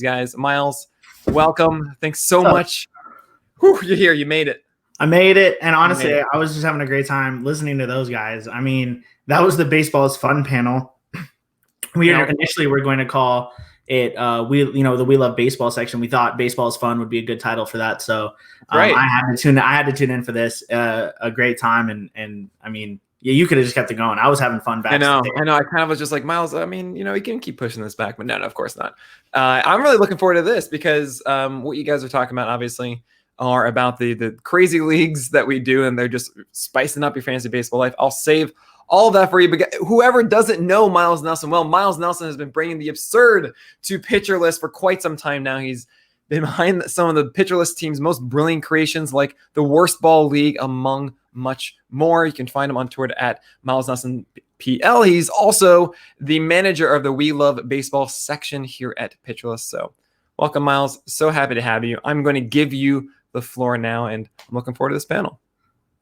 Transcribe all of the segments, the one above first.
guys. Myles, welcome. Thanks so much. Whew, you're here. You made it. I made it. And honestly, I was just having a great time listening to those guys. I mean, that was the Baseball is Fun panel. Initially we're going to call it the We Love Baseball section. We thought Baseball is Fun would be a good title for that. So I had to tune in for this. A great time. And I mean, yeah, you could have just kept it going. I was having fun back. I know. I kind of was just like, Myles, I mean, you can keep pushing this back, but no, of course not. I'm really looking forward to this because what you guys are talking about, obviously, are about the crazy leagues that we do, and they're just spicing up your fantasy baseball life. I'll save all of that for you. But whoever doesn't know Myles Nelson, well, Myles Nelson has been bringing the absurd to Pitcher List for quite some time now. He's been behind some of the Pitcher List team's most brilliant creations, like the WorstBall League, among much more. You can find him on Twitter at Myles Nelson PL. He's also the manager of the We Love Baseball section here at Pitcher List. So welcome, Myles. So happy to have you. I'm going to give you the floor now, and I'm looking forward to this panel.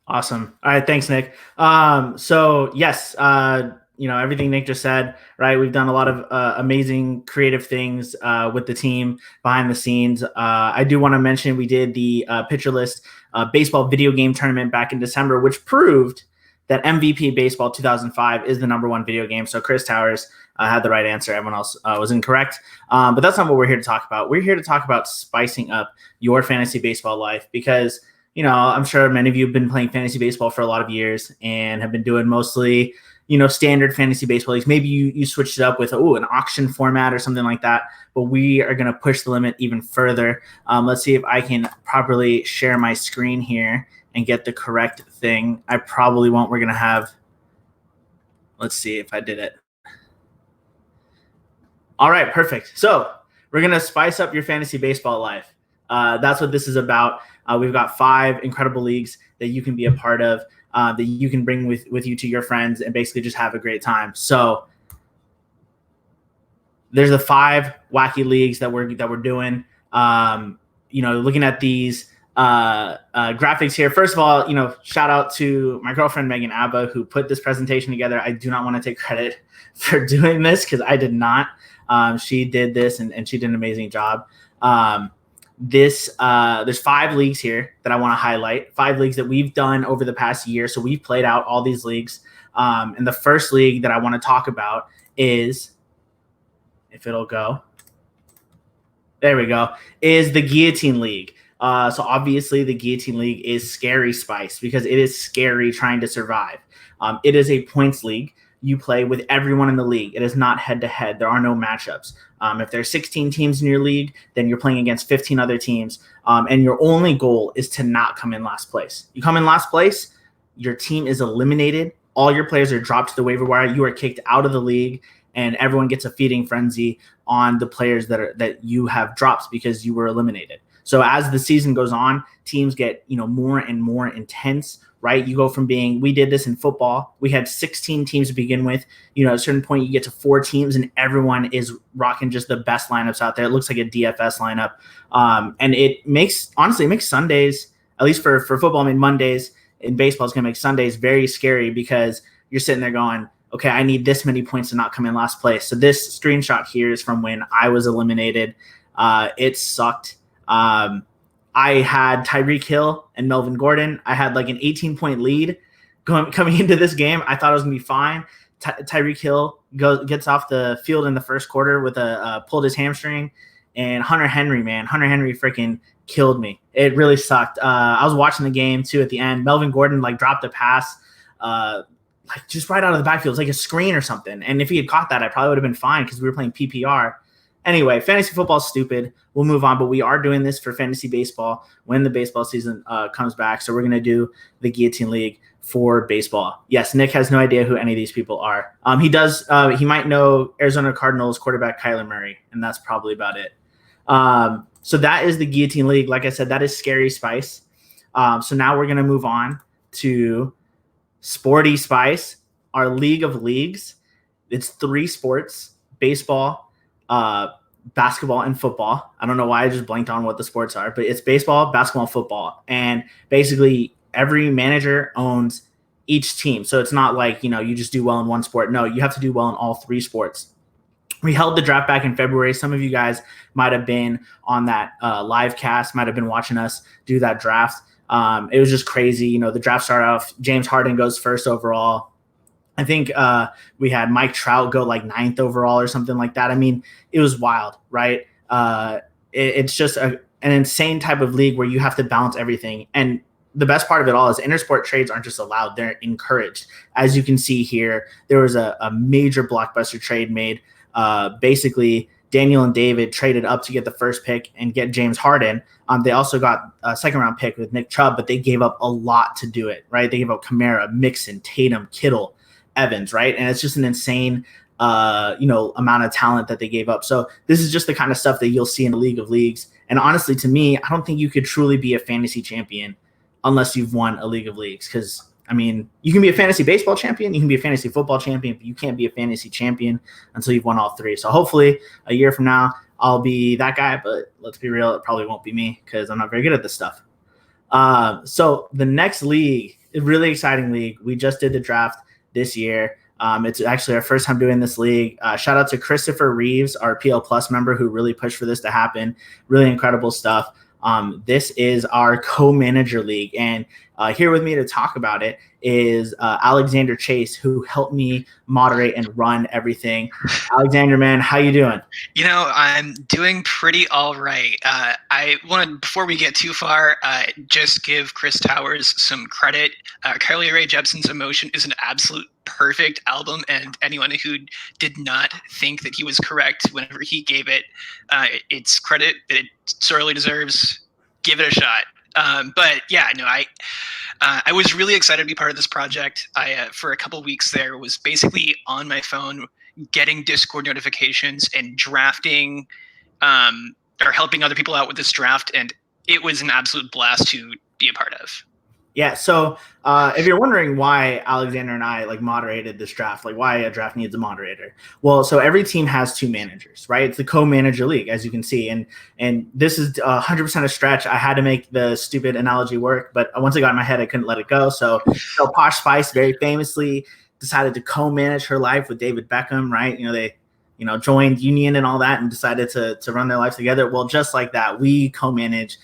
Awesome. All right. Thanks, Nick. So yes, everything Nick just said, right? We've done a lot of amazing creative things with the team behind the scenes. I do want to mention we did the Pitcher List baseball video game tournament back in December, which proved that MVP Baseball 2005 is the #1 video game. So Chris Towers had the right answer. Everyone else was incorrect. But that's not what we're here to talk about. We're here to talk about spicing up your fantasy baseball life because, I'm sure many of you have been playing fantasy baseball for a lot of years and have been doing mostly, standard fantasy baseball leagues. Maybe you switched it up with, an auction format or something like that. But we are going to push the limit even further. Let's see if I can properly share my screen here and get the correct thing. I probably won't. We're going to have, let's see if I did it. All right, perfect. So we're going to spice up your fantasy baseball life. That's what this is about. We've got 5 incredible leagues that you can be a part of, that you can bring with you to your friends and basically just have a great time. So there's the 5 wacky leagues that we're doing. Looking at these graphics here. First of all, shout out to my girlfriend, Megan Abba, who put this presentation together. I do not want to take credit for doing this because I did not. She did this and she did an amazing job. There's 5 leagues here that I want to highlight, 5 leagues that we've done over the past year. So we've played out all these leagues. And the first league that I want to talk about is, if it'll go, there we go, is the Guillotine League. So obviously the Guillotine League is scary spice because it is scary trying to survive. It is a points league. You play with everyone in the league. It is not head-to-head. There are no matchups. If there's 16 teams in your league, then you're playing against 15 other teams, and your only goal is to not come in last place. You come in last place, your team is eliminated. All your players are dropped to the waiver wire. You are kicked out of the league, and everyone gets a feeding frenzy on the players that you have dropped because you were eliminated. So as the season goes on, teams get more and more intense. Right? You go from we did this in football. We had 16 teams to begin with. At a certain point, you get to 4 teams and everyone is rocking just the best lineups out there. It looks like a DFS lineup. And it makes Sundays, at least for football, Mondays in baseball is going to make Sundays very scary because you're sitting there going, okay, I need this many points to not come in last place. So this screenshot here is from when I was eliminated. It sucked. I had Tyreek Hill and Melvin Gordon. I had like an 18-point lead coming into this game. I thought it was going to be fine. Tyreek Hill gets off the field in the first quarter with pulled his hamstring. And Hunter Henry freaking killed me. It really sucked. I was watching the game, too, at the end. Melvin Gordon, dropped a pass just right out of the backfield. It was like a screen or something. And if he had caught that, I probably would have been fine because we were playing PPR. Anyway, fantasy football is stupid. We'll move on, but we are doing this for fantasy baseball when the baseball season comes back. So we're going to do the Guillotine League for baseball. Yes, Nick has no idea who any of these people are. He does. He might know Arizona Cardinals quarterback Kyler Murray, and that's probably about it. So that is the Guillotine League. Like I said, that is scary spice. So now we're going to move on to Sporty Spice, our league of leagues. It's 3 sports: baseball, basketball, and football. I don't know why I just blanked on what the sports are, but it's baseball, basketball, and football. And basically every manager owns each team. So it's not like, you just do well in one sport. No, you have to do well in all 3 sports. We held the draft back in February. Some of you guys might have been on that live cast, might have been watching us do that draft. It was just crazy. You know, the draft started off, James Harden goes first overall. I think we had Mike Trout go like 9th overall or something like that. I mean, it was wild, right? It's just an insane type of league where you have to balance everything. And the best part of it all is intersport trades aren't just allowed, they're encouraged. As you can see here, there was a major blockbuster trade made. Basically, Daniel and David traded up to get the first pick and get James Harden. They also got a second-round pick with Nick Chubb, but they gave up a lot to do it, right? They gave up Kamara, Mixon, Tatum, Kittle, Evans, right? And it's just an insane, amount of talent that they gave up. So this is just the kind of stuff that you'll see in the League of Leagues. And honestly, to me, I don't think you could truly be a fantasy champion unless you've won a League of Leagues. Because, I mean, you can be a fantasy baseball champion, you can be a fantasy football champion, but you can't be a fantasy champion until you've won all three. So hopefully a year from now, I'll be that guy. But let's be real, it probably won't be me because I'm not very good at this stuff. So the next league, a really exciting league. We just did the draft this year. It's actually our first time doing this league. Shout out to Christopher Reeves, our PL Plus member, who really pushed for this to happen. Really incredible stuff. This is our co-manager league, and here with me to talk about it is Alexander Chase, who helped me moderate and run everything. Alexander, man, how you doing? You know, I'm doing pretty all right. I want to, before we get too far, just give Chris Towers some credit. Carly Rae Jepsen's Emotion is an absolute perfect album, and anyone who did not think that he was correct whenever he gave it, it's credit that it sorely deserves. Give it a shot. But yeah, no, I was really excited to be part of this project. I for a couple weeks there was basically on my phone getting Discord notifications and drafting or helping other people out with this draft, and it was an absolute blast to be a part of. Yeah, so if you're wondering why Alexander and I moderated this draft, why a draft needs a moderator. Well, so every team has two managers, right? It's the co-manager league, as you can see. And this is 100% a stretch. I had to make the stupid analogy work, but once it got in my head, I couldn't let it go. So Posh Spice very famously decided to co-manage her life with David Beckham, right? They joined union and all that and decided to run their lives together. Well, just like that, we co-manage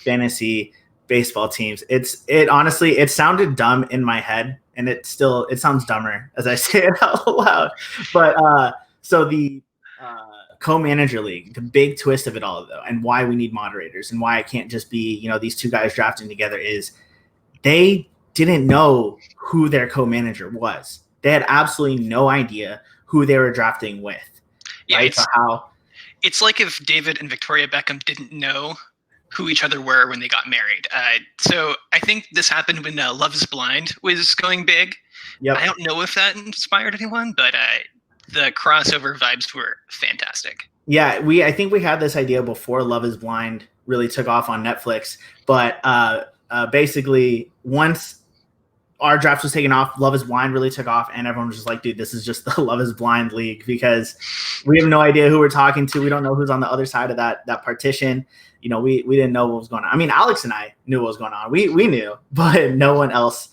fantasy baseball teams. It honestly, it sounded dumb in my head, and it sounds dumber as I say it out loud. But so the co-manager league, the big twist of it all, though, and why we need moderators and why it can't just be these two guys drafting together, is they didn't know who their co-manager was. They had absolutely no idea who they were drafting with. Yeah, right? It's like if David and Victoria Beckham didn't know who each other were when they got married. So I think this happened when Love is Blind was going big. Yep. I don't know if that inspired anyone, but the crossover vibes were fantastic. Yeah, I think we had this idea before Love is Blind really took off on Netflix, but basically once our draft was taken off, Love is Blind really took off, and everyone was just like, dude, this is just the Love is Blind league, because we have no idea who we're talking to. We don't know who's on the other side of that partition. We didn't know what was going on. I mean, Alex and I knew what was going on. We knew, but no one else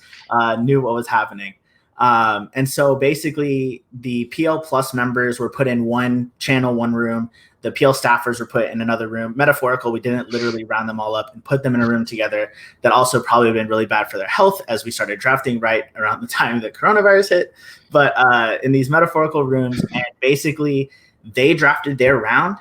knew what was happening. And so basically the PL Plus members were put in one channel, one room. The PL staffers were put in another room. Metaphorical, we didn't literally round them all up and put them in a room together. That also probably been really bad for their health as we started drafting right around the time that coronavirus hit. But in these metaphorical rooms, and basically they drafted their round,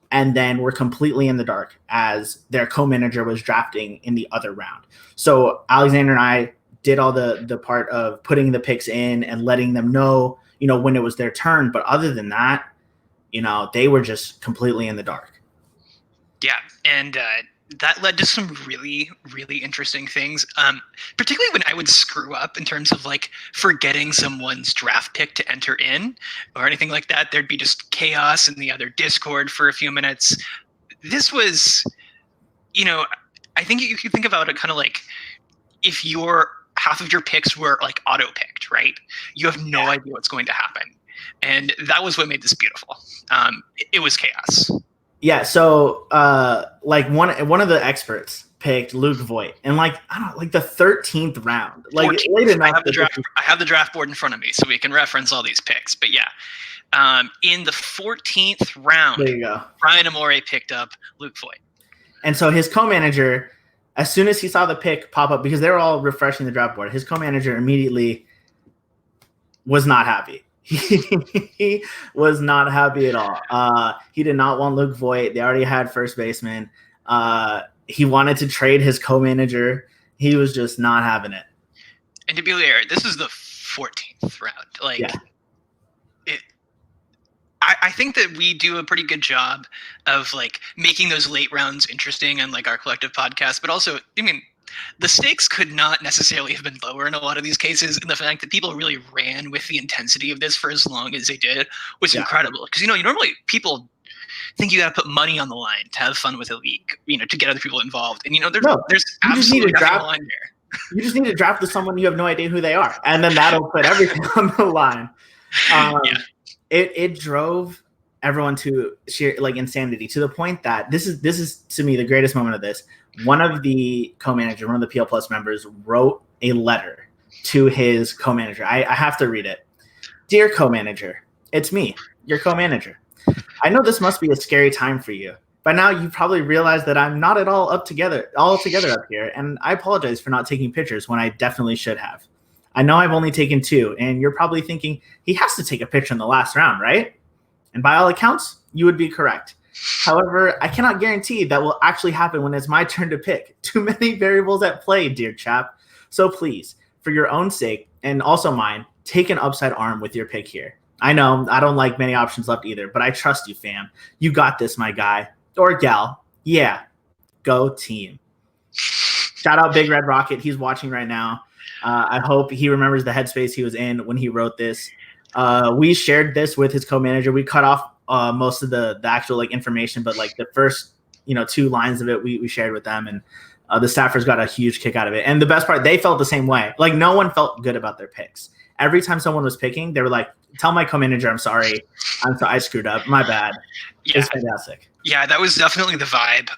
and then we're completely in the dark as their co-manager was drafting in the other round. So Alexander and I did all the part of putting the picks in and letting them know, when it was their turn. But other than that, they were just completely in the dark. Yeah, and that led to some really, really interesting things, particularly when I would screw up in terms of forgetting someone's draft pick to enter in or anything like that. There'd be just chaos in the other Discord for a few minutes. This was, I think you can think about it kind of like if half of your picks were auto-picked, right? You have no idea what's going to happen. And that was what made this beautiful. It was chaos. Yeah, so one of the experts picked Luke Voigt, and I don't know, the 13th round. Late enough. I have the draft board in front of me, so we can reference all these picks. But yeah, In the 14th round, there you go. Brian Amore picked up Luke Voigt. And so his co-manager, as soon as he saw the pick pop up, because they were all refreshing the draft board, his co-manager immediately was not happy. He was not happy at all. He did not want Luke Voigt. They already had first baseman. He wanted to trade his co-manager. He was just not having it. And to be clear, this is the 14th round. I think that we do a pretty good job of like making those late rounds interesting on like our collective podcast, but also, I mean, the stakes could not necessarily have been lower in a lot of these cases. And the fact that people really ran with the intensity of this for as long as they did was incredible. Because, you know, normally people think you got to put money on the line to have fun with a league, you know, to get other people involved. And, you know, there's absolutely nothing on the line there. You just need to draft to someone you have no idea who they are. And then that'll put everything on the line. It drove everyone to sheer like insanity, to the point that this is to me the greatest moment of this. One of the co-manager, one of the PL Plus members, wrote a letter to his co-manager. I have to read it. Dear co-manager, it's me, your co-manager. I know this must be a scary time for you. By now, you probably realized that I'm not at all together up here, and I apologize for not taking pictures when I definitely should have. I know I've only taken 2, and you're probably thinking, he has to take a picture in the last round, right? And by all accounts, you would be correct. However, I cannot guarantee that will actually happen when it's my turn to pick. Too many variables at play, dear chap. So please, for your own sake, and also mine, take an upside arm with your pick here. I know I don't like many options left either, but I trust you, fam. You got this, my guy. Or gal. Yeah. Go team. Shout out Big Red Rocket. He's watching right now. I hope he remembers the headspace he was in when he wrote this. We shared this with his co-manager. We cut off most of the actual like information, but like the first 2 lines of it we shared with them, and the staffers got a huge kick out of it. And the best part, they felt the same way. Like no one felt good about their picks. Every time someone was picking, they were like, tell my co-manager I'm sorry. I screwed up. My bad. Yeah. It's fantastic. Yeah, that was definitely the vibe.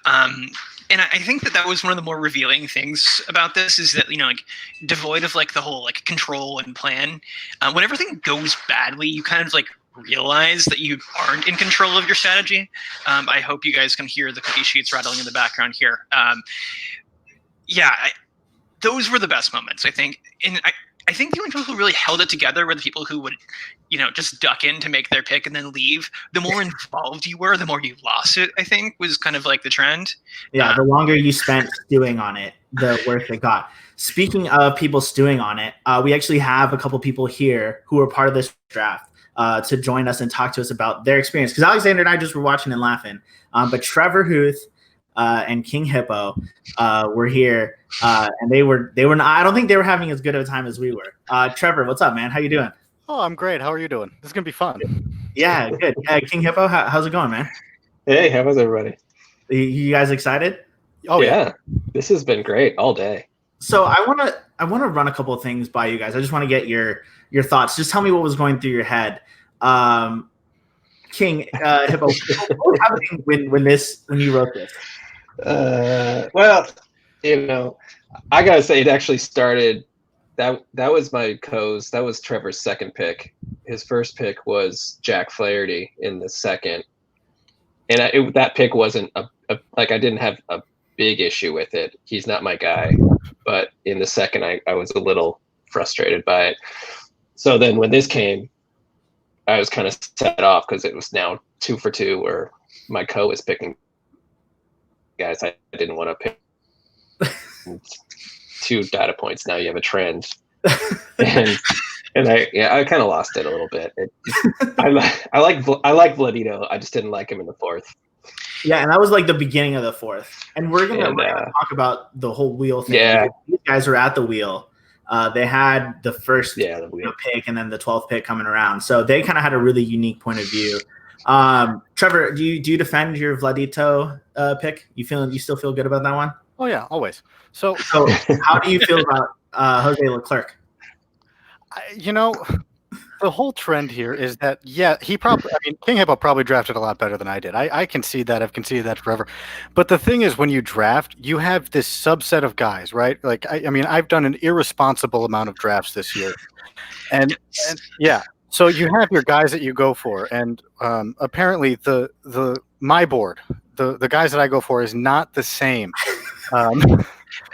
And I think that was one of the more revealing things about this, is that, like devoid of like the whole like control and plan, when everything goes badly, you kind of like realize that you aren't in control of your strategy. I hope you guys can hear the cookie sheets rattling in the background here. Those were the best moments, I think. And I think the only people who really held it together were the people who would, just duck in to make their pick and then leave. The more involved you were, the more you lost it, I think, was kind of like the trend. Yeah, the longer you spent stewing on it, the worse it got. Speaking of people stewing on it, we actually have a couple people here who are part of this draft to join us and talk to us about their experience. Because Alexander and I just were watching and laughing. But Trevor Huth and King Hippo were here, and they were not, I don't think they were having as good of a time as we were. Trevor, what's up, man? How you doing? Oh, I'm great. How are you doing? This is gonna be fun. Yeah, good. King Hippo, how's it going, man? Hey, how was everybody? You guys excited? Oh yeah. This has been great all day. So I wanna run a couple of things by you guys. I just want to get your thoughts. Just tell me what was going through your head. King Hippo, what was happening when you wrote this? Well, I gotta say it actually started. That was my co's. That was Trevor's second pick. His first pick was Jack Flaherty in the second, and that pick wasn't I didn't have a big issue with it. He's not my guy, but in the second, I was a little frustrated by it. So then when this came, I was kind of set off because it was now 2 for 2, where my co was picking guys I didn't want to pick. 2 data points. Now you have a trend, and I kind of lost it a little bit. I like Vladito. I just didn't like him in the 4th. Yeah, and that was like the beginning of the 4th. And we're gonna talk about the whole wheel thing. Yeah, these guys were at the wheel. They had the first the pick and then the 12th pick coming around, so they kind of had a really unique point of view. Trevor, do you defend your Vladito pick? You still feel good about that one? Oh yeah, always. So how do you feel about Jose Leclerc? The whole trend here is that King Hippo probably drafted a lot better than I did. I concede that. I've conceded that forever. But the thing is, when you draft, you have this subset of guys, right? Like I've done an irresponsible amount of drafts this year, and yeah. So you have your guys that you go for, and apparently my board, the guys that I go for is not the same.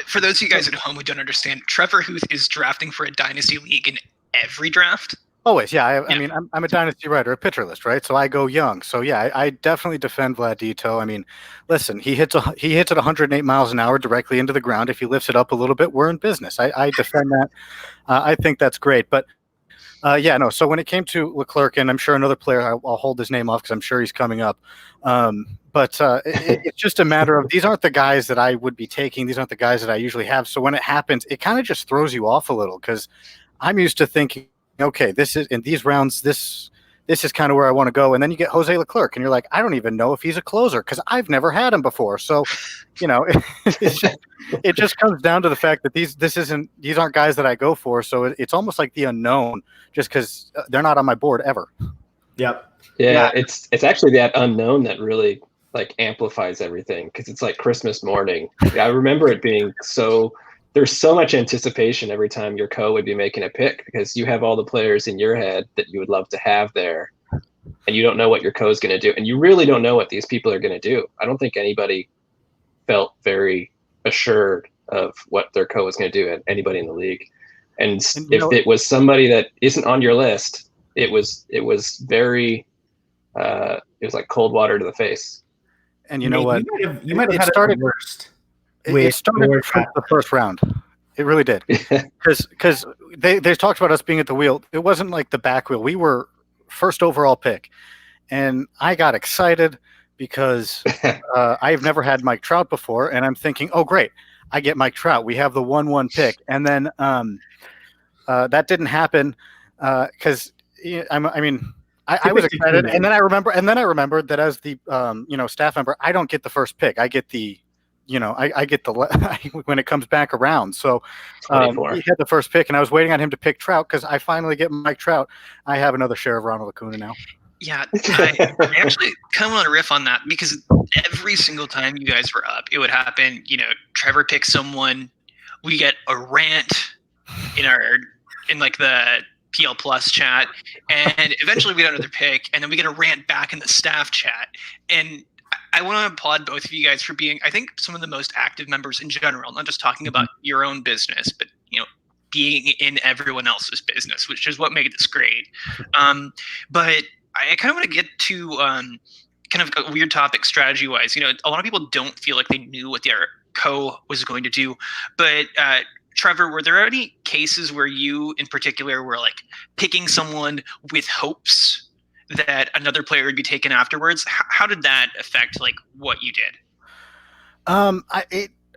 For those of you guys at home who don't understand, Trevor Huth is drafting for a dynasty league in every draft. Always, yeah. I mean, I'm a dynasty writer, a pitcher list, right? So I go young. So yeah, I definitely defend Vladito. I mean, listen, he hits at 108 miles an hour directly into the ground. If he lifts it up a little bit, we're in business. I defend that. I think that's great. But yeah, no. So when it came to Leclerc, and I'm sure another player, I'll hold his name off because I'm sure he's coming up. But it's just a matter of these aren't the guys that I would be taking. These aren't the guys that I usually have. So when it happens, it kind of just throws you off a little because I'm used to thinking, okay, this is in these rounds, this is kind of where I want to go. And then you get Jose Leclerc and you're like, I don't even know if he's a closer because I've never had him before. So, it just comes down to the fact that these aren't guys that I go for. So it's almost like the unknown just because they're not on my board ever. Yep. Yeah, it's actually that unknown that really like amplifies everything because it's like Christmas morning. I remember it being so. There's so much anticipation every time your co would be making a pick because you have all the players in your head that you would love to have there, and you don't know what your co is going to do, and you really don't know what these people are going to do. I don't think anybody felt very assured of what their co was going to do, anybody in the league. And if it was somebody that isn't on your list, it was very it was like cold water to the face. And you know what? You might have had started worst. It started from the first round. It really did. Because they talked about us being at the wheel. It wasn't like the back wheel. We were first overall pick. And I got excited because I've never had Mike Trout before. And I'm thinking, oh, great. I get Mike Trout. We have the 1-1 pick. And then that didn't happen because, I was excited. And then I remembered that as the staff member, I don't get the first pick. I get the I get the when it comes back around. So he had the first pick, and I was waiting on him to pick Trout because I finally get Mike Trout. I have another share of Ronald Acuna now. Yeah, I actually kind of want to riff on that because every single time you guys were up, it would happen. Trevor picks someone, we get a rant in the PL Plus chat, and eventually we get another pick, and then we get a rant back in the staff chat, and I want to applaud both of you guys for being, I think, some of the most active members in general, not just talking about your own business, but, being in everyone else's business, which is what made this great. But I kind of want to get to kind of a weird topic strategy-wise. A lot of people don't feel like they knew what their co was going to do. But, Trevor, were there any cases where you in particular were like picking someone with hopes that another player would be taken afterwards? How did that affect like what you did?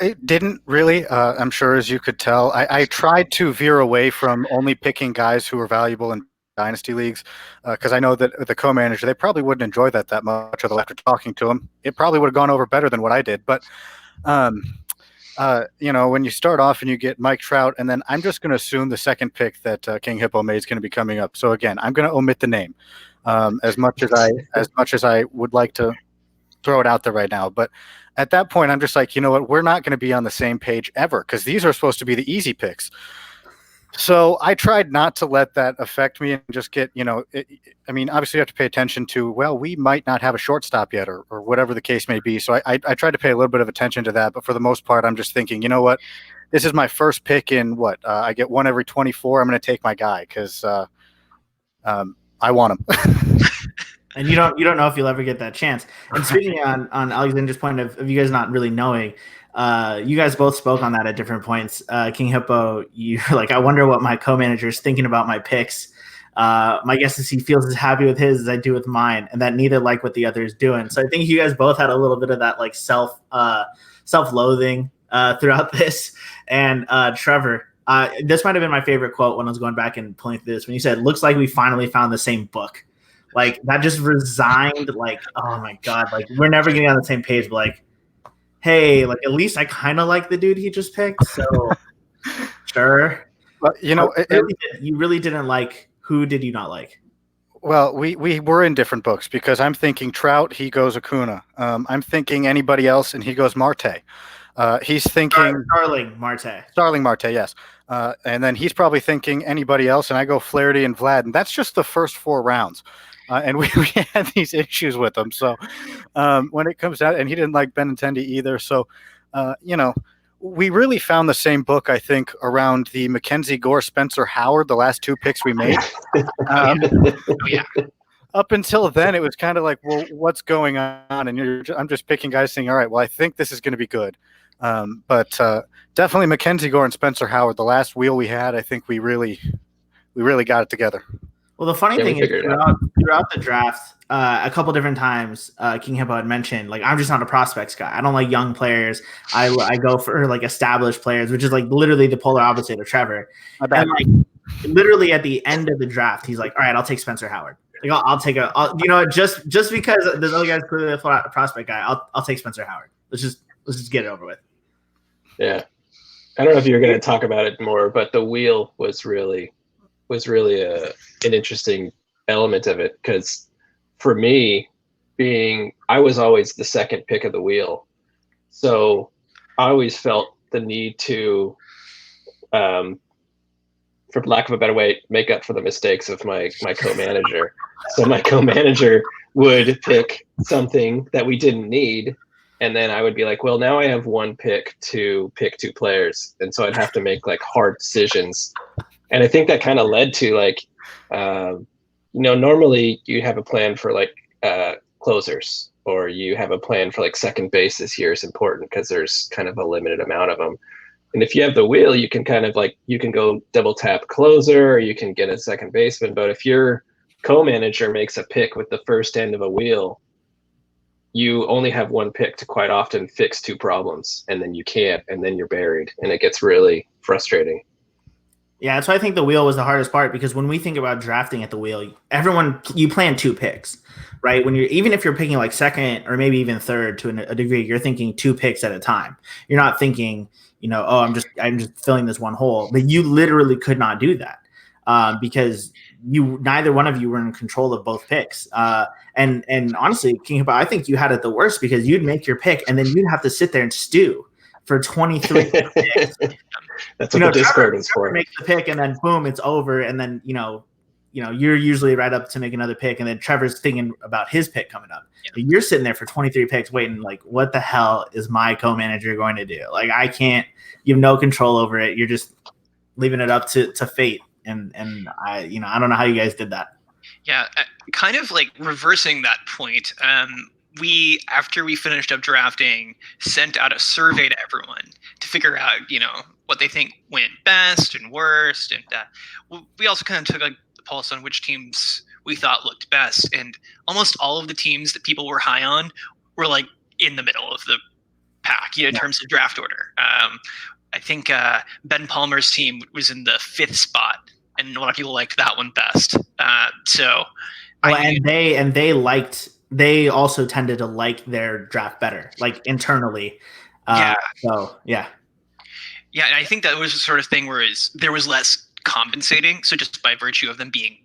It didn't really. I'm sure, as you could tell, I tried to veer away from only picking guys who were valuable in dynasty leagues because I know that the co-manager, they probably wouldn't enjoy that much. Although after talking to him, it probably would have gone over better than what I did. But when you start off and you get Mike Trout, and then I'm just going to assume the second pick that King Hippo made is going to be coming up. So again, I'm going to omit the name. As much as I would like to throw it out there right now. But at that point, I'm just like, you know what? We're not going to be on the same page ever because these are supposed to be the easy picks. So I tried not to let that affect me and just get, obviously you have to pay attention to, well, we might not have a shortstop yet or whatever the case may be. So I tried to pay a little bit of attention to that. But for the most part, I'm just thinking, you know what? This is my first pick in I get one every 24. I'm going to take my guy because I want him. And you don't know if you'll ever get that chance. And speaking on Alexander's point of you guys not really knowing, you guys both spoke on that at different points. King Hippo, you're like, I wonder what my co-manager is thinking about my picks. My guess is he feels as happy with his as I do with mine, and that neither like what the other is doing. So I think you guys both had a little bit of that like self-loathing throughout this. And Trevor, this might have been my favorite quote when I was going back and pulling through this, when you said, "Looks like we finally found the same book." Like that just resigned, like, oh my God, like we're never getting on the same page, but like, hey, like at least I kind of like the dude he just picked. So sure. But you really didn't like, who did you not like? Well, we were in different books because I'm thinking Trout, he goes Acuna. I'm thinking anybody else, and he goes Marte. He's thinking Starling Marte, yes. And then he's probably thinking anybody else, and I go Flaherty and Vlad, and that's just the first 4 rounds. And we had these issues with him. So when it comes out, and he didn't like Benintendi either. So, we really found the same book, I think, around the Mackenzie Gore, Spencer Howard, the last 2 picks we made. Up until then, it was kind of like, well, what's going on? And I'm just picking guys saying, all right, well, I think this is going to be good. But definitely Mackenzie Gore and Spencer Howard, the last wheel we had, I think we really got it together. Well, the funny thing is throughout the draft, a couple different times, King Hippo had mentioned, like, I'm just not a prospects guy. I don't like young players. I go for like established players, which is like literally the polar opposite of Trevor. And like literally at the end of the draft, he's like, all right, I'll take Spencer Howard. Like I'll take just because this other guy's clearly a prospect guy, I'll take Spencer Howard. Let's just get it over with. Yeah, I don't know if you're going to talk about it more, but the wheel was really an interesting element of it, because for me, I was always the second pick of the wheel, so I always felt the need to, for lack of a better way, make up for the mistakes of my co-manager. So my co-manager would pick something that we didn't need, and then I would be like, well, now I have 1 pick to pick 2 players, and so I'd have to make like hard decisions. And I think that kind of led to like, normally you have a plan for like closers, or you have a plan for like second base this year is important because there's kind of a limited amount of them. And if you have the wheel, you can kind of like, you can go double tap closer, or you can get a second baseman. But if your co-manager makes a pick with the first end of a wheel, you only have 1 pick to quite often fix 2 problems, and then you can't, and then you're buried, and it gets really frustrating. Yeah, that's why I think the wheel was the hardest part, because when we think about drafting at the wheel, you plan 2 picks, right? Even if you're picking like second or maybe even third to a degree, you're thinking 2 picks at a time. You're not thinking, I'm just filling this 1 hole. But you literally could not do that because neither one of you were in control of both picks. And honestly, King Hippo, I think you had it the worst, because you'd make your pick and then you'd have to sit there and stew for 23 picks. That's what the Discord is for. Trevor makes the pick and then boom, it's over. And then, you're usually right up to make another pick. And then Trevor's thinking about his pick coming up. Yeah. But you're sitting there for 23 picks waiting, like, what the hell is my co-manager going to do? Like, you have no control over it. You're just leaving it up to fate. And I don't know how you guys did that. Yeah, kind of like reversing that point. We, after we finished up drafting, sent out a survey to everyone to figure out, what they think went best and worst. And we also kind of took a pulse on which teams we thought looked best. And almost all of the teams that people were high on were like in the middle of the pack, in terms of draft order. I think Ben Palmer's team was in the 5th spot, and a lot of people liked that one best. They also tended to like their draft better, like internally. Yeah. Yeah, and I think that was the sort of thing where there was less compensating. So just by virtue of them being,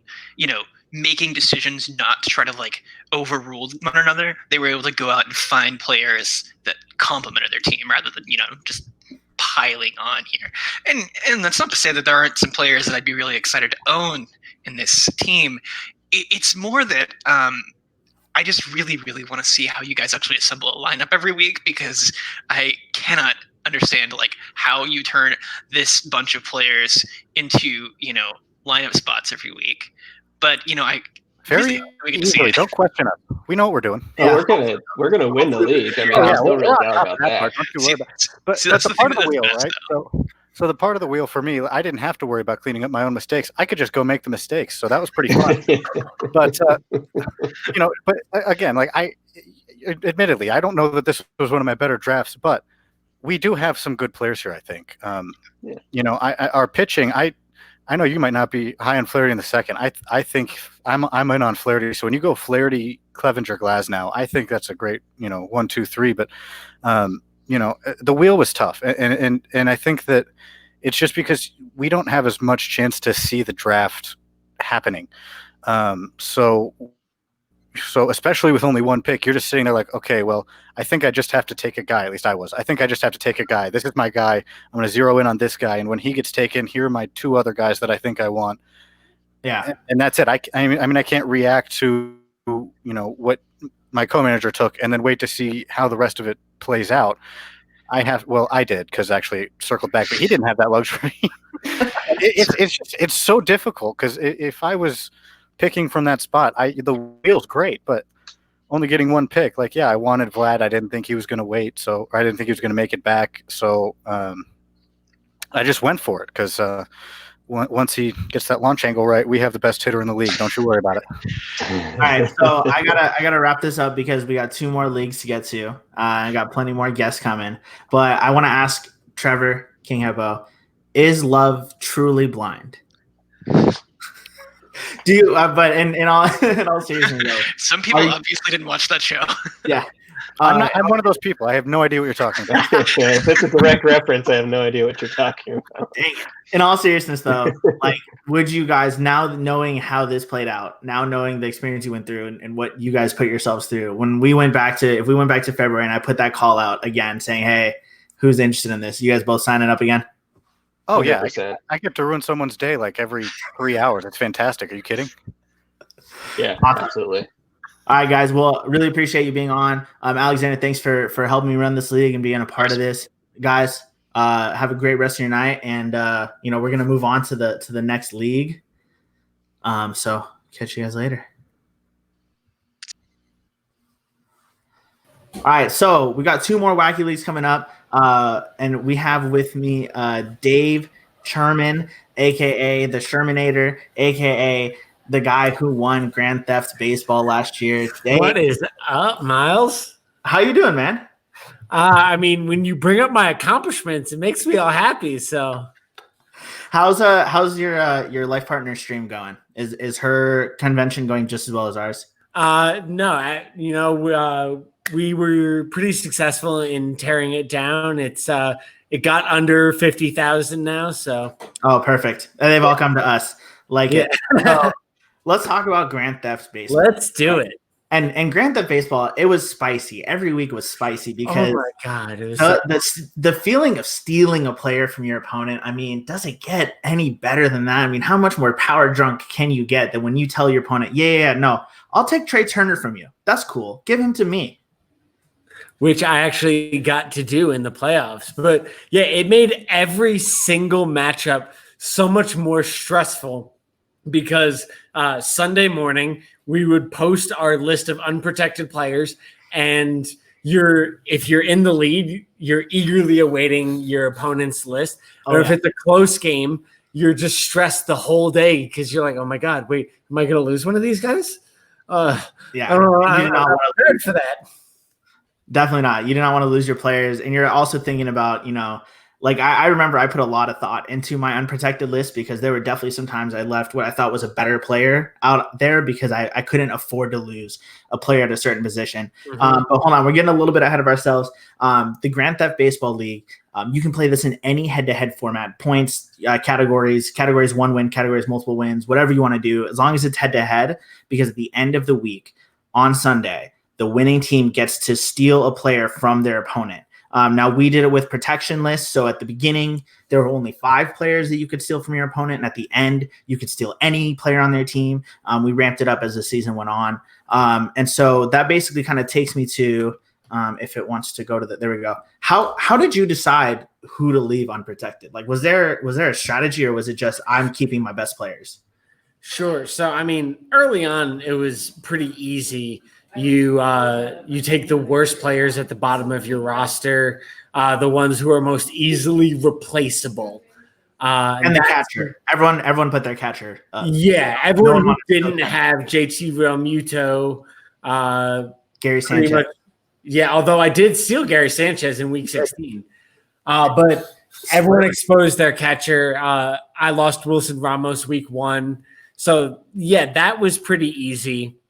making decisions not to try to like overrule one another, they were able to go out and find players that complemented their team rather than, just piling on here. And that's not to say that there aren't some players that I'd be really excited to own in this team. It's more that I just really, really want to see how you guys actually assemble a lineup every week, because I cannot understand like how you turn this bunch of players into, lineup spots every week. But, I very easily. Don't question us. We know what we're doing. Yeah, we're gonna win the league. I mean, there's no real doubt about that. Don't you worry about it. But that's the part of the wheel, right? So the part of the wheel for me, I didn't have to worry about cleaning up my own mistakes. I could just go make the mistakes. So that was pretty fun. But but again, like admittedly, I don't know that this was one of my better drafts, but we do have some good players here, I think. Our pitching, I know you might not be high on Flaherty in the second. I think I'm in on Flaherty. So when you go Flaherty, Clevenger, Glasnow, I think that's a great 1, 2, 3. But the wheel was tough, and I think that it's just because we don't have as much chance to see the draft happening. So So especially with only one pick, you're just sitting there like, okay, well, I think I just have to take a guy. At least I was. I think I just have to take a guy. This is my guy. I'm going to zero in on this guy. And when he gets taken, here are my two other guys that I think I want. Yeah. And that's it. I mean, I can't react to, what my co-manager took and then wait to see how the rest of it plays out. I did, because actually circled back, but he didn't have that luxury. It's so difficult, because if I was picking from that spot, the wheel's great, but only getting one pick, I wanted Vlad. I didn't think he was going to wait, or I didn't think he was going to make it back. So I just went for it, because once he gets that launch angle right, we have the best hitter in the league. Don't you worry about it. All right, so I gotta wrap this up because we got 2 more leagues to get to. I got plenty more guests coming, but I want to ask Trevor King Hippo: is love truly blind? Do you? But in all seriousness, though, some people obviously didn't watch that show. Yeah. I'm one of those people. I have no idea what you're talking about. If it's a direct reference, I have no idea what you're talking about. In all seriousness, though, would you guys, now knowing how this played out, now knowing the experience you went through and what you guys put yourselves through, if we went back to February and I put that call out again saying, hey, who's interested in this? You guys both signing up again? Oh, 100%. Yeah. I get to ruin someone's day every 3 hours. It's fantastic. Are you kidding? Yeah, absolutely. All right, guys. Well, really appreciate you being on. Alexander, thanks for helping me run this league and being a part of this. Guys, have a great rest of your night. And, we're going to move on to the next league. So catch you guys later. All right, so we got 2 more wacky leagues coming up. And we have with me Dave Cherman, a.k.a. the Shermanator, a.k.a. the guy who won Grand Theft Baseball last year. Dave, what is up, Myles? How you doing, man? When you bring up my accomplishments, it makes me all happy. So, how's your life partner stream going? Is her convention going just as well as ours? No, we were pretty successful in tearing it down. It got under 50,000 now. So, perfect. And they've all come to us. Let's talk about Grand Theft Baseball. Let's do it. And Grand Theft Baseball, it was spicy. Every week was spicy because oh my God, it was the feeling of stealing a player from your opponent. Does it get any better than that? How much more power drunk can you get than when you tell your opponent, no, I'll take Trey Turner from you. That's cool. Give him to me. Which I actually got to do in the playoffs. But yeah, it made every single matchup so much more stressful because Sunday morning we would post our list of unprotected players, and if you're in the lead, you're eagerly awaiting your opponent's list. If it's a close game, you're just stressed the whole day because you're like, oh my God, wait, am I going to lose one of these guys? I don't know. I'm not prepared for that. Definitely not. You do not want to lose your players. And you're also thinking about, I remember I put a lot of thought into my unprotected list because there were definitely some times I left what I thought was a better player out there because I couldn't afford to lose a player at a certain position. Mm-hmm. But hold on, we're getting a little bit ahead of ourselves. The Grand Theft Baseball League, you can play this in any head-to-head format, points, categories 1 win, categories multiple wins, whatever you want to do, as long as it's head-to-head, because at the end of the week on Sunday, the winning team gets to steal a player from their opponent. Now, we did it with protection lists. So at the beginning, there were only 5 players that you could steal from your opponent. And at the end, you could steal any player on their team. We ramped it up as the season went on. And so that basically kind of takes me to, if it wants to go to there we go. How did you decide who to leave unprotected? Was there a strategy, or was it just I'm keeping my best players? Sure. So, early on, it was pretty easy. You take the worst players at the bottom of your roster, the ones who are most easily replaceable. And the catcher. Everyone put their catcher up. Yeah, everyone who didn't have JT Realmuto. Gary Sanchez. Although I did steal Gary Sanchez in week 16. But everyone exposed their catcher. I lost Wilson Ramos week 1. So, yeah, that was pretty easy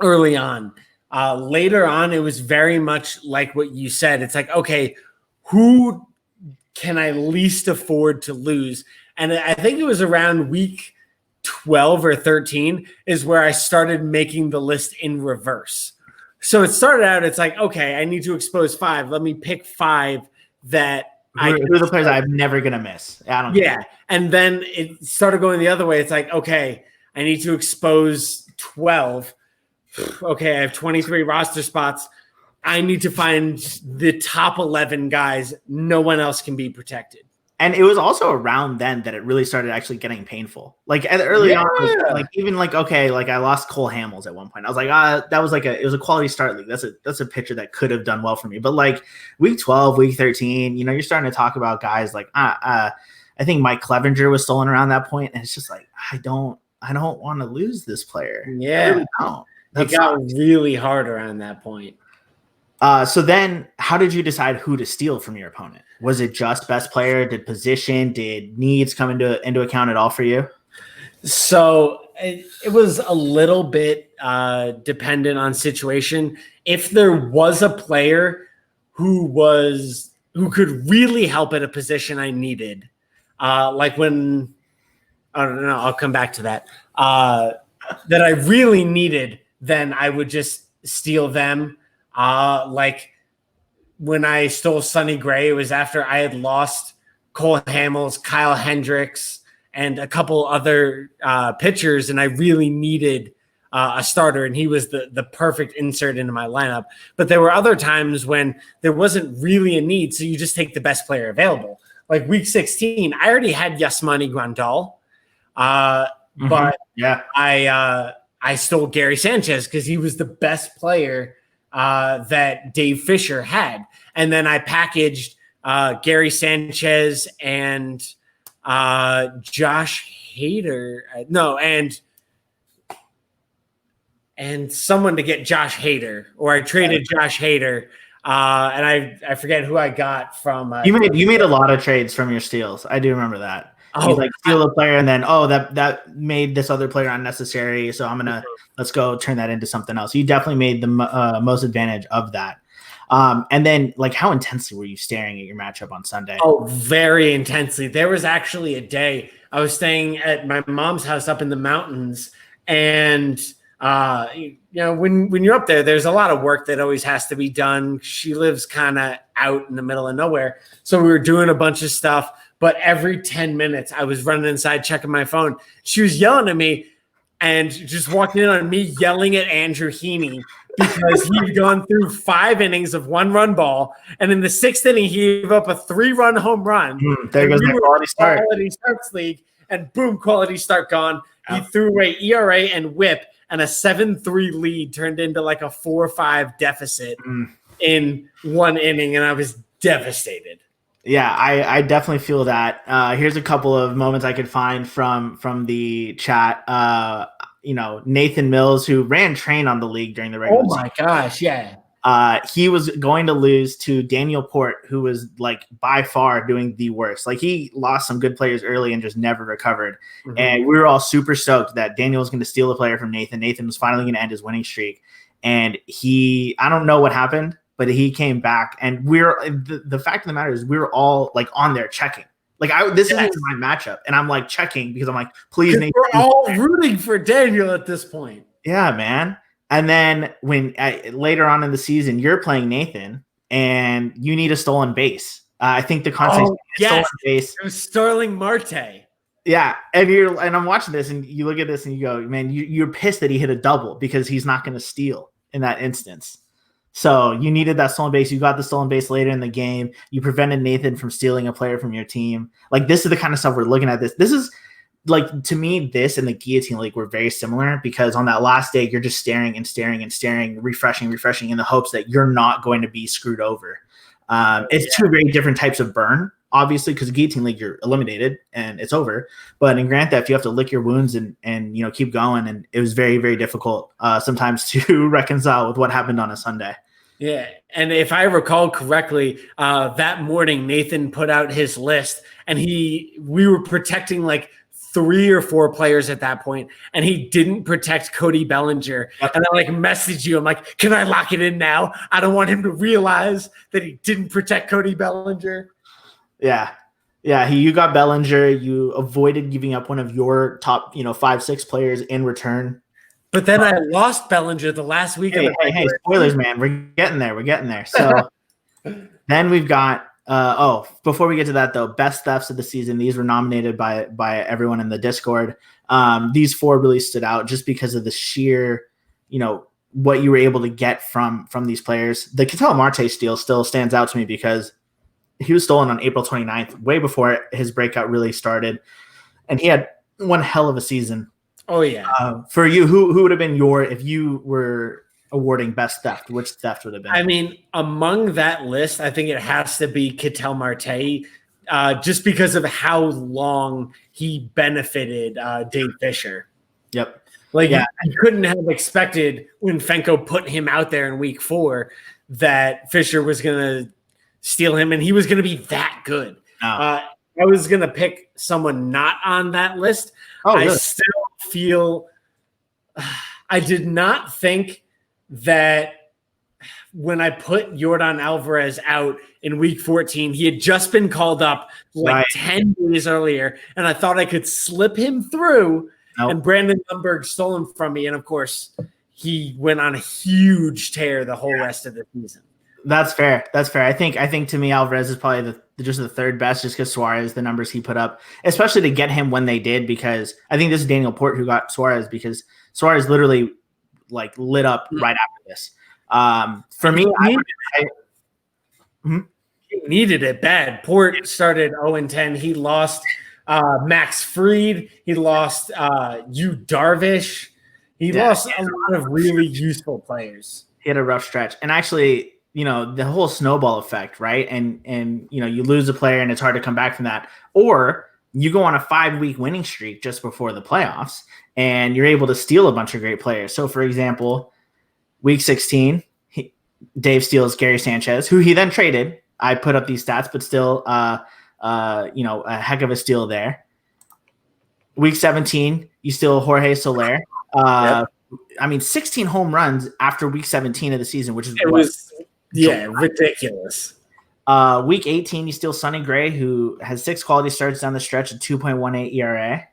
early on. Later on, it was very much like what you said. It's like, okay, who can I least afford to lose? And I think it was around week 12 or 13 is where I started making the list in reverse. So it started out, it's like, okay, I need to expose 5. Let me pick 5 that who are the players I'm never going to miss. I don't care. And then it started going the other way. It's like, okay, I need to expose 12. Okay, I have 23 roster spots. I need to find the top 11 guys. No one else can be protected. And it was also around then that it really started actually getting painful. Like early on, like even like, okay, like I lost Cole Hamels at one point. I was like, that was it was a quality start league. That's a pitcher that could have done well for me. But like week 12, week 13, you're starting to talk about guys like, I think Mike Clevenger was stolen around that point. And it's just like, I don't want to lose this player. Yeah. I really don't. It got really hard around that point. So then how did you decide who to steal from your opponent? Was it just best player? Did position, did needs come into account at all for you? So it was a little bit dependent on situation. If there was a player who could really help at a position I needed, like when, I don't know, I'll come back to that, that I really needed, then I would just steal them. Like when I stole Sonny Gray, it was after I had lost Cole Hamels, Kyle Hendricks, and a couple other pitchers, and I really needed a starter, and he was the perfect insert into my lineup. But there were other times when there wasn't really a need, so you just take the best player available. Like week 16, I already had Yasmani Grandal, but I stole Gary Sanchez because he was the best player that Dave Fisher had. And then I packaged Gary Sanchez and Josh Hader. And someone to get Josh Hader, or I traded Josh Hader. And I forget who I got from. You made a lot of trades from your steals. I do remember that. You like steal a player and then that made this other player unnecessary. So let's go turn that into something else. You definitely made the most advantage of that. And then like how intensely were you staring at your matchup on Sunday? Oh, very intensely. There was actually a day I was staying at my mom's house up in the mountains, and when you're up there, there's a lot of work that always has to be done. She lives kind of out in the middle of nowhere, so we were doing a bunch of stuff. But every 10 minutes, I was running inside, checking my phone. She was yelling at me and just walking in on me yelling at Andrew Heaney because he'd gone through 5 innings of 1-run ball. And in the 6th inning, he gave up a 3-run home run. There goes the quality start. Quality starts league, and boom, quality start gone. He threw away ERA and whip, and a 7-3 lead turned into like a 4-5 deficit in 1 inning, and I was devastated. Yeah, I definitely feel that. Here's a couple of moments I could find from the chat. Nathan Mills, who ran train on the league during the regular season. Oh my gosh, yeah. He was going to lose to Daniel Port, who was like by far doing the worst. Like he lost some good players early and just never recovered. Mm-hmm. And we were all super stoked that Daniel was going to steal a player from Nathan. Nathan was finally going to end his winning streak. And I don't know what happened, but he came back, and the fact of the matter is we were all like on there checking. Like this is my matchup, and I'm like checking because I'm like, please, Nathan. We're all rooting for Daniel at this point. Yeah, man. And then when later on in the season, you're playing Nathan, and you need a stolen base. I think the concept stolen base. It was Starling Marte. Yeah, and I'm watching this, and you look at this, and you go, man, you're pissed that he hit a double because he's not going to steal in that instance. So you needed that stolen base. You got the stolen base later in the game. You prevented Nathan from stealing a player from your team. Like this is the kind of stuff we're looking at. This is like, to me, this and the Guillotine League were very similar because on that last day, you're just staring and staring and staring, refreshing in the hopes that you're not going to be screwed over. It's two very different types of burn, obviously, because Guillotine League, you're eliminated and it's over. But in Grand Theft, you have to lick your wounds and keep going. And it was very, very difficult sometimes to reconcile with what happened on a Sunday. Yeah. And if I recall correctly, that morning, Nathan put out his list, and we were protecting like 3 or 4 players at that point, and he didn't protect Cody Bellinger. Yep. And I like messaged you. I'm like, can I lock it in now? I don't want him to realize that he didn't protect Cody Bellinger. Yeah. Yeah, you got Bellinger. You avoided giving up one of your top, 5-6 players in return. But then I lost Bellinger the last week. Hey, spoilers, man. We're getting there. So then we've got before we get to that though, best thefts of the season. These were nominated by everyone in the Discord. These 4 really stood out just because of the sheer, what you were able to get from these players. The Ketel Marte steal still stands out to me because he was stolen on April 29th, way before his breakout really started. And he had one hell of a season. Oh, yeah. For you, who would have been if you were awarding best theft, which theft would have been? I mean, among that list, I think it has to be Ketel Marte, just because of how long he benefited Dave Fisher. Yep. I couldn't have expected when Fenko put him out there in week 4 that Fisher was going to steal him and he was going to be that good. No. I was going to pick someone not on that list. Really? I still feel I did not think that when I put Yordan Alvarez out in week 14, he had just been called up 10 days earlier, and I thought I could slip him through. Nope. And Brandon Lundberg stole him from me, and of course, he went on a huge tear the whole rest of the season. That's fair. I think to me, Alvarez is probably just the third best, just because Suarez, the numbers he put up, especially to get him when they did, because I think this is Daniel Port who got Suarez, because Suarez literally lit up right after this. For me, he needed it bad. Port started 0-10. He lost Max Fried. He lost Yu Darvish. He lost a lot of really useful players. He had a rough stretch. And actually, the whole snowball effect, right? And you lose a player and it's hard to come back from that. Or you go on a 5-week winning streak just before the playoffs and you're able to steal a bunch of great players. So, for example, week 16, Dave steals Gary Sanchez, who he then traded. I put up these stats, but still, a heck of a steal there. Week 17, you steal Jorge Soler. 16 home runs after week 17 of the season, which is ridiculous. Week 18, you steal Sonny Gray, who has 6 quality starts down the stretch at 2.18 ERA.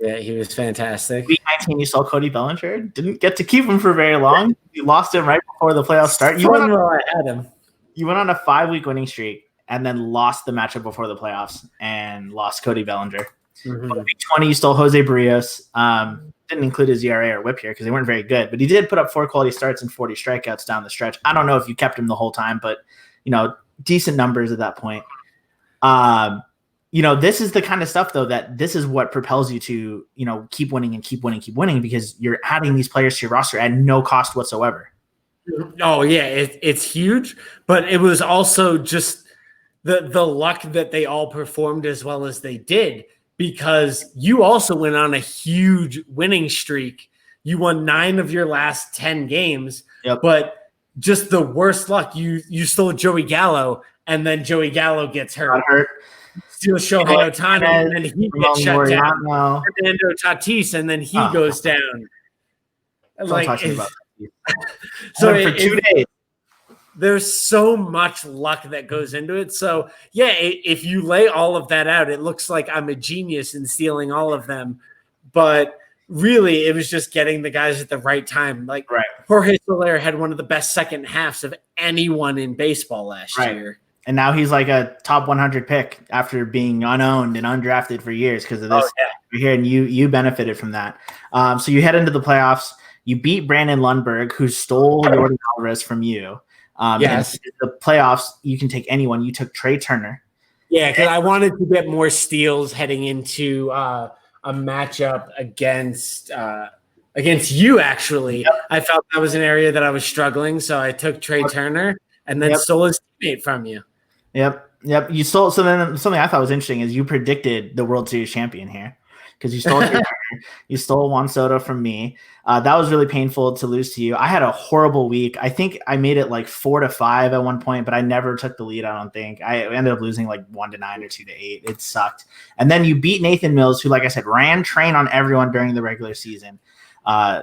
Yeah, he was fantastic. Week 19, you saw Cody Bellinger. Didn't get to keep him for very long. You lost him right before the playoffs start. You went on a 5-week winning streak and then lost the matchup before the playoffs and lost Cody Bellinger. Mm-hmm. Week 20, you stole Jose Barrios. Didn't include his ERA or whip here because they weren't very good, but he did put up 4 quality starts and 40 strikeouts down the stretch. I don't know if you kept him the whole time, but decent numbers at that point. This is the kind of stuff though that this is what propels you to keep winning because you're adding these players to your roster at no cost whatsoever. Oh yeah, it's huge, but it was also just the luck that they all performed as well as they did, because you also went on a huge winning streak. You won 9 of your last 10 games, but just the worst luck. You stole Joey Gallo, and then Joey Gallo gets hurt. Steal Shohei Ohtani, and then he gets shut down. Fernando Tatis, and then he goes down. So for 2 days. There's so much luck that goes into it. So, yeah, if you lay all of that out, it looks like I'm a genius in stealing all of them. But really, it was just getting the guys at the right time. Jorge Soler had one of the best second halves of anyone in baseball last year. And now he's like a top 100 pick after being unowned and undrafted for years because of this. Here, and you benefited from that. So you head into the playoffs. You beat Brandon Lundberg, who stole Yordan Alvarez from you. Yes. The playoffs, you can take anyone. You took Trey Turner. Yeah, because I wanted to get more steals heading into a matchup against you, actually. Yep. I felt that was an area that I was struggling, so I took Trey Turner and then stole his teammate from you. Yep. You stole. So then something I thought was interesting is you predicted the World Series champion here because you stole you stole Juan Soto from me. That was really painful to lose to you. I had a horrible week. I think I made it 4-5 at one point, but I never took the lead. I don't think I ended up losing 1-9 or 2-8. It sucked. And then you beat Nathan Mills, who, like I said, ran train on everyone during the regular season.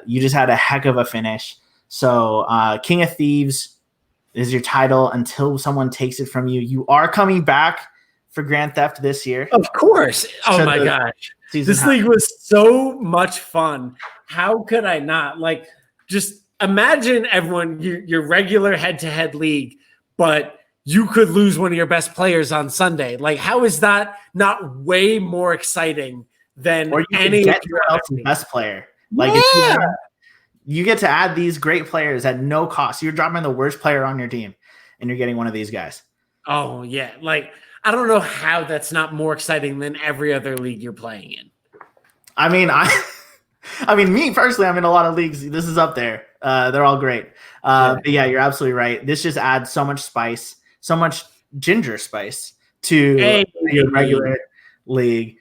You just had a heck of a finish. So King of Thieves is your title until someone takes it from you. You are coming back for Grand Theft this year. Of course. Oh my gosh. This league was so much fun. How could I not? Like, just imagine everyone, your regular head-to-head league, but you could lose one of your best players on Sunday. Like, how is that not way more exciting than any get your best player? Like, you get to add these great players at no cost. You're dropping the worst player on your team, and you're getting one of these guys. Oh, yeah. Like, I don't know how that's not more exciting than every other league you're playing in. I mean, me personally, I'm in a lot of leagues. This is up there. They're all great. But yeah, you're absolutely right. This just adds so much spice, so much ginger spice to your regular league.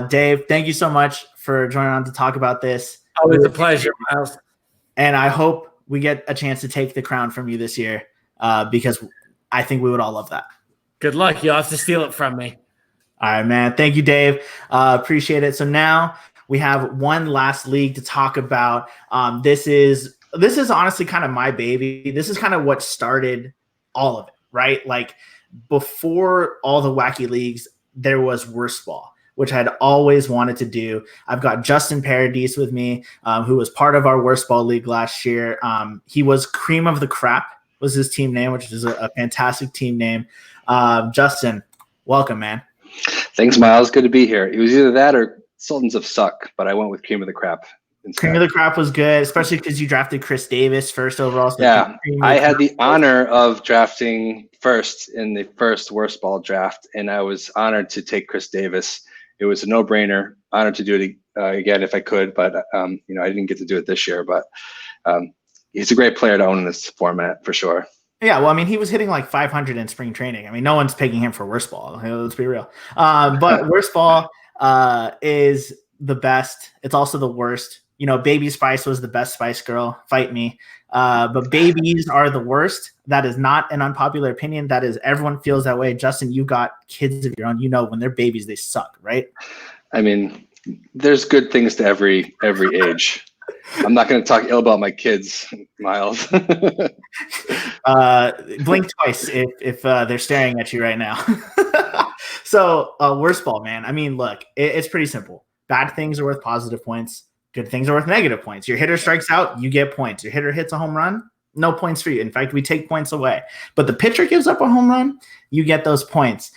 Dave, thank you so much for joining on to talk about this. Always a pleasure, Myles. And I hope we get a chance to take the crown from you this year because I think we would all love that. Good luck. You'll have to steal it from me. All right, man. Thank you, Dave. Appreciate it. So now we have one last league to talk about. This is honestly kind of my baby. This is kind of what started all of it, right? Like before all the wacky leagues, there was WorstBall, which I had always wanted to do. I've got Justin Paradis with me, who was part of our WorstBall league last year. He was Cream of the Crap was his team name, which is a fantastic team name. Justin, welcome, man. Thanks, Myles. Good to be here. It was either that or Sultans of Suck, but I went with Cream of the Crap instead. Cream of the Crap was good, especially because you drafted Chris Davis first overall. So yeah, I had the honor of drafting first in the first WorstBall draft, and I was honored to take Chris Davis. It was a no-brainer. Honored to do it again if I could, but I didn't get to do it this year. But he's a great player to own in this format for sure. Yeah, well, I mean, he was hitting like 500 in spring training. I mean, no one's picking him for WorstBall. Let's be real. But WorstBall is the best. It's also the worst. You know, Baby Spice was the best Spice Girl. Fight me. But babies are the worst. That is not an unpopular opinion. That is, everyone feels that way. Justin, you got kids of your own. You know, when they're babies, they suck, right? I mean, there's good things to every age. I'm not going to talk ill about my kids, Myles. Blink twice if they're staring at you right now. So, WorstBall, man. I mean, look, it's pretty simple. Bad things are worth positive points. Good things are worth negative points. Your hitter strikes out, you get points. Your hitter hits a home run, no points for you. In fact, we take points away. But the pitcher gives up a home run, you get those points.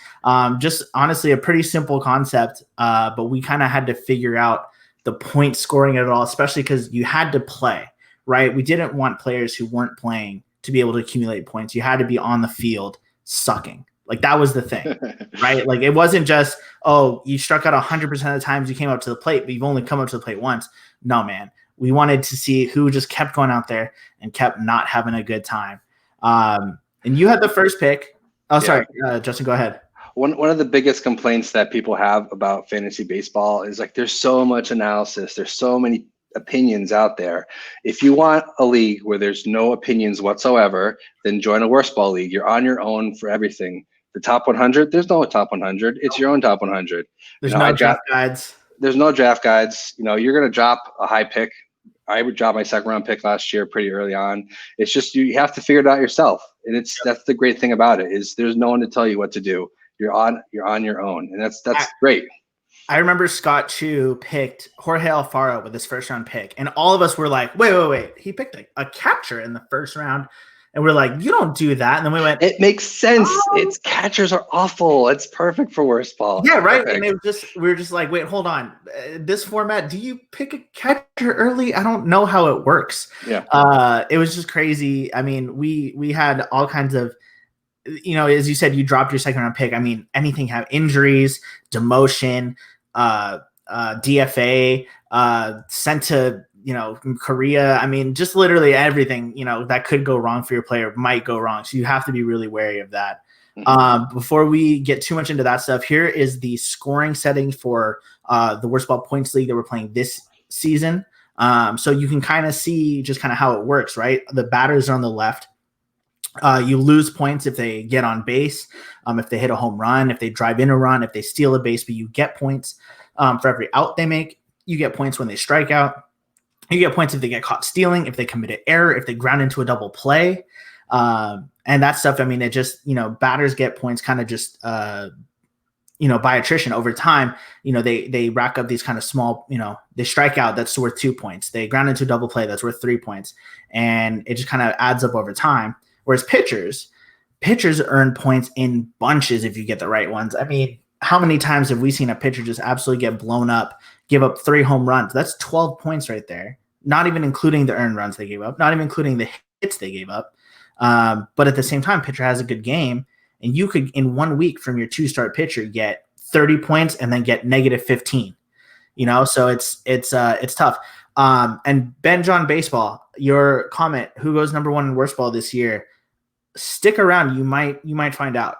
Just honestly, a pretty simple concept, but we kind of had to figure out the point scoring at all, especially because you had to play, right? We didn't want players who weren't playing to be able to accumulate points. You had to be on the field sucking. Like that was the thing, right? Like it wasn't just, oh, you struck out 100% of the times you came up to the plate, but you've only come up to the plate once. No, man. We wanted to see who just kept going out there and kept not having a good time. And you had the first pick. Oh, sorry, Justin, go ahead. One of the biggest complaints that people have about fantasy baseball is like there's so much analysis, there's so many opinions out there. If you want a league where there's no opinions whatsoever, then join a WorstBall league. You're on your own for everything. The top 100, there's no top 100. It's your own top 100. There's no draft guides. There's no draft guides. You know, you're going to drop a high pick. I would drop my second round pick last year pretty early on. It's just you have to figure it out yourself. And that's the great thing about it is there's no one to tell you what to do. You're on your own, and that's great. I remember Scott Chu picked Jorge Alfaro with his first round pick, and all of us were like, wait. He picked a catcher in the first round, and we're like, you don't do that. And then we went, it makes sense. It's catchers are awful. It's perfect for WorstBall. Yeah, right. Perfect. And we were just like, wait, hold on. This format, do you pick a catcher early? I don't know how it works. Yeah. It was just crazy. I mean, we had all kinds of, you know, as you said, you dropped your second round pick. I mean, anything have injuries, demotion, DFA, sent to, you know, Korea. I mean, just literally everything, you know, that could go wrong for your player might go wrong. So you have to be really wary of that. Before we get too much into that stuff, here is the scoring setting for the WorstBall Points League that we're playing this season. So you can kind of see just kind of how it works, right? The batters are on the left. You lose points if they get on base, if they hit a home run, if they drive in a run, if they steal a base, but you get points for every out they make. You get points when they strike out. You get points if they get caught stealing, if they commit an error, if they ground into a double play. And that stuff, I mean, it just, you know, batters get points kind of just by attrition over time, they rack up these kind of small, they strike out, that's worth 2 points. They ground into a double play, that's worth 3 points. And it just kind of adds up over time. Whereas pitchers earn points in bunches if you get the right ones. I mean, how many times have we seen a pitcher just absolutely get blown up, give up 3 home runs? That's 12 points right there. Not even including the earned runs they gave up, not even including the hits they gave up. But at the same time, pitcher has a good game, and you could, in 1 week from your 2-start pitcher, get 30 points and then get negative 15. So it's tough. And Ben John Baseball, your comment, who goes number 1 in WorstBall this year? Stick around, you might find out.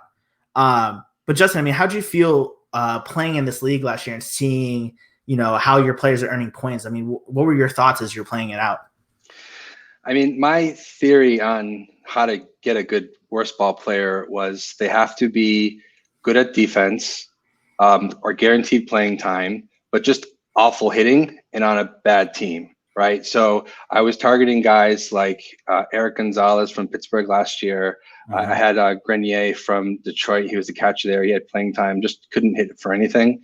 But Justin, I mean, how'd you feel playing in this league last year and seeing, how your players are earning points? I mean, what were your thoughts as you're playing it out? I mean, my theory on how to get a good WorstBall player was they have to be good at defense, or guaranteed playing time, but just awful hitting and on a bad team, right? So I was targeting guys like Eric Gonzalez from Pittsburgh last year. I had Grenier from Detroit. He was the catcher there. He had playing time, just couldn't hit for anything.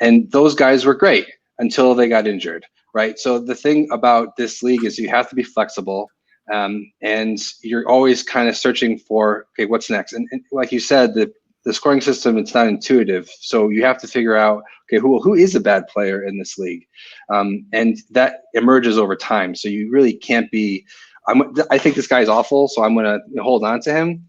And those guys were great until they got injured, right? So the thing about this league is you have to be flexible, and you're always kind of searching for, okay, what's next? And like you said, the scoring system, it's not intuitive. So you have to figure out, okay, who is a bad player in this league? And that emerges over time. So you really can't be, I think this guy is awful, so I'm going to hold on to him.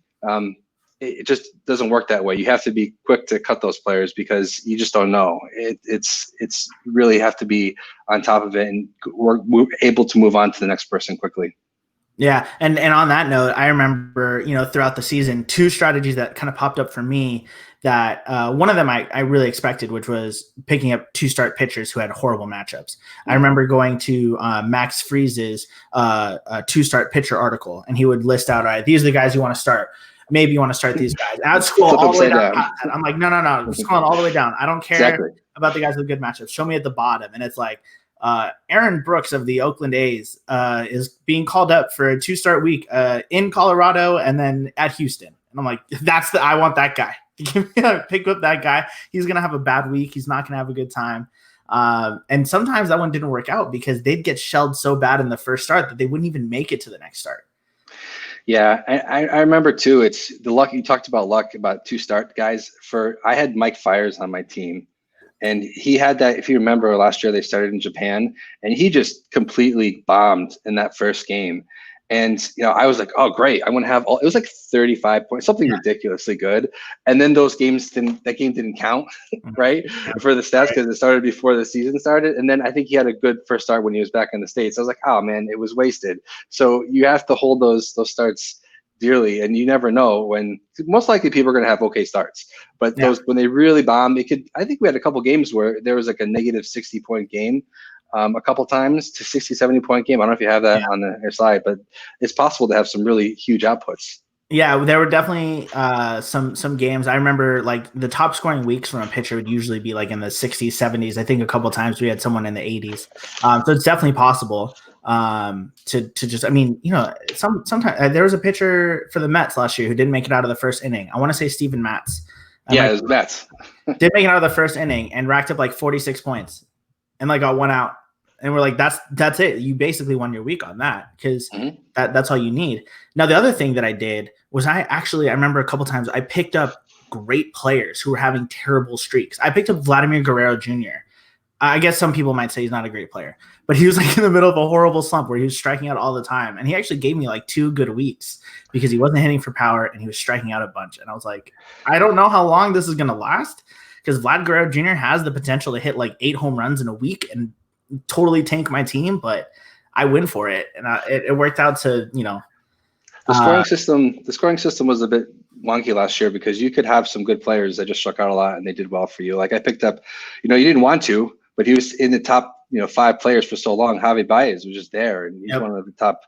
It just doesn't work that way. You have to be quick to cut those players because you just don't know. It's really have to be on top of it, and we're able to move on to the next person quickly. Yeah, and on that note, I remember, throughout the season, 2 strategies that kind of popped up for me that one of them I really expected, which was picking up 2-start pitchers who had horrible matchups. I remember going to Max Freeze's 2-start pitcher article, and he would list out, all right, these are the guys you want to start. Maybe you want to start these guys. I'd scroll all the way down. I'm like, no, scrolling all the way down. I don't care about the guys with good matchups. Show me at the bottom. And it's like, Aaron Brooks of the Oakland A's is being called up for a 2-start week in Colorado and then at Houston. And I'm like, I want that guy. Pick up that guy. He's going to have a bad week. He's not going to have a good time. And sometimes that one didn't work out because they'd get shelled so bad in the first start that they wouldn't even make it to the next start. Yeah, I remember too. It's the luck. You talked about luck about 2-start guys. I had Mike Fires on my team, and he had that. If you remember last year, they started in Japan, and he just completely bombed in that first game. And I was like, oh great, I'm gonna have all. It was like 35 points, something ridiculously good. And then that game didn't count, right, for the stats because it started before the season started. And then I think he had a good first start when he was back in the States. I was like, oh man, it was wasted. So you have to hold those starts dearly, and you never know when. Most likely people are gonna have okay starts, but those when they really bomb, it could. I think we had a couple games where there was like a negative 60-point game. A couple times to 60-70 point game. I don't know if you have that on your slide, but it's possible to have some really huge outputs. Yeah, there were definitely some games. I remember like the top scoring weeks from a pitcher would usually be like in the 60s, 70s. I think a couple times we had someone in the 80s. So it's definitely possible to just, I mean, sometimes there was a pitcher for the Mets last year who didn't make it out of the first inning. I want to say Steven Matz. It was Mets. Didn't make it out of the first inning and racked up like 46 points and like got one out. And we're like, that's it. You basically won your week on that because that's all you need. Now, the other thing that I did was I remember a couple times I picked up great players who were having terrible streaks. I picked up Vladimir Guerrero Jr. I guess some people might say he's not a great player, but he was like in the middle of a horrible slump where he was striking out all the time. And he actually gave me like 2 good weeks because he wasn't hitting for power and he was striking out a bunch. And I was like, I don't know how long this is going to last because Vlad Guerrero Jr. has the potential to hit like 8 home runs in a week and totally tank my team, but I win for it, and it worked out to the scoring system. The scoring system was a bit wonky last year because you could have some good players that just struck out a lot and they did well for you. Like I picked up, you didn't want to, but he was in the top 5 players for so long. Javi Baez was just there, and he's one of the top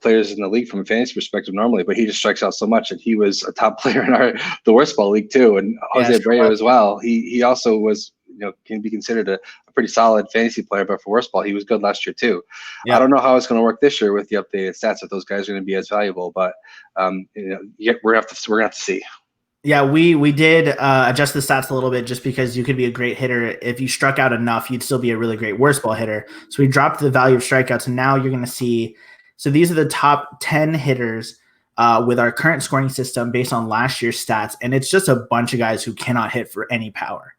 players in the league from a fantasy perspective normally, but he just strikes out so much, and he was a top player in the WorstBall league too. And Jose Abreu as well. He also was. Can be considered a pretty solid fantasy player, but for WorstBall, he was good last year too. I don't know how it's going to work this year with the updated stats if those guys are going to be as valuable, but we're gonna have to see. Yeah, we did adjust the stats a little bit just because you could be a great hitter. If you struck out enough, you'd still be a really great worst ball hitter. So we dropped the value of strikeouts, and now you're going to see. So these are the top 10 hitters with our current scoring system based on last year's stats, and it's just a bunch of guys who cannot hit for any power,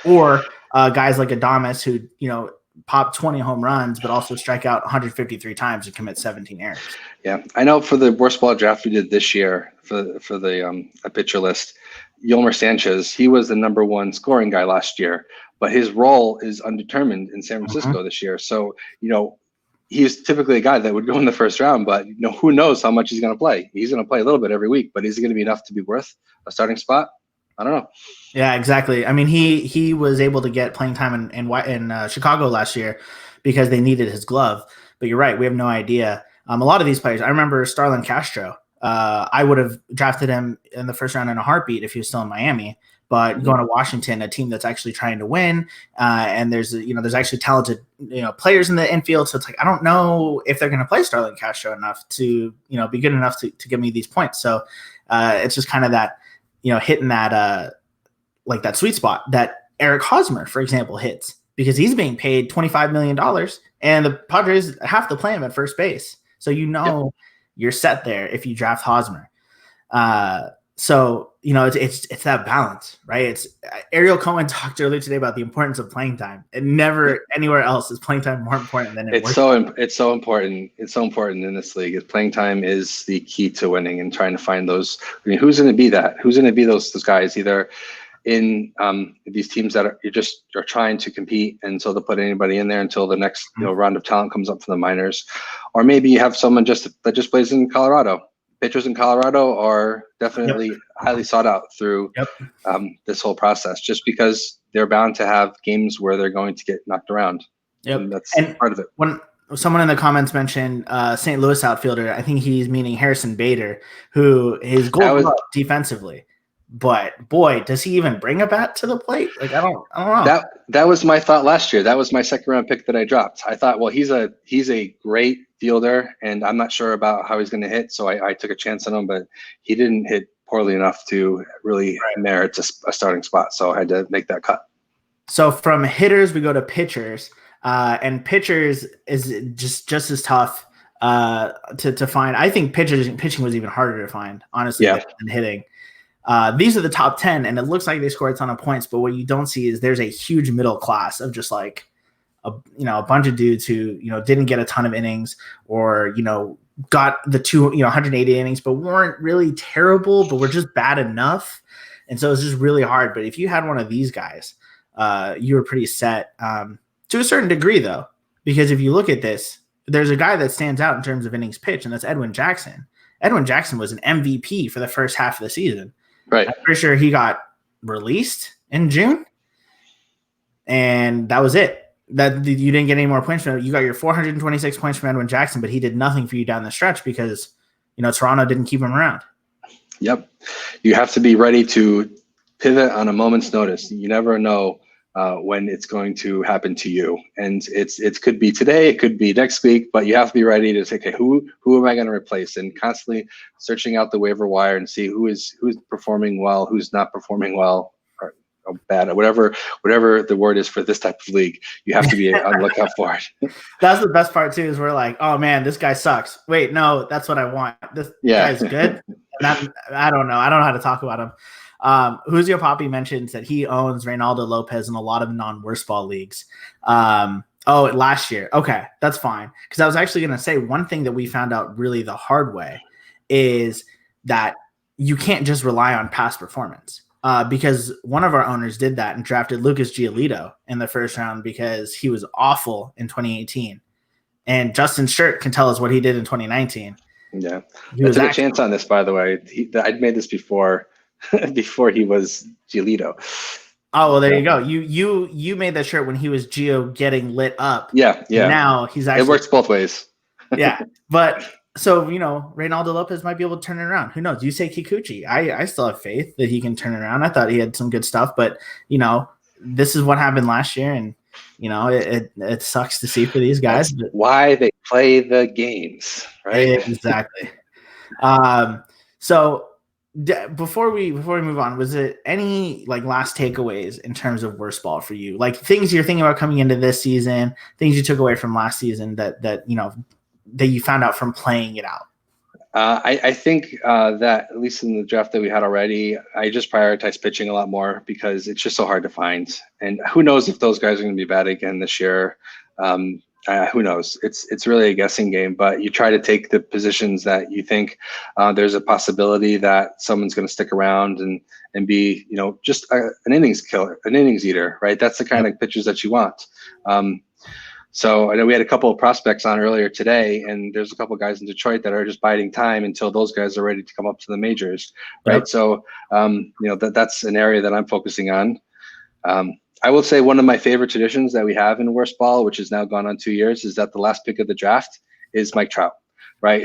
or guys like Adames who pop 20 home runs, but also strike out 153 times and commit 17 errors. Yeah, I know for the worst ball draft we did this year for the a pitcher list, Gilmer Sanchez, he was the number one scoring guy last year, but his role is undetermined in San Francisco this year. So, he's typically a guy that would go in the first round, but who knows how much he's going to play. He's going to play a little bit every week, but is it going to be enough to be worth a starting spot? I don't know. Yeah, exactly. I mean, he was able to get playing time in Chicago last year because they needed his glove. But you're right, we have no idea. A lot of these players, I remember Starlin Castro. I would have drafted him in the first round in a heartbeat if he was still in Miami. But going to Washington, a team that's actually trying to win, and there's actually talented players in the infield. So it's like I don't know if they're going to play Starlin Castro enough to be good enough to give me these points. So it's just kind of that. Hitting that like that sweet spot that Eric Hosmer, for example, hits because he's being paid $25 million and the Padres have to play him at first base. So you're set there if you draft Hosmer. So it's that balance, right? It's Ariel Cohen talked earlier today about the importance of playing time, and never anywhere else is playing time more important than it's so important. It's so important in this league. Playing time is the key to winning and trying to find those. I mean, who's going to be that? Who's going to be those guys? Either in these teams that are trying to compete, and so they'll put anybody in there until the next round of talent comes up from the minors, or maybe you have someone that just plays in Colorado. Pitchers in Colorado are definitely highly sought out through this whole process, just because they're bound to have games where they're going to get knocked around. And that's part of it. When someone in the comments mentioned St. Louis outfielder, I think he's meaning Harrison Bader, who is gold glove defensively. But boy, does he even bring a bat to the plate? Like I don't know. That was my thought last year. That was my second round pick that I dropped. I thought, well, he's a great fielder, and I'm not sure about how he's going to hit, so I took a chance on him, but he didn't hit poorly enough to really merit a starting spot, so I had to make that cut. So from hitters, we go to pitchers, and pitchers is just as tough to find. I think pitching was even harder to find, honestly, than hitting. These are the top 10, and it looks like they score a ton of points, but what you don't see is there's a huge middle class of just like a bunch of dudes who didn't get a ton of innings or got the 180 innings but weren't really terrible but were just bad enough, and so it's just really hard. But if you had one of these guys, you were pretty set to a certain degree, though, because if you look at this, there's a guy that stands out in terms of innings pitched, and that's Edwin Jackson. Edwin Jackson was an MVP for the first half of the season. Right. I'm pretty sure he got released in June, and that was it. That you didn't get any more points from him. You got your 426 points from Edwin Jackson, but he did nothing for you down the stretch because Toronto didn't keep him around. Yep. You have to be ready to pivot on a moment's notice. You never know when it's going to happen to you, and it could be today, it could be next week, but you have to be ready to say, okay, who am I going to replace, and constantly searching out the waiver wire and see who's performing well, who's not performing well, or bad, whatever the word is for this type of league. You have to be on the lookout for it. That's the best part too, is we're like, oh man, this guy sucks. Wait, no, that's what I want. This guy's good. And I don't know how to talk about him. Juzio Papi mentions that he owns Reynaldo Lopez in a lot of non-worst ball leagues. Last year. Okay, that's fine. Because I was actually going to say one thing that we found out really the hard way is that you can't just rely on past performance. Because one of our owners did that and drafted Lucas Giolito in the first round because he was awful in 2018. And Justin Shirt can tell us what he did in 2019. Yeah, I took a chance on this, by the way. I'd made this before he was Giolito. Oh, well, there you go. You made that shirt when he was Gio getting lit up. Yeah. Now he's actually. It works both ways. Yeah, but so Reynaldo Lopez might be able to turn it around. Who knows? You say Kikuchi. I still have faith that he can turn it around. I thought he had some good stuff, but this is what happened last year, and it sucks to see for these guys. That's why they play the games, right? Exactly. So before we move on, was it any like last takeaways in terms of worst ball for you? Like things you're thinking about coming into this season, things you took away from last season that you found out from playing it out? I think that at least in the draft that we had already, I just prioritize pitching a lot more because it's just so hard to find. And who knows if those guys are going to be bad again this year? Who knows? It's really a guessing game. But you try to take the positions that you think there's a possibility that someone's going to stick around and be just an innings killer, an innings eater, right? That's the kind of pitchers that you want. So I know we had a couple of prospects on earlier today, and there's a couple of guys in Detroit that are just biding time until those guys are ready to come up to the majors, right? Yep. So, that's an area that I'm focusing on. I will say one of my favorite traditions that we have in Worst Ball, which has now gone on 2 years, is that the last pick of the draft is Mike Trout, right?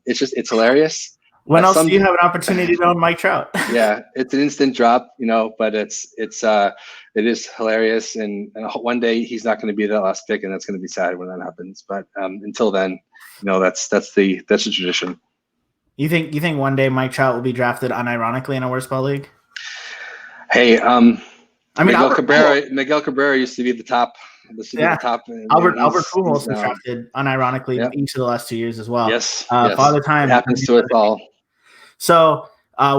It's hilarious. When else do you have an opportunity to own Mike Trout? Yeah, it's an instant drop, but it is hilarious. And one day he's not going to be that last pick, and that's going to be sad when that happens. But until then, that's the tradition. You think one day Mike Trout will be drafted unironically in a Worst Ball league? Hey, Miguel Cabrera used to be the top. Albert Pujols was drafted unironically each of the last 2 years as well. Yes. Father Time it happens to us all. So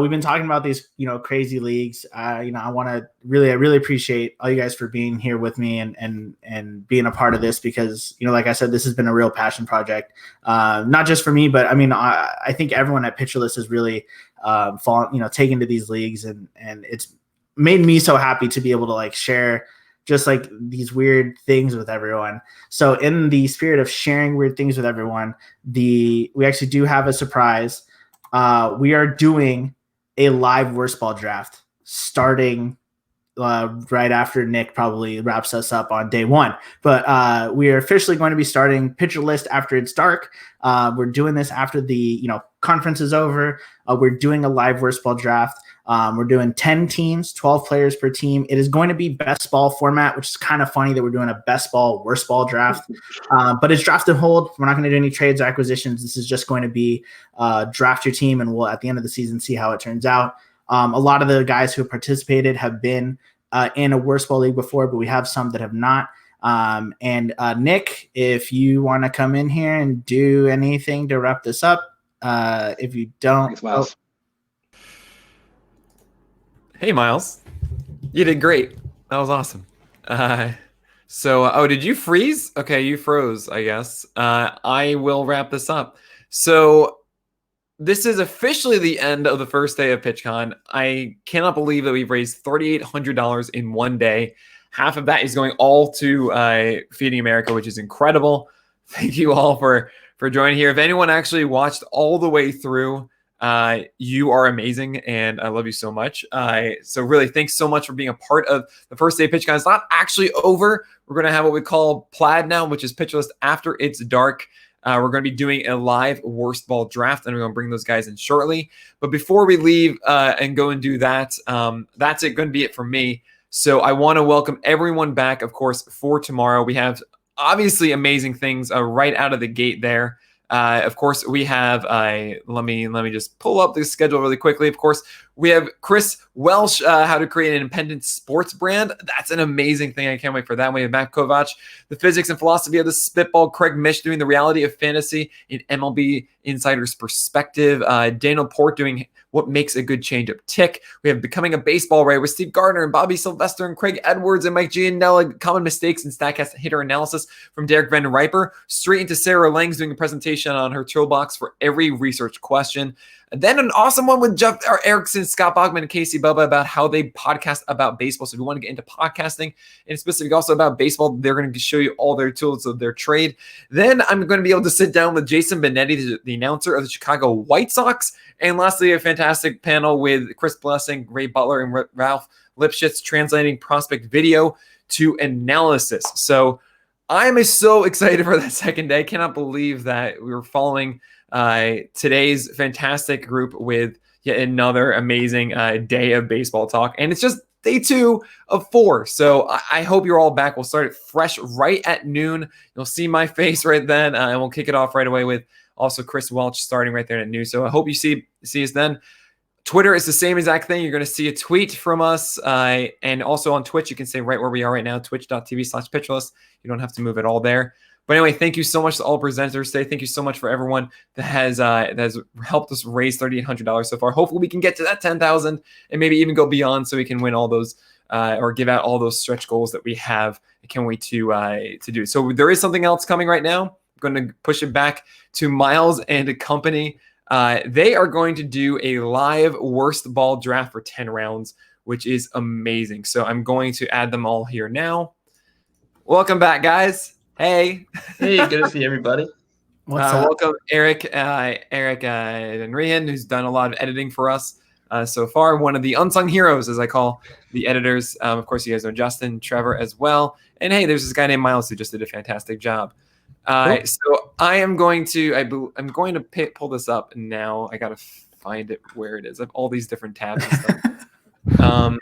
we've been talking about these, crazy leagues. I want to really appreciate all you guys for being here with me and being a part of this because, like I said, this has been a real passion project, not just for me, but I think everyone at Pitcherless has really taken to these leagues and it's made me so happy to be able to share just these weird things with everyone. So in the spirit of sharing weird things with everyone, we actually do have a surprise. We are doing a live Worst Ball draft starting right after Nick probably wraps us up on day one. But we are officially going to be starting Pitcher List after it's dark. We're doing this after the conference is over. We're doing a live Worst Ball draft. We're doing 10 teams, 12 players per team. It is going to be best ball format, which is kind of funny that we're doing a best ball, worst ball draft. But it's draft and hold. We're not going to do any trades or acquisitions. This is just going to be draft your team, and we'll at the end of the season see how it turns out. A lot of the guys who have participated have been in a worst ball league before, but we have some that have not. And Nick, if you want to come in here and do anything to wrap this up, if you don't. Thanks, Myles. Hey, Myles. You did great. That was awesome. Did you freeze? Okay, you froze, I guess. I will wrap this up. So this is officially the end of the first day of PitchCon. I cannot believe that we've raised $3,800 in one day. Half of that is going all to Feeding America, which is incredible. Thank you all for joining here. If anyone actually watched all the way through, you are amazing, and I love you so much. So really, thanks so much for being a part of the first day of PitchCon. It's not actually over. We're going to have what we call Plaid now, which is Pitch List after it's dark. We're going to be doing a live Worst Ball draft, and we're going to bring those guys in shortly. But before we leave and go and do that, that's going to be it for me. So I want to welcome everyone back, of course, for tomorrow. We have obviously amazing things right out of the gate there. Of course, we have, let me just pull up the schedule really quickly. Of course, we have Chris Welsh, how to create an independent sports brand. That's an amazing thing. I can't wait for that. We have Matt Kovac, the physics and philosophy of the spitball. Craig Mish doing the reality of fantasy in MLB Insider's perspective. Daniel Port doing what makes a good changeup tick. We have Becoming a Baseball Writer with Steve Gardner and Bobby Sylvester and Craig Edwards and Mike Gianella. Common mistakes in StatCast hitter analysis from Derek Van Riper. Straight into Sarah Langs doing a presentation on her toolbox for every research question. And then an awesome one with Jeff Erickson, Scott Bogman, and Casey Bubba about how they podcast about baseball. So if you want to get into podcasting and specifically also about baseball, they're going to show you all their tools of their trade. Then I'm going to be able to sit down with Jason Benetti, the announcer of the Chicago White Sox. And lastly, a fantastic panel with Chris Blessing, Ray Butler, and Ralph Lipschitz translating prospect video to analysis. So I am so excited for that second day. I cannot believe that we were following today's fantastic group with yet another amazing day of baseball talk. And it's just day 2 of 4. So I hope you're all back. We'll start it fresh right at noon. You'll see my face right then, and we'll kick it off right away with Also, Chris Welch starting right there at noon. So I hope you see us then. Twitter is the same exact thing. You're going to see a tweet from us. And also on Twitch, you can say right where we are right now, twitch.tv/pitchlist. You don't have to move at all there. But anyway, thank you so much to all presenters today. Thank you so much for everyone that has helped us raise $3,800 so far. Hopefully we can get to that 10,000 and maybe even go beyond so we can win all those or give out all those stretch goals that we have. I can't wait to do. So there is something else coming right now. I'm going to push it back to Myles and a company. They are going to do a live worst ball draft for 10 rounds, which is amazing. So I'm going to add them all here now. Welcome back, guys. Hey, good to see everybody. Welcome, Eric and Rihan, who's done a lot of editing for us so far. One of the unsung heroes, as I call the editors. Of course, you guys know Justin, Trevor as well. And hey, there's this guy named Myles who just did a fantastic job. So I am going to pull this up now. I gotta find it where it is. I have all these different tabs and stuff. There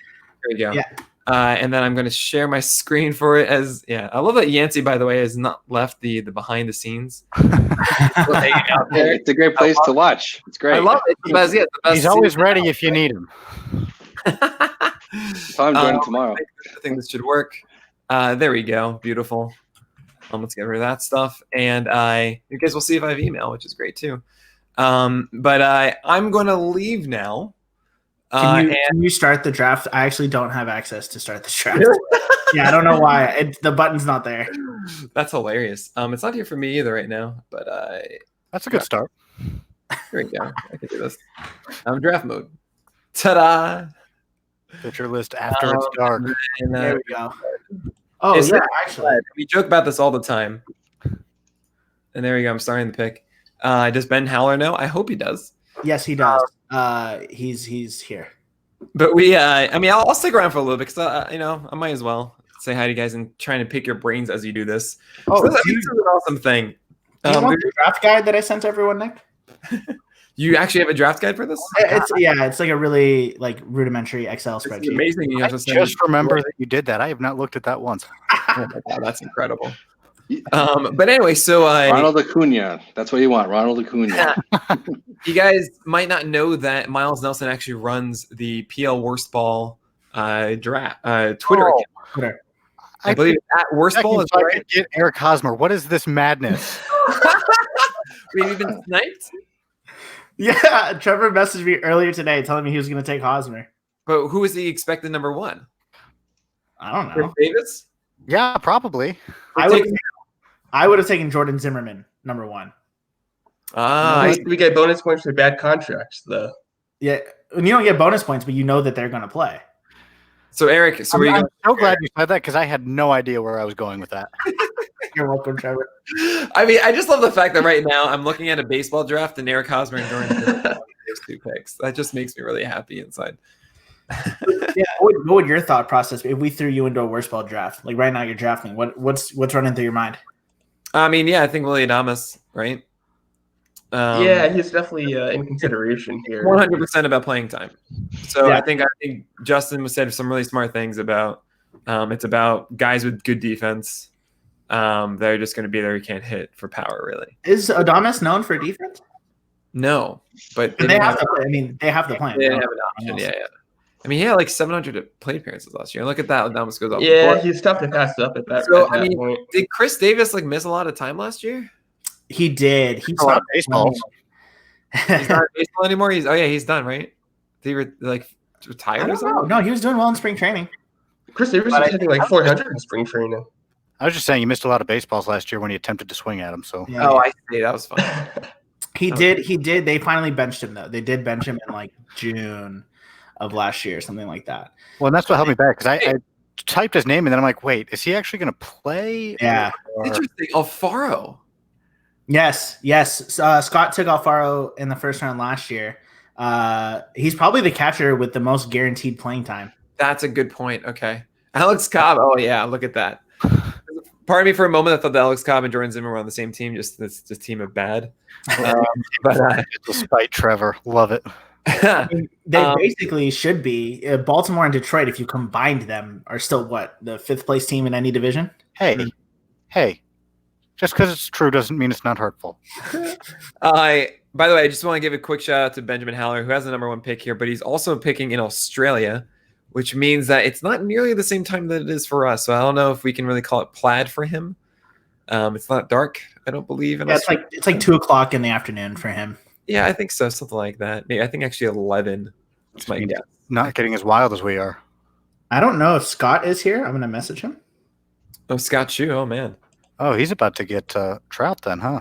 we go. Yeah. And then I'm going to share my screen for it I love that Yancey, by the way, has not left the behind the scenes. It's a great place to watch. It's great. I love it. It's the best He's always ready if you need him. So I'm joining tomorrow. I think this should work. There we go. Beautiful. Let's get rid of that stuff. And you guys will see if I have email, which is great too. But I'm going to leave now. Can you start the draft? I actually don't have access to start the draft. Yeah, I don't know why. The button's not there. That's hilarious. It's not here for me either right now, but that's a good start. Here we go. I can do this. I'm draft mode. Ta-da! Get your list after it's dark. And, there we go. Oh, yeah, actually. We joke about this all the time. And there we go. I'm starting the pick. Does Ben Howler know? I hope he does. Yes, he does. He's here. But I'll stick around for a little bit because I might as well say hi to you guys and trying to pick your brains as you do this. Oh, so this is an awesome thing. Do you want the draft guide that I sent to everyone, Nick? You actually have a draft guide for this? It's like a really rudimentary Excel spreadsheet. It's amazing. You have to just remember that you did that. I have not looked at that once. Oh my God, that's incredible. But anyway, so Ronald Acuna. That's what you want, Ronald Acuna. You guys might not know that Myles Nelson actually runs the PL WorstBall draft Twitter account. Twitter. I believe at WorstBall is right. Get Eric Hosmer. What is this madness? We've been sniped. Yeah, Trevor messaged me earlier today telling me he was going to take Hosmer. But who is the expected number one? I don't know. Chris Davis? Yeah, probably. I would have taken Jordan Zimmerman number one. We get bonus points for bad contracts, though. Yeah, and you don't get bonus points, but you know that they're going to play. So Eric, I'm so glad you said that because I had no idea where I was going with that. You're welcome, Trevor. I mean, I just love the fact that right now I'm looking at a baseball draft and Eric Hosmer and Jordan Zimmerman those two picks. That just makes me really happy inside. Yeah, what would your thought process be if we threw you into a worst ball draft? Like right now, you're drafting. What's running through your mind? I mean, yeah, I think Willie Adames, right? Yeah, he's definitely in consideration here. 100% about playing time. So yeah. I think Justin said some really smart things about it's about guys with good defense that are just going to be there. You can't hit for power, really. Is Adames known for defense? No, but they have to play. I mean, they have the plan. They have an option. Yeah. I mean, he had like 700 plate appearances last year. Look at that. Adames goes up. Yeah, he's tough to pass up at that. So I mean, did Chris Davis miss a lot of time last year? He did. He's not baseball. He's not baseball anymore. He's done, right? Did he retired or something? No, he was doing well in spring training. Chris Davis was hitting like 400 in spring training. I was just saying you missed a lot of baseballs last year when he attempted to swing at him. So I see. That was fun. He did. They finally benched him though. They did bench him in like June of last year, something like that. Well, and that's what helped me back because I typed his name and then I'm like, wait, is he actually going to play? Yeah. Interesting. Alfaro. Yes. Scott took Alfaro in the first round last year. He's probably the catcher with the most guaranteed playing time. That's a good point. Okay. Alex Cobb. Oh, yeah. Look at that. Part of me for a moment, I thought that Alex Cobb and Jordan Zimmerman were on the same team, just this team of bad. Despite Trevor. Love it. They basically should be. Baltimore and Detroit, if you combined them, are still the fifth place team in any division? Hey. Just because it's true doesn't mean it's not hurtful. By the way, I just want to give a quick shout out to Benjamin Haller, who has the #1 pick here, but he's also picking in Australia, which means that it's not nearly the same time that it is for us. So I don't know if we can really call it plaid for him. It's not dark, I don't believe. It's like 2:00 in the afternoon for him. Yeah, I think so, something like that. Maybe I think actually 11. That's my guess. Not getting as wild as we are. I don't know if Scott is here. I'm going to message him. Oh, Scott Chu. Oh man. Oh, he's about to get Trout then, huh?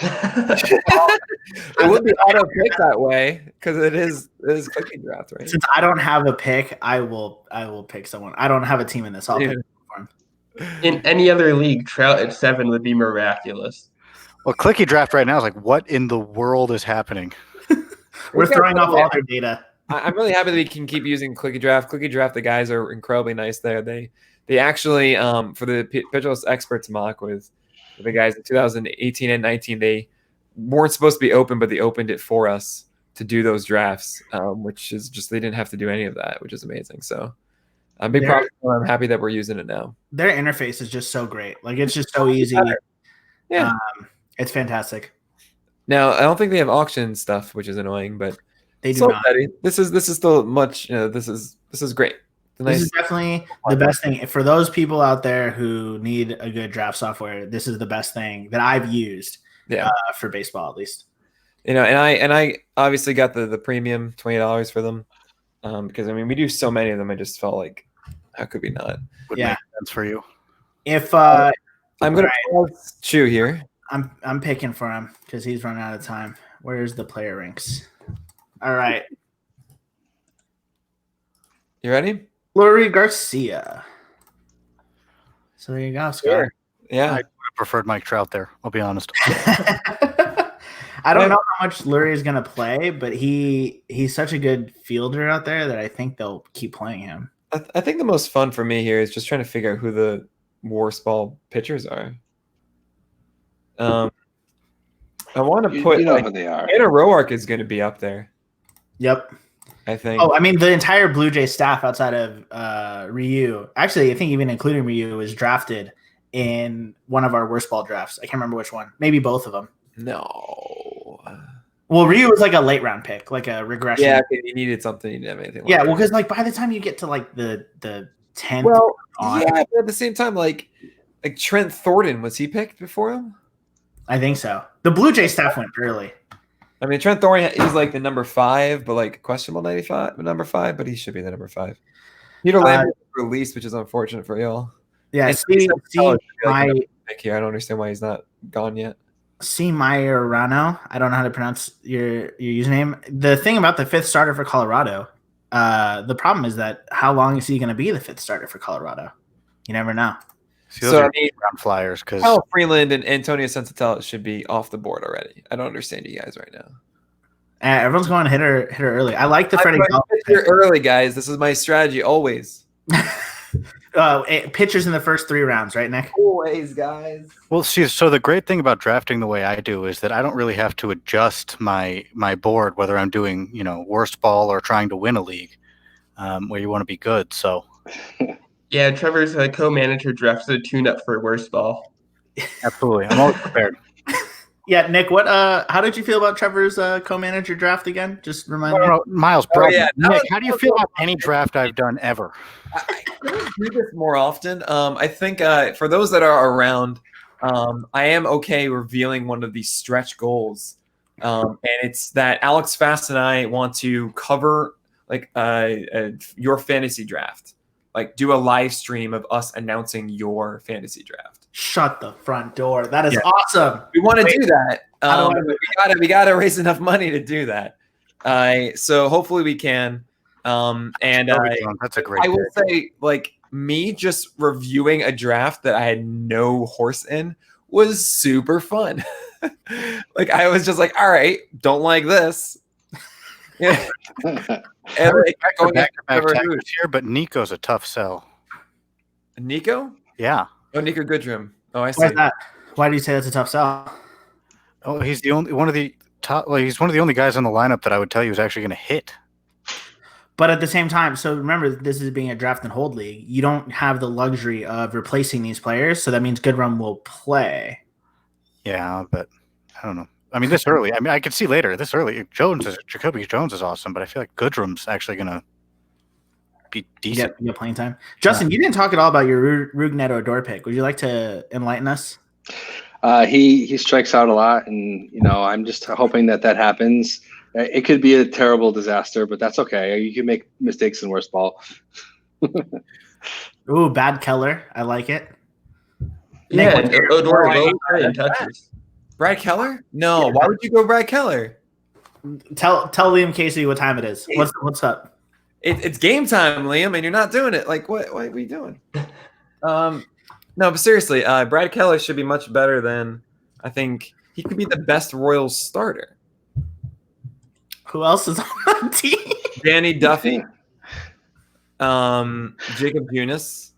It would be auto pick that way because it is clicking draft, right? Since I don't have a pick, I will pick someone. I don't have a team in this. I'll pick for him. In any other league, Trout at 7 would be miraculous. Well, clicky draft right now is like, what in the world is happening? We're throwing off all their data. I'm really happy that we can keep using clicky draft. Clicky draft, the guys are incredibly nice there. They actually for the Pitchers Experts mock with the guys in 2018 and 19, they weren't supposed to be open, but they opened it for us to do those drafts, which is just they didn't have to do any of that, which is amazing. So I'm big proud. I'm happy that we're using it now. Their interface is just so great. Like it's just so easy. Yeah, it's fantastic. Now I don't think they have auction stuff, which is annoying, but they do not. This is still much. This is great. This is definitely the best thing for those people out there who need a good draft software. This is the best thing that I've used. For baseball, at least. And I obviously got the premium $20 for them because I mean we do so many of them. I just felt like how could we not? Would make sense for you. If I'm gonna Chew here. I'm picking for him because he's running out of time. Where's the player ranks? All right. You ready? Lurie Garcia. So there you go, Scott. Sure. Yeah. I would have preferred Mike Trout there, I'll be honest. I don't know how much Lurie is going to play, but he's such a good fielder out there that I think they'll keep playing him. I think the most fun for me here is just trying to figure out who the WorstBall pitchers are. I want to put who they are. Anna Roark is going to be up there. Yep. I think. Oh, I mean, the entire Blue Jay staff outside of Ryu, actually, I think even including Ryu, was drafted in one of our WorstBall drafts. I can't remember which one. Maybe both of them. No. Well, Ryu was like a late round pick, like a regression. Yeah, you needed something. You didn't have anything. Yeah, well, because like by the time you get to like the 10th, but at the same time, like Trent Thornton, was he picked before him? I think so. The Blue Jay staff went early. I mean, Trent Thornton is like the number 5, but like questionable number 5, but he should be the number 5. Peter Lambert released, which is unfortunate for y'all. Yeah, I don't understand why he's not gone yet. C. Majorano. I don't know how to pronounce your username. The thing about the 5th starter for Colorado, the problem is that how long is he going to be the 5th starter for Colorado? You never know. So I mean, ground flyers because Kyle Freeland and Antonio Sensatella should be off the board already. I don't understand you guys right now. Everyone's going to hit her early. I like the Freddie You're early, guys. This is my strategy always. Pitchers in the first 3 rounds, right, Nick? Always, guys. Well, see, so the great thing about drafting the way I do is that I don't really have to adjust my board, whether I'm doing WorstBall or trying to win a league, where you want to be good. So. Yeah, Trevor's co-manager drafted a tune-up for WorstBall. Absolutely, I'm always prepared. Yeah, Nick, what? How did you feel about Trevor's co-manager draft again? Just remind me. Miles, bro. Yeah, Nick, how do you feel about any draft I've done ever? I do this more often. I think for those that are around, I am okay revealing one of these stretch goals, and it's that Alex Fast and I want to cover like your fantasy draft. Like do a live stream of us announcing your fantasy draft. Shut the front door. That is awesome. We want to do that. We gotta raise enough money to do that. So hopefully we can. That's a great. I will say, like me just reviewing a draft that I had no horse in was super fun. Like I was just like, all right, don't like this. Yeah. And going back here, but Nico's a tough sell. Nico? Yeah. Oh, Nico Goodrum. Oh, I see. Why is that? Why do you say that's a tough sell? Oh, he's one of the only guys in the lineup that I would tell you is actually going to hit. But at the same time, so remember, this is being a draft and hold league. You don't have the luxury of replacing these players, so that means Goodrum will play. Yeah, but I don't know. I mean, this early. I mean, I could see later. This early, Jacoby Jones is awesome, but I feel like Goodrum's actually gonna be decent. Get playing time. Justin, you didn't talk at all about your Rugnet Odor pick. Would you like to enlighten us? He strikes out a lot, and I'm just hoping that happens. It could be a terrible disaster, but that's okay. You can make mistakes in worst ball. Ooh, bad Keller. I like it. Yeah, Nick, Odor in touches. Brad Keller? No, why would you go Brad Keller? Tell Liam Casey what time it is. What's up? It's game time, Liam, and you're not doing it. Like, what are you doing? No, but seriously, Brad Keller should be much better than. I think he could be the best Royals starter. Who else is on the team? Danny Duffy, Jacob Eunice,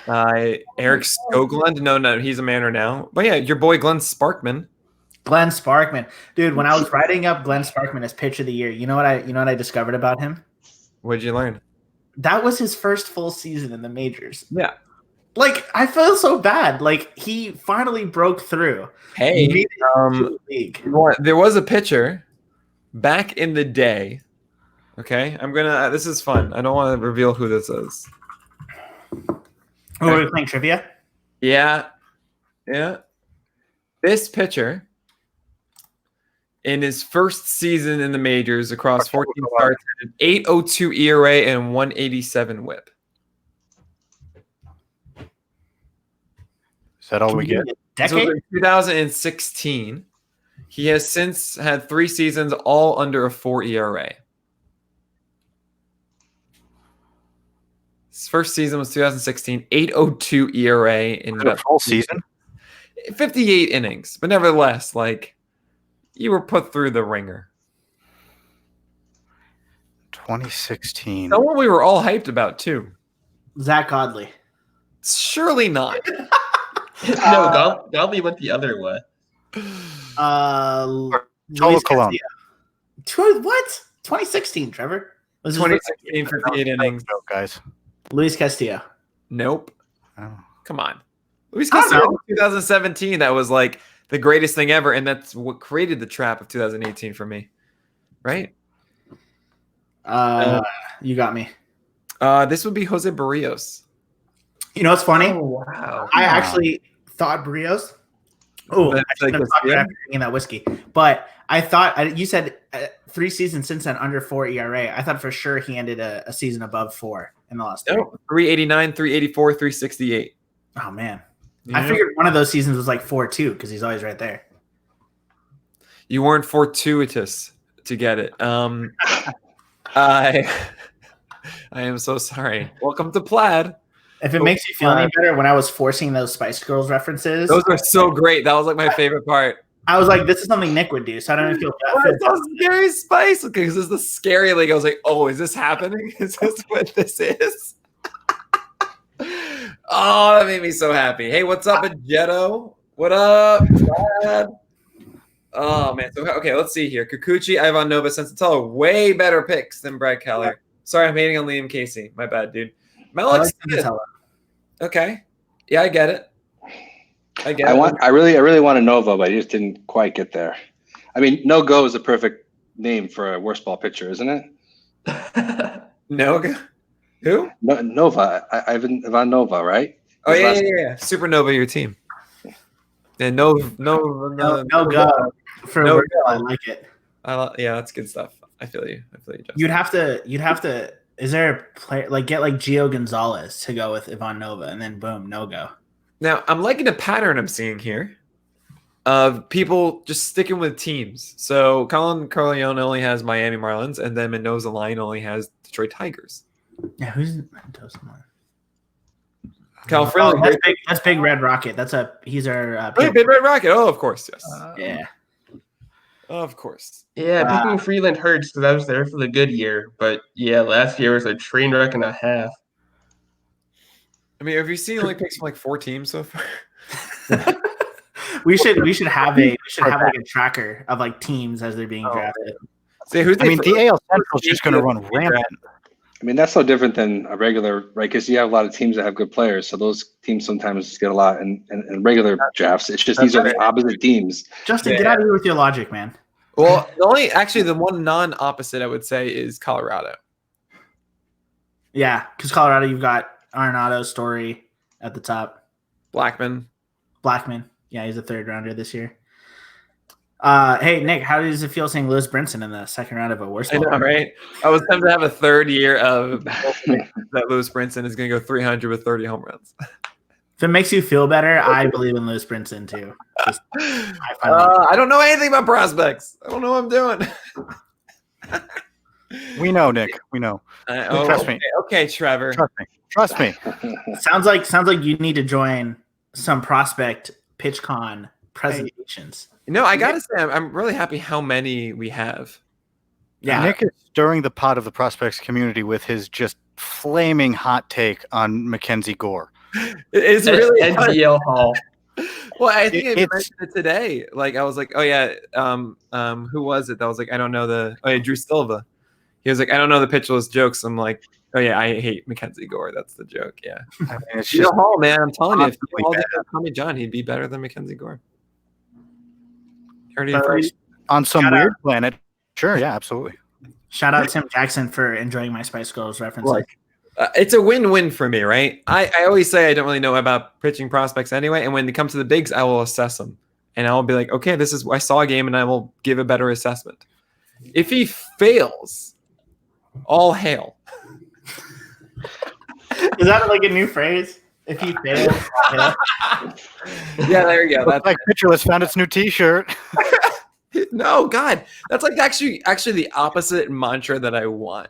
Eric Skoglund. No, he's a Manor now. But yeah, your boy Glenn Sparkman. Glenn Sparkman, dude. When I was writing up Glenn Sparkman as pitch of the year, you know what I discovered about him? What'd you learn? That was his first full season in the majors. Yeah. Like, I feel so bad. Like, he finally broke through. Hey, league. There was a pitcher back in the day. Okay, this is fun. I don't want to reveal who this is. Oh, are we playing trivia? Yeah. This pitcher, in his first season in the majors across 14 starts, had an 8.02 ERA and 187 WHIP. Is that all we get? Decade? In 2016. He has since had 3 seasons all under a 4 ERA. His first season was 2016, 8.02 ERA in a full season, 58 innings. But nevertheless, like, you were put through the ringer. 2016. Someone we were all hyped about too. Zach Godley. Surely not. No, Godley went the other way. Cholo Colon. What? 2016, Trevor. 2016, 58 innings. No, guys. Luis Castillo. Nope. Oh. Come on. Luis Castillo in 2017, that was like the greatest thing ever, and that's what created the trap of 2018 for me. Right? You got me. This would be Jose Barrios. You know what's funny? Oh, wow. I actually thought Barrios. Oh, I shouldn't have talked after drinking that whiskey. But I thought you said 3 seasons since then under 4 ERA. I thought for sure he ended a season above 4 in the last. No, 389, 384, 368. Oh man, yeah. I figured one of those seasons was like 4-2 because he's always right there. You weren't fortuitous to get it. I am so sorry. Welcome to Plaid. If it makes you feel any better, when I was forcing those Spice Girls references, those were so great. That was like my favorite part. I was like, this is something Nick would do, so I don't even feel bad. It's so scary Spice. Because this is the scary league. I was like, oh, is this happening? Is this what this is? Oh, that made me so happy. Hey, what's up, Jetto? What up, Brad? Oh, man. So, okay, let's see here. Kikuchi, Ivan Nova, Sensatella, way better picks than Brad Keller. Sorry, I'm hating on Liam Casey. My bad, dude. Melik's okay. Yeah, I get it. I really want a Nova, but I just didn't quite get there. I mean, No Go is a perfect name for a worst ball pitcher, isn't it? No Go? Who? No, Nova. Ivan Nova, right? Oh yeah. Supernova, your team. And no go for no go. I like it. Yeah, that's good stuff. I feel you, Justin. You'd have to. Is there a player get like Gio Gonzalez to go with Ivan Nova, and then boom, no go. Now I'm liking a pattern I'm seeing here of people just sticking with teams. So Colin Corleone only has Miami Marlins, and then Mendoza Line only has Detroit Tigers. Yeah, who's Mendoza Line? California. That's Big Red Rocket. He's our Big Red Rocket. Oh, of course, yes. Yeah. Of course. Yeah, picking Freeland hurts because I was there for the good year. But yeah, last year was a train wreck and a half. I mean, have you seen only picks from like 4 teams so far? we should have like a tracker of like teams as they're being drafted. See, who's the AL Central is just going to run rampant. I mean, that's no different than a regular, right? Because you have a lot of teams that have good players, so those teams sometimes get a lot in regular drafts. It's just these are the opposite teams. Justin, get out of here with your logic, man. Well, the one non-opposite I would say is Colorado. Yeah, because Colorado, you've got Arenado, Story at the top. Blackman. Yeah, he's a third rounder this year. Hey, Nick, how does it feel seeing Lewis Brinson in the second round of a worst? I know, right? I was tempted to have a third year of that Lewis Brinson is going to go 300 with 30 home runs. If it makes you feel better, I believe in Lewis Brinson too. I don't know anything about prospects. I don't know what I'm doing. We know, Nick. We know. Trust me. Okay, Trevor. Trust me. Sounds like you need to join some prospect PitchCon presentations. I gotta say, I'm really happy how many we have. Yeah, Nick is stirring the pot of the prospects community with his just flaming hot take on Mackenzie Gore. It's really NGL Hall. Well, I think I mentioned it today. Like I was like, oh yeah, who was it? That was like, I don't know Drew Silva. He was like, I don't know the pitcherless jokes. I'm like, oh yeah, I hate Mackenzie Gore. That's the joke. Yeah, I mean, it's just Hall, man. I'm telling you, if you all did Tommy John, he'd be better than Mackenzie Gore. On some weird planet. Sure, yeah, absolutely. Shout out Tim Jackson for enjoying my Spice Girls reference. It's a win-win for me, right? I always say I don't really know about pitching prospects anyway, and when it comes to the bigs, I will assess them, and I'll be like, okay, I saw a game, and I will give a better assessment. If he fails, all hail. Is that like a new phrase? If he fails, all hail? Yeah, there you go. That's like Pitcherless found its new T-shirt. No, God, that's like actually the opposite mantra that I want.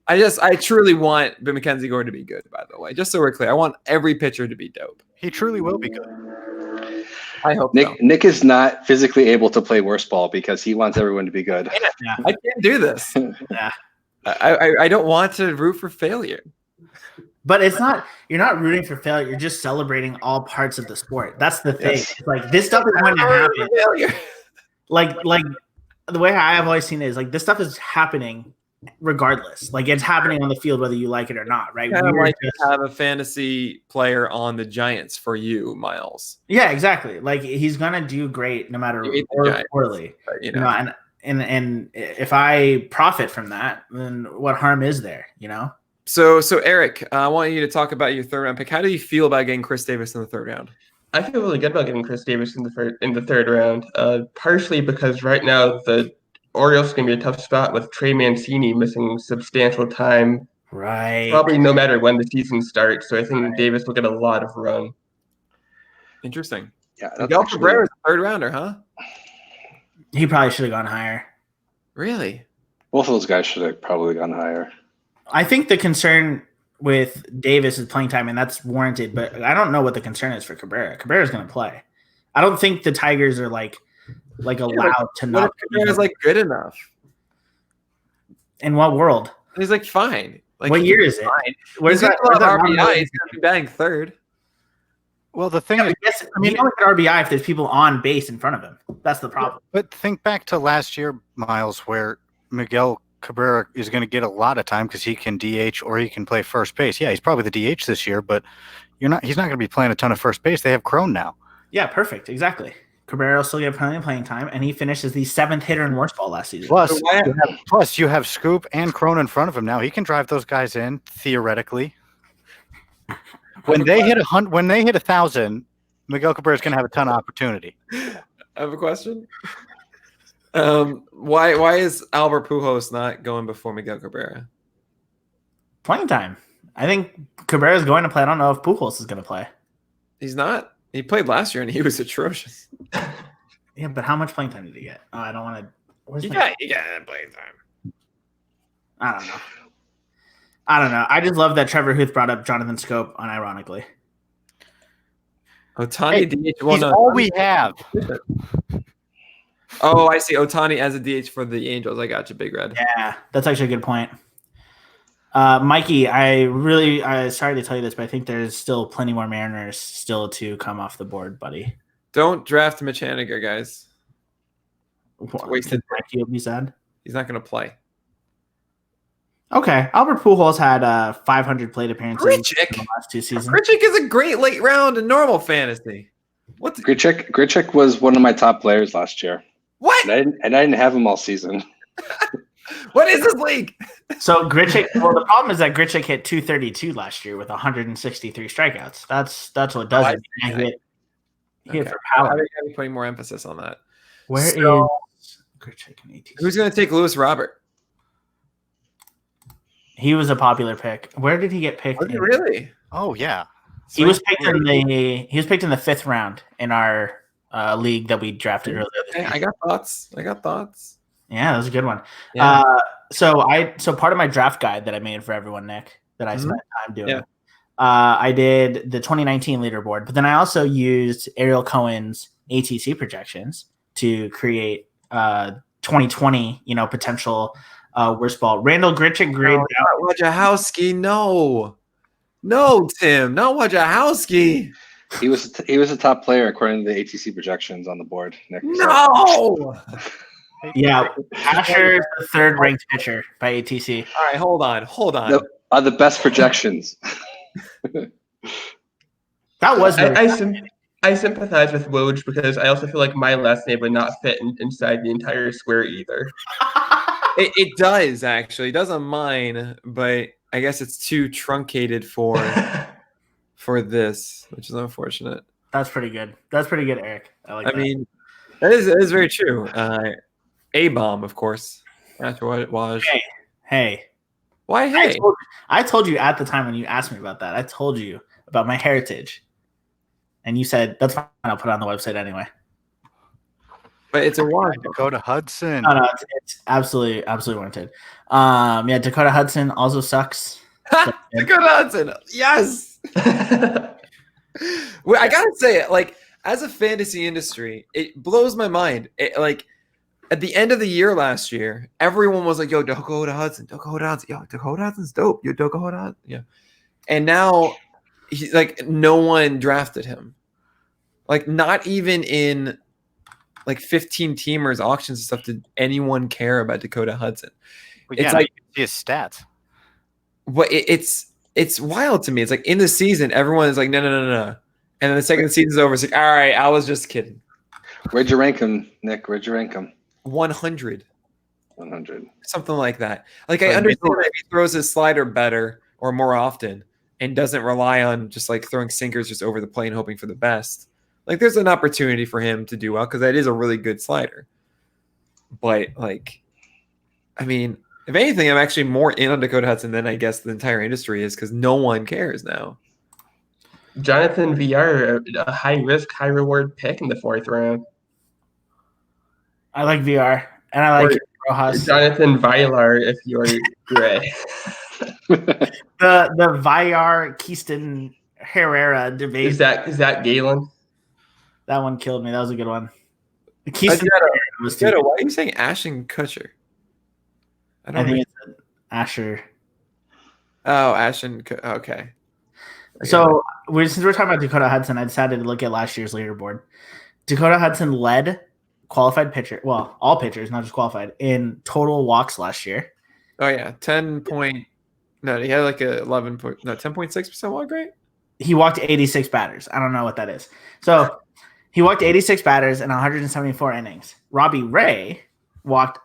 I truly want Mackenzie Gore to be good, by the way. Just so we're clear, I want every pitcher to be dope. He truly will be good. I hope Nick is not physically able to play WorstBall because he wants everyone to be good. Yeah. I can't do this. Yeah. I don't want to root for failure. But you're not rooting for failure. You're just celebrating all parts of the sport. That's the thing. Yes. Like this stuff is going to happen. Like the way I have always seen it is like this stuff is happening regardless. Like it's happening on the field whether you like it or not, right? Kind of like you have a fantasy player on the Giants for you, Myles. Yeah, exactly. Like he's gonna do great no matter poorly. But, and if I profit from that, then what harm is there? So Eric, I want you to talk about your third round pick. How do you feel about getting Chris Davis in the third round? I feel really good about getting Chris Davis in the third round, partially because right now the Orioles are going to be a tough spot with Trey Mancini missing substantial time. Right. Probably no matter when the season starts. So I think Davis will get a lot of run. Interesting. Yeah, Miguel Cabrera is a third rounder, huh? He probably should have gone higher. Really? Both of those guys should have probably gone higher. I think the concern with Davis is playing time, and that's warranted. But I don't know what the concern is for Cabrera. Cabrera's going to play. I don't think the Tigers are like allowed to not. Cabrera's like good enough. In what world? He's like fine. Like, what year is it? Where's that RBI? He's going to be batting third. Well, the thing is, you don't get RBI if there's people on base in front of him. That's the problem. But think back to last year, Myles, where Miguel Cabrera is going to get a lot of time because he can DH or he can play first base. Yeah, he's probably the DH this year, but he's not going to be playing a ton of first base. They have Crone now. Yeah, perfect. Exactly. Cabrera will still get plenty of playing time, and he finishes the 7th hitter in WorstBall last season. Plus, you have Scoop and Crone in front of him now. He can drive those guys in theoretically. When they hit 1,000, Miguel Cabrera is going to have a ton of opportunity. I have a question. Why is Albert Pujols not going before Miguel Cabrera? Playing time. I think Cabrera is going to play. I don't know if Pujols is going to play. He's not. He played last year and he was atrocious. Yeah, but how much playing time did he get? I don't want to. He got playing time. I don't know. I just love that Trevor Huth brought up Jonathan Scope unironically. Ohtani DH. Well, he's all we have. Oh, I see. Ohtani as a DH for the Angels. I got you, Big Red. Yeah, that's actually a good point. Mikey, I sorry to tell you this, but I think there's still plenty more Mariners still to come off the board, buddy. Don't draft Mitch Haniger, guys. Wasted. Mikey will be sad. He's not going to play. Okay, Albert Pujols had 500 plate appearances in the last 2 seasons. Grichuk is a great late round in normal fantasy. What? Grichuk was one of my top players last year. What? And I didn't have him all season. What is this league? So Grichuk. Well, the problem is that Grichuk hit 232 last year with 163 strikeouts. That's what does it. He hit for power. I gotta be putting more emphasis on that. Where is Grichuk in ATC? Who's going to take Lewis Robert? He was a popular pick. Where did he get picked? Was he really? Oh yeah. He was picked in the 5th round in our league that we drafted earlier this year. I got thoughts. Yeah, that was a good one. Yeah. So part of my draft guide that I made for everyone, Nick, that I spent time doing. Yeah. I did the 2019 leaderboard, but then I also used Ariel Cohen's ATC projections to create 2020, potential worst ball. Randall Grichuk grade. Wojciechowski, no, Tim, not Wojciechowski. He was a top player according to the ATC projections on the board, Nick. No. Yeah, Asher is the 3rd ranked pitcher by ATC. All right, hold on. The best projections. That was. I sympathize with Woj because I also feel like my last name would not fit inside the entire square either. It does actually. It does on mine, but I guess it's too truncated for this, which is unfortunate. That's pretty good. Eric. I mean, that is very true. A-bomb, of course. That's what it was. Hey. Why hey? I told you at the time when you asked me about that. I told you about my heritage. And you said, that's fine. I'll put it on the website anyway. But it's a wash. Dakota Hudson. No, it's absolutely warranted. Yeah, Dakota Hudson also sucks. Dakota Hudson. Yes. Well, I got to say, as a fantasy industry, it blows my mind. At the end of the year last year, everyone was like, yo, Dakota Hudson. Yo, Dakota Hudson's dope. Yo, Dakota Hudson. Yeah. And now, no one drafted him. Not even in, 15-teamers, auctions and stuff, did anyone care about Dakota Hudson. Well, yeah, it's his stats. But it's wild to me. It's in the season, everyone is like, no. And then the second season's over, it's like, all right, I was just kidding. Where'd you rank him, Nick? 100. 100. Something like that. I understand if he throws his slider better or more often and doesn't rely on just throwing sinkers just over the plate and hoping for the best. There's an opportunity for him to do well because that is a really good slider. But I mean, if anything, I'm actually more in on Dakota Hudson than I guess the entire industry is because no one cares now. Jonathan VR, a high risk, high reward pick in the 4th round. I like VR, and I like Rojas. Jonathan Vilar, if you're Gray. the Villar Keaston Herrera debate. Is that Galen? That one killed me. That was a good one. Keaston was too. Why are you saying Ashton Kutcher? I think it's Asher. Oh, Ashton. Okay. So since we're talking about Dakota Hudson, I decided to look at last year's leaderboard. Dakota Hudson led qualified pitcher, well, all pitchers, not just qualified, in total walks last year. Oh yeah, 10 point. No, he had a 10.6% walk rate. He walked 86 batters. I don't know what that is. So he walked 86 batters in 174 innings. Robbie Ray walked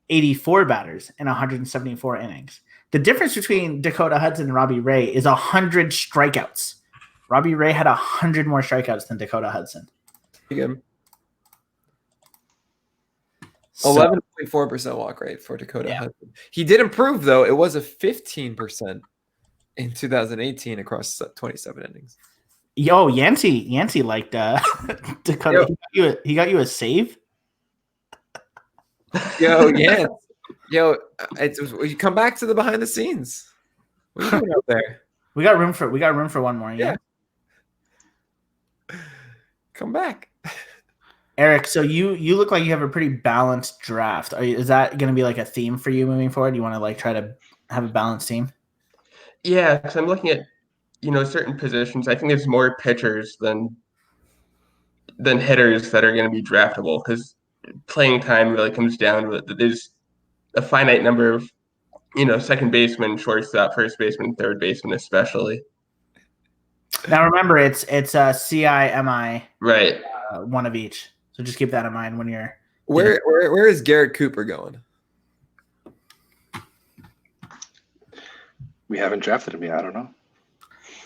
84 batters in 174 innings. The difference between Dakota Hudson and Robbie Ray is 100 strikeouts. Robbie Ray had 100 more strikeouts than Dakota Hudson. Good. 11.4% walk rate for Dakota Hudson. He did improve, though. It was a 15% in 2018 across 27 innings. Yo, Yancey liked Dakota. He got you a save? Yo, yeah. Yo, you come back to the behind the scenes. What are you doing out there? We got room for one more. Yeah. Come back. Eric, so you look like you have a pretty balanced draft. Is that going to be a theme for you moving forward? You want to try to have a balanced team? Yeah, because I'm looking at certain positions. I think there's more pitchers than hitters that are going to be draftable because playing time really comes down to it. There's a finite number of second baseman, shortstop, first baseman, third baseman, especially. Now remember, it's CIMI, Right. one of each. So just keep that in mind when you're. Where is Garrett Cooper going? We haven't drafted him yet. I don't know.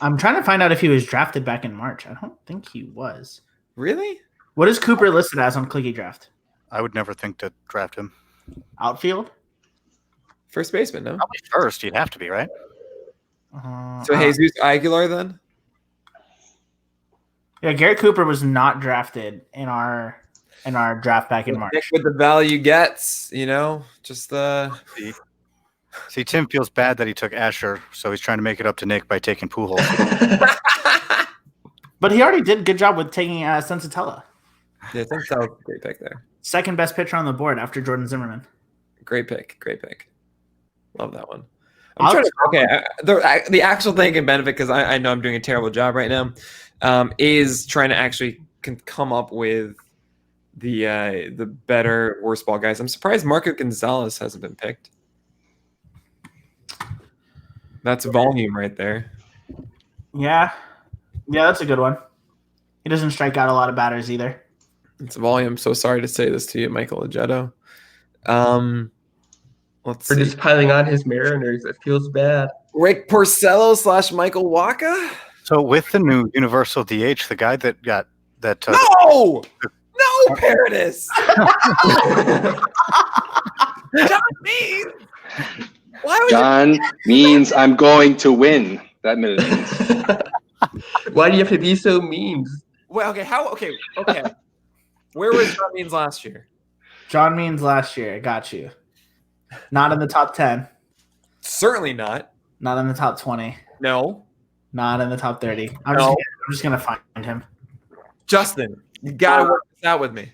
I'm trying to find out if he was drafted back in March. I don't think he was. Really? What is Cooper listed as on Clicky Draft? I would never think to draft him. Outfield? First baseman, no? Probably first. You'd have to be, right? So Jesus Aguilar then? Yeah, Garrett Cooper was not drafted in our draft back in March. With the value gets, just See, Tim feels bad that he took Asher, so he's trying to make it up to Nick by taking Pujols. But he already did a good job with taking Sensatella. Yeah, Sensatella's a great pick there. Second best pitcher on the board after Jordan Zimmerman. Great pick. Love that one. The actual thing and benefit, because I know I'm doing a terrible job right now, is trying to actually come up with the better worst ball guys. I'm surprised Marco Gonzalez hasn't been picked. That's volume right there. Yeah, that's a good one. He doesn't strike out a lot of batters either. It's volume. So sorry to say this to you, Michael Agetto. Let's For see. just piling on his Mariners. It feels bad. Rick Porcello / Michael Wacha. So with the new universal DH, the guy that got that No, Paradis. John Means. Why would John means I'm going to win. That minute means. Why do you have to be so mean? Well, okay. Where was John Means last year? John Means last year. Got you. Not in the top 10. Certainly not. Not in the top 20. No. Not in the top 30. I'm just gonna find him. Justin, you gotta work this out with me.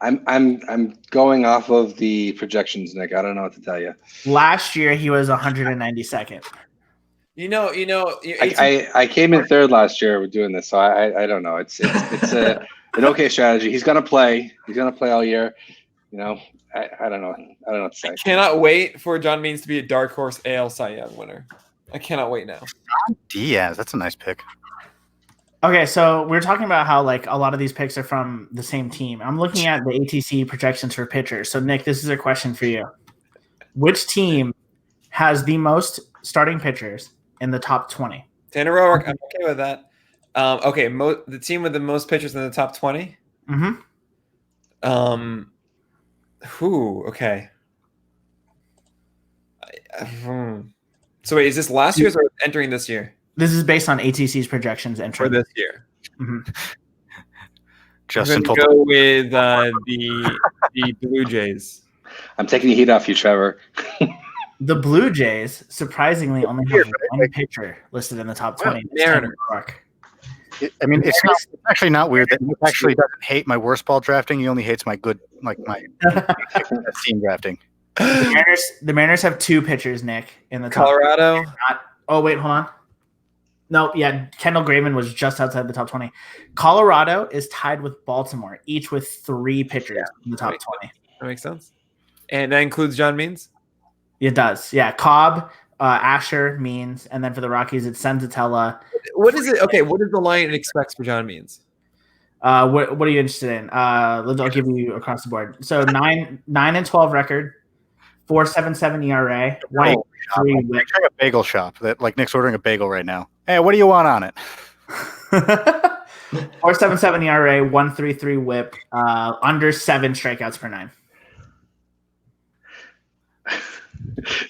I'm going off of the projections, Nick. I don't know what to tell you. Last year he was 192nd. I came in third last year with doing this, so I don't know. It's an okay strategy. He's gonna play. He's gonna play all year. I don't know. I don't know what to say. I cannot wait for John Means to be a dark horse AL Cy Young winner. I cannot wait now. Diaz, that's a nice pick. Okay, so we're talking about how like a lot of these picks are from the same team. I'm looking at the ATC projections for pitchers. So Nick, this is a question for you. Which team has the most starting pitchers in the top 20? Tanner Roark, I'm okay with that. The team with the most pitchers in the top 20? Mm-hmm. Okay. So wait, is this last year's or entering this year? This is based on ATC's projections entering For this year. Mm-hmm. Justin, I'm going to go with the Blue Jays. I'm taking the heat off you, Trevor. The Blue Jays surprisingly only have one pitcher listed in the top 20. Mariner. I mean, it's actually not weird that Nick actually doesn't hate my worst ball drafting. He only hates my good, my team drafting. The Mariners have two pitchers, Nick, in the top Colorado. Oh, wait, hold on. No, yeah, Kendall Graveman was just outside the top 20. Colorado is tied with Baltimore, each with three pitchers in the top 20. That makes sense. And that includes John Means? It does. Yeah, Cobb, Asher, Means, and then for the Rockies, it's Senzatella. What is it? Okay, what is the line it expects for John Means? What are you interested in? I'll give you across the board. So 9-12 record, 4.77 ERA, 1.3 whip. Try a bagel shop. That like Nick's ordering a bagel right now. Hey, what do you want on it? 4.77 ERA, 1.33 whip, under 7 strikeouts per 9.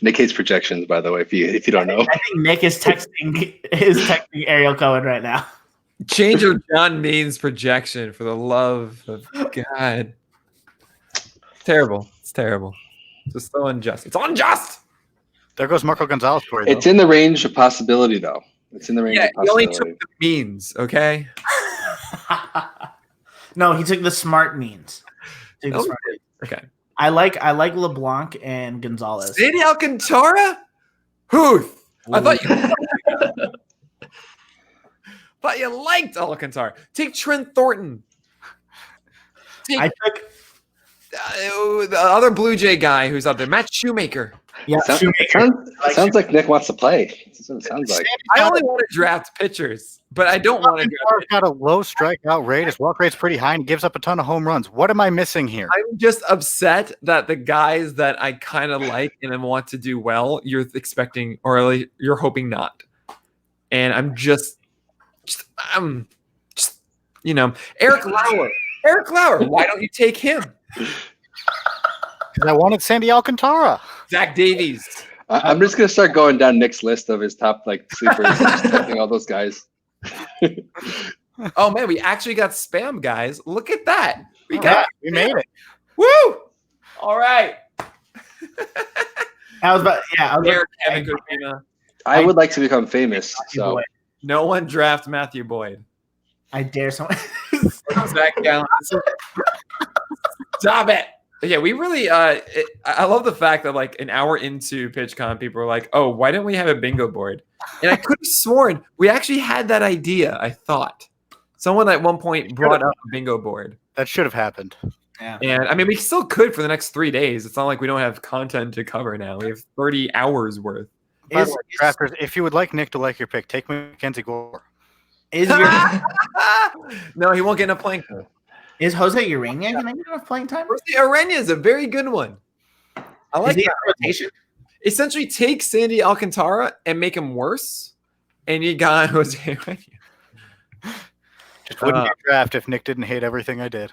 Nick hates projections, by the way, if you don't know. I think Nick is texting Ariel Cohen right now. Change your John Means projection for the love of God. Terrible. It's terrible. It's so unjust. It's unjust. There goes Marco Gonzalez for you. It's in the range of possibility, though. It's in the range of possibility. He only took the means, okay? No, he took the smart means. Okay. I like LeBlanc and Gonzalez. Sandy Alcantara? Huth. I thought you liked Alcantara. Take Trent Thornton. I took the other Blue Jay guy who's up there, Matt Shoemaker. Yeah, sounds like Nick wants to play. That's what it sounds like. I only want to draft pitchers, but I don't want to draft. Got a low strikeout rate. His walk rate's pretty high and gives up a ton of home runs. What am I missing here? I'm just upset that the guys that I kind of like and want to do well, you're expecting or you're hoping not. And I'm just Eric Lauer. Eric Lauer, why don't you take him? Because I wanted Sandy Alcantara. Zach Davies. I'm just gonna start going down Nick's list of his top sleepers, just taking all those guys. Oh man, we actually got spam, guys. Look at that. We made it. Woo! All right. Eric Kevin Copina. I would like to become famous. So no one draft Matthew Boyd. I dare someone. Zach Gallen. Stop it. Yeah, we really. I love the fact that an hour into PitchCon, people were like, "Oh, why didn't we have a bingo board?" And I could have sworn we actually had that idea. I thought someone at one point brought up a bingo board. That should have happened. Yeah, and I mean, we still could for the next 3 days. It's not like we don't have content to cover now. We have 30 hours worth. By the way, drafters, if you would like Nick to like your pick, take Mackenzie Gore. No, he won't get enough playing time. Is Jose Urena going to get enough playing time? Jose Urena is a very good one. I like that rotation. Essentially, take Sandy Alcantara and make him worse, and you got Jose Urena. Just wouldn't be a draft if Nick didn't hate everything I did.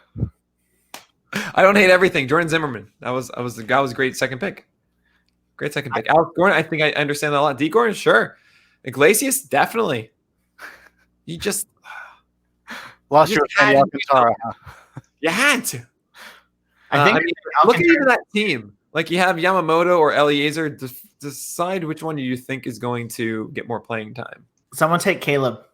I don't hate everything. Jordan Zimmerman. That was a great second pick. Great second pick. Alex Gordon, I think I understand that a lot. D. Gordon, sure. Iglesias, definitely. You just lost your Sandy Alcantara. You had to. I think look at even that team. You have Yamamoto or Eliezer. Decide which one you think is going to get more playing time. Someone take Caleb.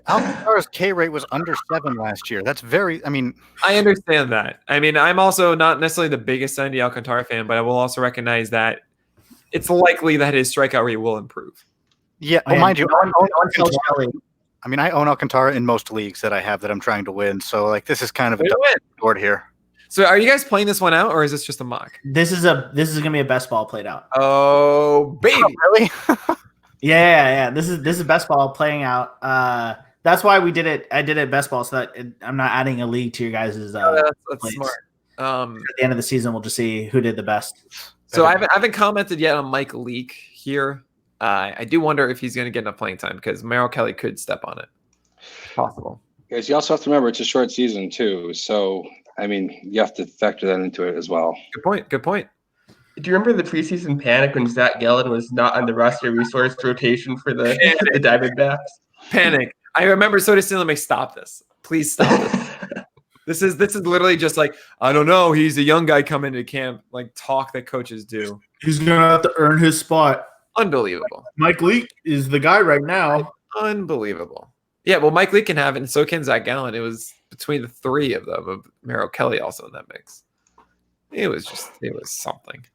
Alcantara's K rate was under 7 last year. That's very. I understand that. I'm also not necessarily the biggest Sandy Alcantara fan, but I will also recognize that it's likely that his strikeout rate will improve. Yeah, mind you, I own Alcantara in most leagues that I have that I'm trying to win. So this is kind of a board here. So are you guys playing this one out, or is this just a mock? This is gonna be a best ball played out. Oh baby, really? Yeah. This is best ball playing out. That's why we did it. I did it best ball so that I'm not adding a league to your guys'. That's smart. At the end of the season, we'll just see who did the best. So I haven't commented yet on Mike Leake here. I do wonder if he's going to get enough playing time because Merrill Kelly could step on it. Possible. Guys, you also have to remember it's a short season too. So you have to factor that into it as well. Good point. Do you remember the preseason panic when Zach Gallen was not on the roster resource rotation for the Diamondbacks? Panic. I remember Soda Cinema. Stop this. Please stop this. This is literally just I don't know. He's a young guy coming to camp. Talk that coaches do. He's gonna have to earn his spot. Unbelievable. Mike Leake is the guy right now. Unbelievable. Yeah, well, Mike Leake can have it, and so can Zach Gallen. It was between the three of them, of Merrill Kelly also in that mix. It was something.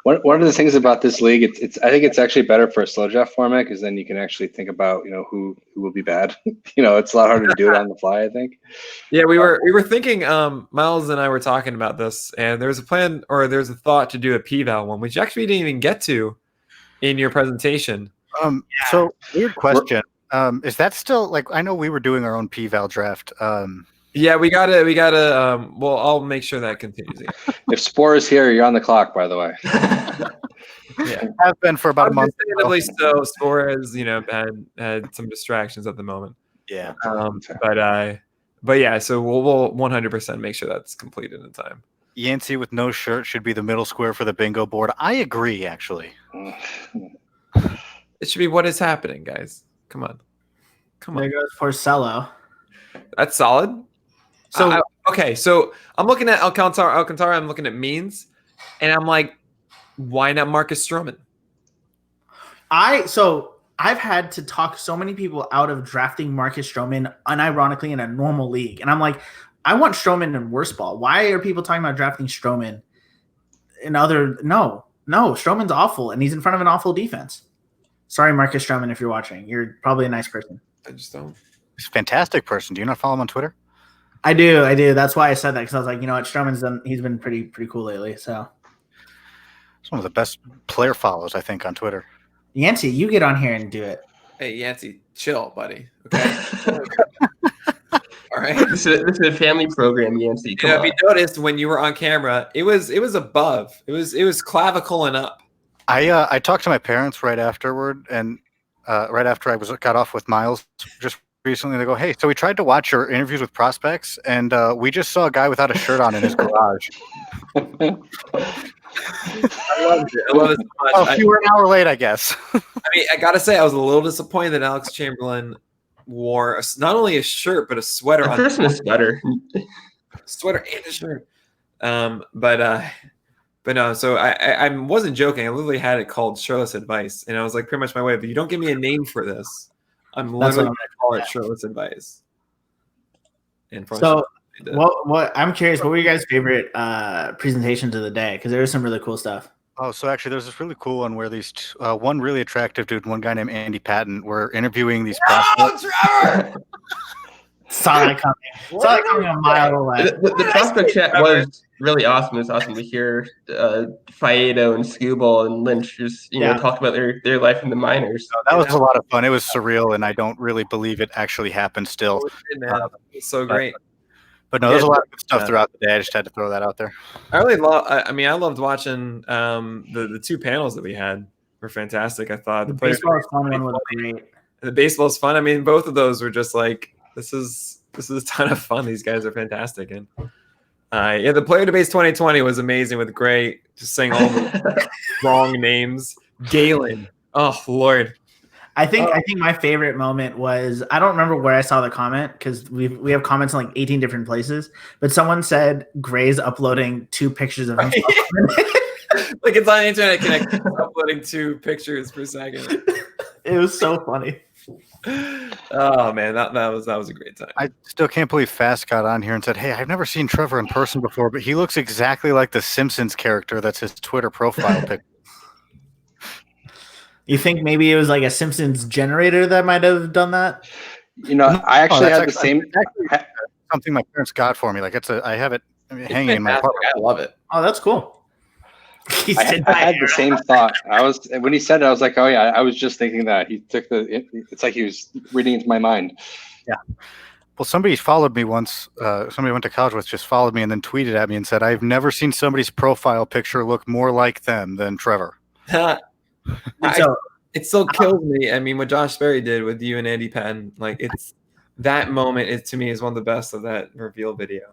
One of the things about this league, I think it's actually better for a slow draft format because then you can actually think about who will be bad. It's a lot harder to do it on the fly, I think. Yeah, we were thinking. Myles and I were talking about this, and there's a plan or there's a thought to do a P-Val one, which actually we didn't even get to in your presentation. So weird question. Is that still I know we were doing our own P-Val draft. Yeah, we gotta. Well, I'll make sure that continues. If Spore is here, you're on the clock. By the way. Yeah, have been for about a month. Understandably so. Spore has had some distractions at the moment. Yeah. But yeah, so we'll 100% make sure that's completed in time. Yancey with no shirt should be the middle square for the bingo board. I agree, actually. It should be what is happening, guys. Come on. There goes Porcello. That's solid. So okay, so I'm looking at Alcantara. I'm looking at means, and I'm like, why not Marcus Stroman? I've had to talk so many people out of drafting Marcus Stroman unironically in a normal league, and I'm like, I want Stroman in WorstBall. Why are people talking about drafting Stroman in other? No, Stroman's awful, and he's in front of an awful defense. Sorry, Marcus Stroman, if you're watching, you're probably a nice person. I just don't. He's a fantastic person. Do you not follow him on Twitter? I do. That's why I said that because I was like, Stroman's he's been pretty cool lately. So, It's one of the best player follows, I think, on Twitter. Yancey, you get on here and do it. Hey, Yancey, chill, buddy. Okay. All right. This is a family program, Yancey. Come If on. you noticed when you were on camera, it was above. It was clavicle and up. I talked to my parents right afterward, and right after I got off with Myles just recently. They go, "Hey, so we tried to watch your interviews with prospects, and we just saw a guy without a shirt on in his garage." I love it so much. Oh, you were an hour late, I guess. I mean, I gotta say, I was a little disappointed that Alex Chamberlain wore not only a shirt but a sweater. A Christmas sweater. Sweater and a shirt. But no. So I wasn't joking. I literally had it called Shirtless Advice, and I was like, pretty much my way. But you don't give me a name for this. I'm literally going to call it Shirtless Advice. And so, what I'm curious, what were your guys' favorite presentations of the day? Because there was some really cool stuff. Oh, so actually, there's this really cool one where these one really attractive dude, one guy named Andy Patton, were interviewing these prospects. Trevor! Saw that coming a mile away. The prospect chat was really awesome. It was awesome to hear Faedo and Scubal and Lynch just talk about their life in the minors. That was a lot of fun. It was surreal, and I don't really believe it actually happened still. It's so great. But no, there's a lot of good stuff throughout the day. I just had to throw that out there. I really loved watching the two panels that we had. Were fantastic. I thought the baseball fun one was great. The baseball's fun. I mean, both of those were just like this is a ton of fun. These guys are fantastic. And the player debates 2020 was amazing with Gray just saying all the wrong names. Galen. Oh Lord. I think my favorite moment was, I don't remember where I saw the comment because we have comments in like 18 different places, but someone said Gray's uploading 2 pictures of himself. Like it's on Internet Connect, uploading 2 pictures per second. It was so funny. Oh man, that was a great time. I still can't believe Fast got on here and said, "Hey, I've never seen Trevor in person before, but he looks exactly like the Simpsons character that's his Twitter profile picture." You think maybe it was like a Simpsons generator that might have done that? You know, I actually had the same. Something my parents got for me. Like I have it hanging in my apartment. I love it. Oh, that's cool. I had the same thought. When he said it, I was like, "Oh yeah," I was just thinking that he took it's like he was reading into my mind. Yeah. Well, somebody followed me once. Somebody I went to college with just followed me and then tweeted at me and said, "I've never seen somebody's profile picture look more like them than Trevor." It still kills me. I mean, what Josh Berry did with you and Andy Patton, like it's that moment. It to me is one of the best of that reveal video.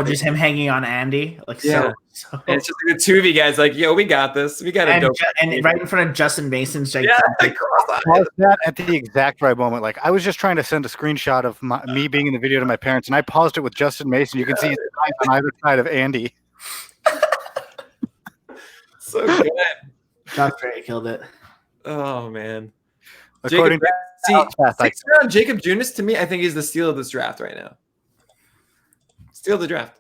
Just him hanging on Andy, like yeah. So. And it's just like the 2 of you guys, like, yo, we got this. We got it. And right in front of Justin Mason's yeah, that at the exact right moment. Like I was just trying to send a screenshot of me being in the video to my parents, and I paused it with Justin Mason. You can see his eyes on either side of Andy. So good. Josh Berry killed it. Oh man. According Jacob Junis, to me, I think he's the steal of this draft right now. Steal the draft.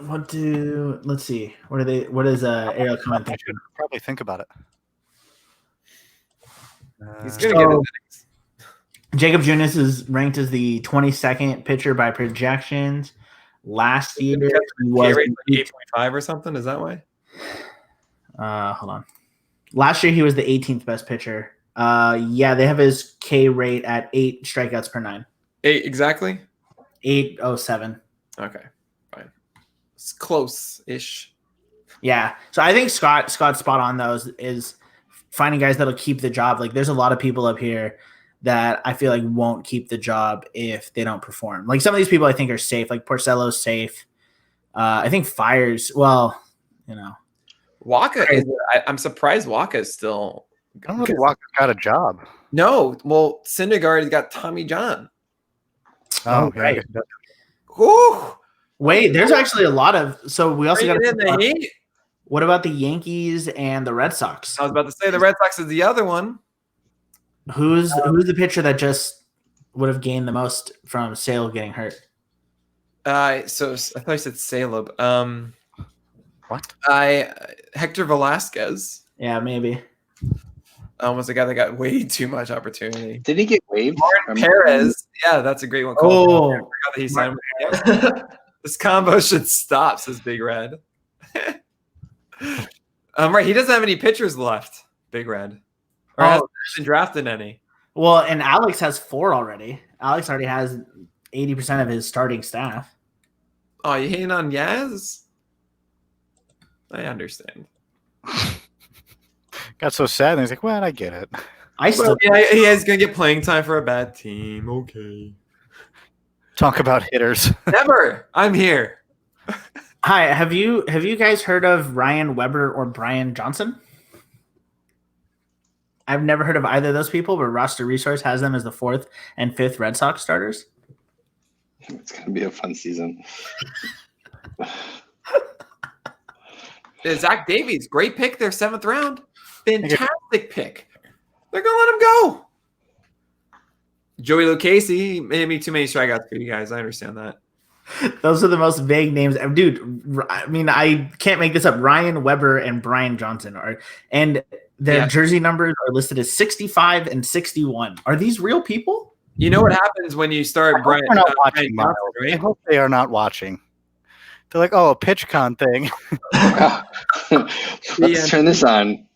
Let's see. What is Ariel comment think? Probably think about it. He's gonna get it. Jacob Junis is ranked as the 22nd pitcher by projections. Last year he was 8.5 or something. Is that why? Hold on. Last year he was the 18th best pitcher. Yeah, they have his K rate at 8 strikeouts per 9. 8 exactly. 807. Okay, fine. It's close-ish. Yeah. So I think Scott's spot on those is finding guys that'll keep the job. Like there's a lot of people up here that I feel like won't keep the job if they don't perform. Like some of these people I think are safe. Like Porcello's safe. I think Fire's, well, Waka I'm surprised Waka is still. I don't know if Waka got a job. No. Well, Syndergaard got Tommy John. Oh, right. Ooh. Wait, there's actually a lot of. So we also got the heat. What about the Yankees and the Red Sox? I was about to say the Red Sox is the other one. Who's the pitcher that just would have gained the most from Sale getting hurt? So I thought you said Saleb. What? Hector Velasquez. Yeah, maybe. Was a guy that got way too much opportunity. Did he get waived? Martin Perez. Yeah, that's a great one. Oh, I forgot that he signed with This combo should stop, says Big Red. Right. He doesn't have any pitchers left. Big Red. Or hasn't drafted any. Well, and Alex has 4 already. Alex already has 80% of his starting staff. Oh, you hating on Yaz? I understand. Got so sad, and he's like, "Well, I get it." He is gonna get playing time for a bad team. Okay. Talk about hitters. Never. I'm here. Hi, have you guys heard of Ryan Weber or Brian Johnson? I've never heard of either of those people, but Roster Resource has them as the 4th and 5th Red Sox starters. It's going to be a fun season. Zach Davies, great pick there, 7th round. Fantastic pick. They're going to let him go. Joey Lucchesi, maybe too many strikeouts for you guys. I understand that. Those are the most vague names. Dude, I mean, I can't make this up. Ryan Weber and Brian Johnson and their jersey numbers are listed as 65 and 61. Are these real people? You know what happens when you start Brian? They're not watching, Miles. Right? I hope they are not watching. They're like, "Oh, a PitchCon thing." Let's turn this on.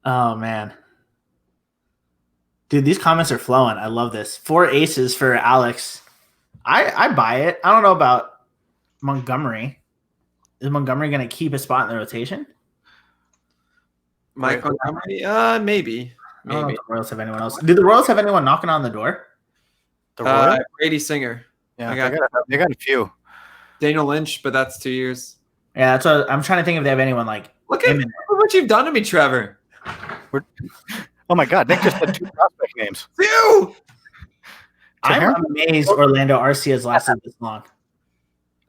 Oh man. Dude, these comments are flowing. I love this. 4 aces for Alex. I buy it. I don't know about Montgomery. Is Montgomery going to keep a spot in the rotation? Mike Montgomery? Maybe. I don't know if the Royals have anyone else. Do the Royals have anyone knocking on the door? The Royals? Brady Singer. Yeah, they got a few. Daniel Lynch, but that's 2 years. Yeah, that's what I'm trying to think if they have anyone like. Look at what you've done to me, Trevor. Oh my God, Nick just had 2 prospect names. Phew! I'm amazed Orlando Arcia's lasted this long.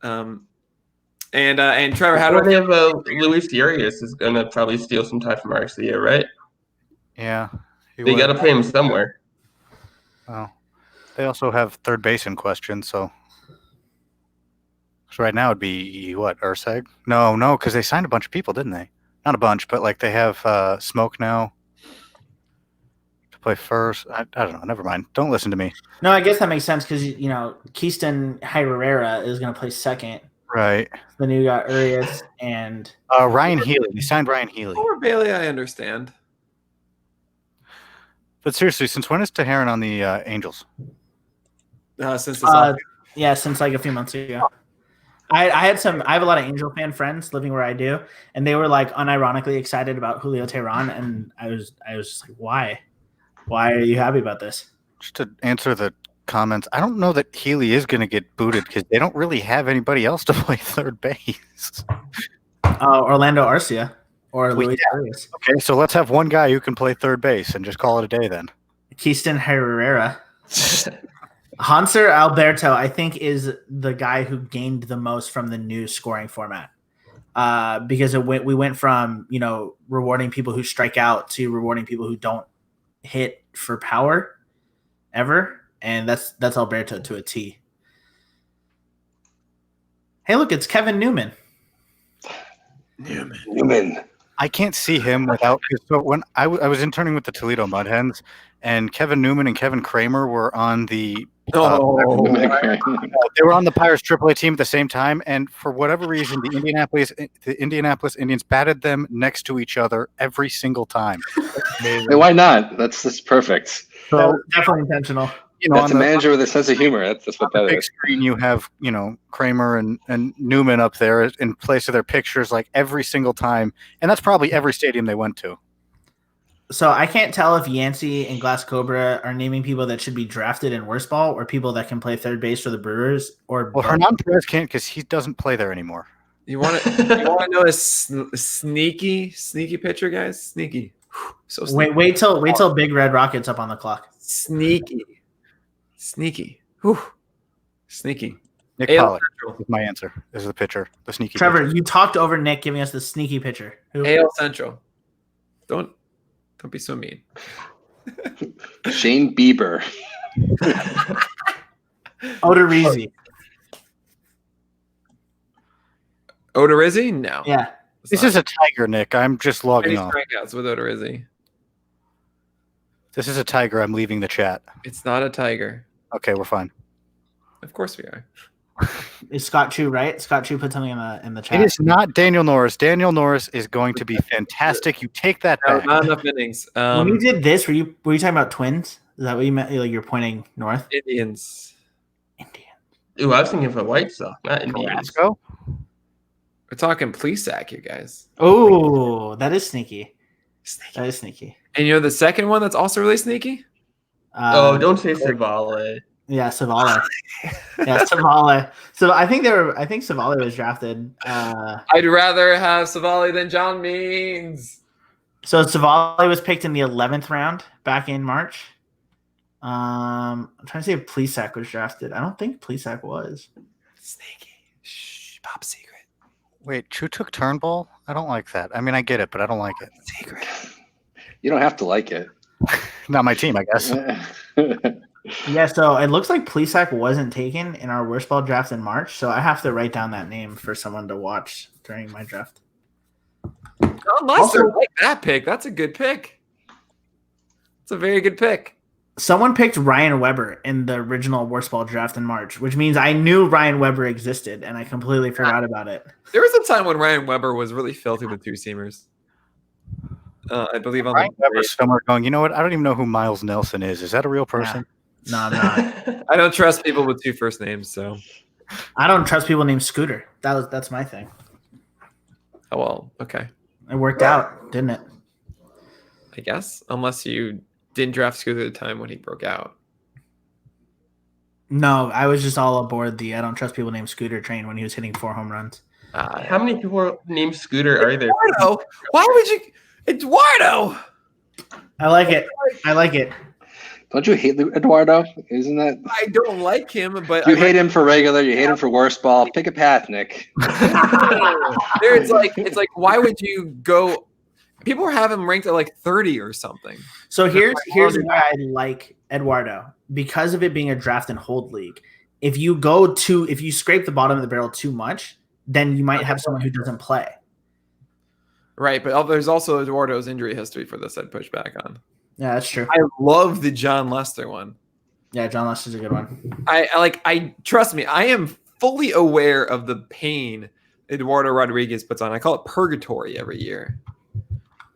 And Trevor, how do they have Luis Urias is gonna probably steal some time from Arcia, right? Yeah, they got to play him somewhere. Oh, they also have third base in question, so right now it'd be what, Urseg? No, because they signed a bunch of people, didn't they? Not a bunch, but like they have Smoke now to play first. I don't know. Never mind. Don't listen to me. No, I guess that makes sense because Keaston Herrera is going to play second. Right. Then you got Urias and Ryan Healy. They signed Ryan Healy. Or Bailey, I understand. But seriously, since when is Teheran on the Angels? Since like a few months ago. I have a lot of Angel fan friends living where I do, and they were like unironically excited about Julio Teheran, and I was just like, why are you happy about this? Just to answer the comments, I don't know that Healy is going to get booted because they don't really have anybody else to play third base. Orlando Arcia or Luis Arias. Okay, so let's have one guy who can play third base and just call it a day then. Keaston Herrera. Hanser Alberto, I think, is the guy who gained the most from the new scoring format because we went from rewarding people who strike out to rewarding people who don't hit for power ever, and that's Alberto to a T. Hey, look, it's Kevin Newman. Newman. I can't see him without. So when I was interning with the Toledo Mud Hens, and Kevin Newman and Kevin Kramer were on the they were on the Pirates AAA team at the same time, and for whatever reason, the Indianapolis Indians batted them next to each other every single time. Hey, why not? That's perfect. So definitely intentional. That's a manager with a sense of humor. That's what that is. Big screen, you have Kramer and Newman up there in place of their pictures, like every single time, and that's probably every stadium they went to. So I can't tell if Yancey and Glass Cobra are naming people that should be drafted in WorstBall or people that can play third base for the Brewers. Well, Hernan Perez can't because he doesn't play there anymore. You want to know a sneaky pitcher, guys? Sneaky. So sneaky. Wait till Big Red Rocket's up on the clock. Sneaky. Whew. Sneaky. Nick Pollock is my answer. This is the pitcher, the sneaky. Trevor, pitcher. You talked over Nick giving us the sneaky pitcher. Who? AL Central. Don't be so mean. Shane Bieber. Odorizzi. Odorizzi? No. Yeah. This is a Tiger, Nick. I'm just logging off. Strikeouts with Odorizzi. This is a Tiger. I'm leaving the chat. It's not a Tiger. Okay, we're fine. Of course we are. Is Scott Chu right? Scott Chu put something in the chat. It is not Daniel Norris. Daniel Norris is going to be fantastic. You take that back. Not enough innings. When you did this, were you talking about Twins? Is that what you meant? Like you're pointing north? Indians. Ooh, I was thinking of a White Sox, not Indians. Carrasco? We're talking Plesac, you guys. Oh, that is sneaky. That is sneaky. And you know the second one that's also really sneaky? Don't say Savale. Yeah, Savale. Yeah, Savale. So I think Savale was drafted. I'd rather have Savale than John Means. So Savale was picked in the 11th round back in March. I'm trying to see if Plesac was drafted. I don't think Plesac was. Sneaky. Shh, top secret. Wait, Chu took Turnbull? I don't like that. I mean, I get it, but I don't like it. Secret. You don't have to like it. Not my team, I guess. Yeah, so it looks like Plesac wasn't taken in our worst ball draft in March, so I have to write down that name for someone to watch during my draft. John Lester, I like that pick. That's a good pick. It's a very good pick. Someone picked Ryan Weber in the original worst ball draft in March, which means I knew Ryan Weber existed, and I completely forgot about it. There was a time when Ryan Weber was really filthy with two-seamers. I believe on Ryan Weber's somewhere going, you know what? I don't even know who Myles Nelson is. Is that a real person? No, I'm not. I don't trust people with two first names, so. I don't trust people named Scooter. That's my thing. Oh, well, okay. It worked out, didn't it? I guess, unless you didn't draft Scooter at the time when he broke out. No, I was just all aboard the I don't trust people named Scooter train when he was hitting 4 home runs. How many people named Scooter are there? Eduardo? Why would you? Eduardo! I like it. I like it. Don't you hate Eduardo? Isn't that? I don't like him, but You hate him for regular. You hate him for worst ball. Pick a path, Nick. It's like, why would you go? People have him ranked at like 30 or something. So here's why I like Eduardo, because of it being a draft and hold league. If you scrape the bottom of the barrel too much, then you might have someone who doesn't play. Right, but there's also Eduardo's injury history for this I'd push back on. Yeah, that's true. I love the John Lester one. Yeah, John Lester's a good one. I trust me, I am fully aware of the pain Eduardo Rodriguez puts on. I call it purgatory every year.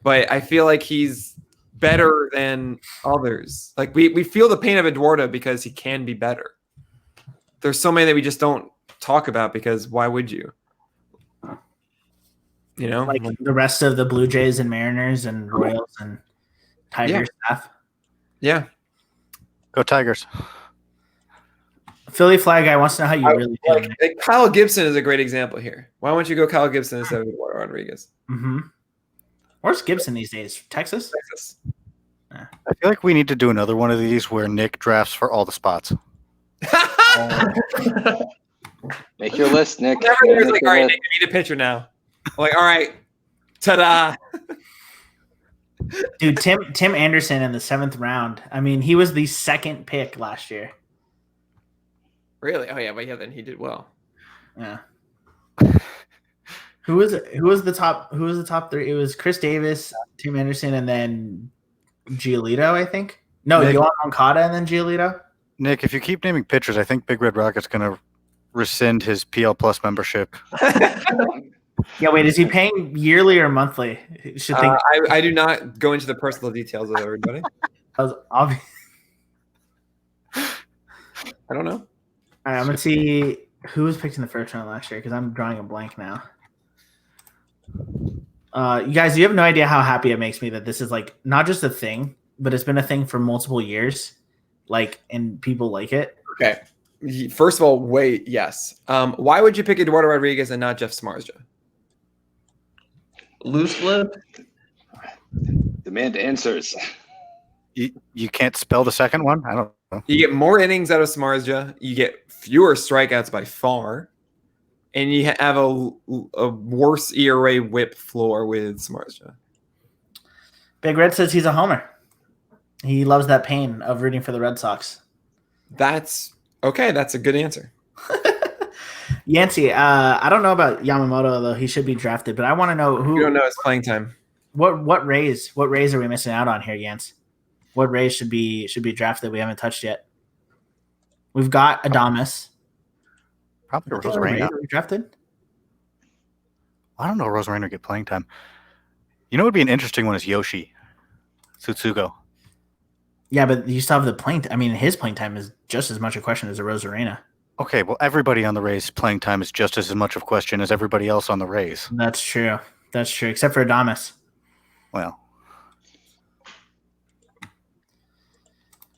But I feel like he's better than others. Like we feel the pain of Eduardo because he can be better. There's so many that we just don't talk about because why would you? You know, like the rest of the Blue Jays and Mariners and Royals and Tigers staff. Yeah. Go Tigers. Philly Flag guy wants to know how you really feel. Like Kyle Gibson is a great example here. Why won't you go Kyle Gibson instead of Eduardo Rodriguez? Mm-hmm. Where's Gibson these days? Texas? I feel like we need to do another one of these where Nick drafts for all the spots. Make your list, Nick. Everyone's like, all right, Nick, you need a pitcher now. I'm like, all right, ta-da. Dude, Tim Anderson in the 7th round. I mean, he was the 2nd pick last year. Really? Oh yeah, but then he did well. Yeah. Who was the top 3? It was Chris Davis, Tim Anderson, and then Giolito, I think. No, Yohan Moncada and then Giolito. Nick, if you keep naming pitchers, I think Big Red Rocket's going to rescind his PL Plus membership. Yeah, wait, is he paying yearly or monthly? I do not go into the personal details of everybody. That was obvious. I don't know. All right, I'm going to see who was picked in the 1st round last year because I'm drawing a blank now. You guys, you have no idea how happy it makes me that this is like not just a thing, but it's been a thing for multiple years, like, and people like it. Okay. First of all, wait, yes. Why would you pick Eduardo Rodriguez and not Jeff Samardzija? Loose lip. Demand answers. You can't spell the second one? I don't know. You get more innings out of Samardzija. You get fewer strikeouts by far. And you have a worse ERA whip floor with Samardzija. Big Red says he's a homer. He loves that pain of rooting for the Red Sox. That's okay. That's a good answer. Yancey, I don't know about Yamamoto, though. He should be drafted, but I want to know who. We don't know his playing time. What Rays are we missing out on here, Yance? What Rays should be drafted we haven't touched yet? We've got Adames. Probably Rosarena. Drafted? I don't know. Rosarena get playing time. You know, what would be an interesting one is Yoshi Tsutsugo. Yeah, but you still have the playing. I mean, his playing time is just as much a question as a Rosarena. Okay, well, everybody on the Rays playing time is just as much of a question as everybody else on the Rays. That's true. That's true, except for Adames. Well.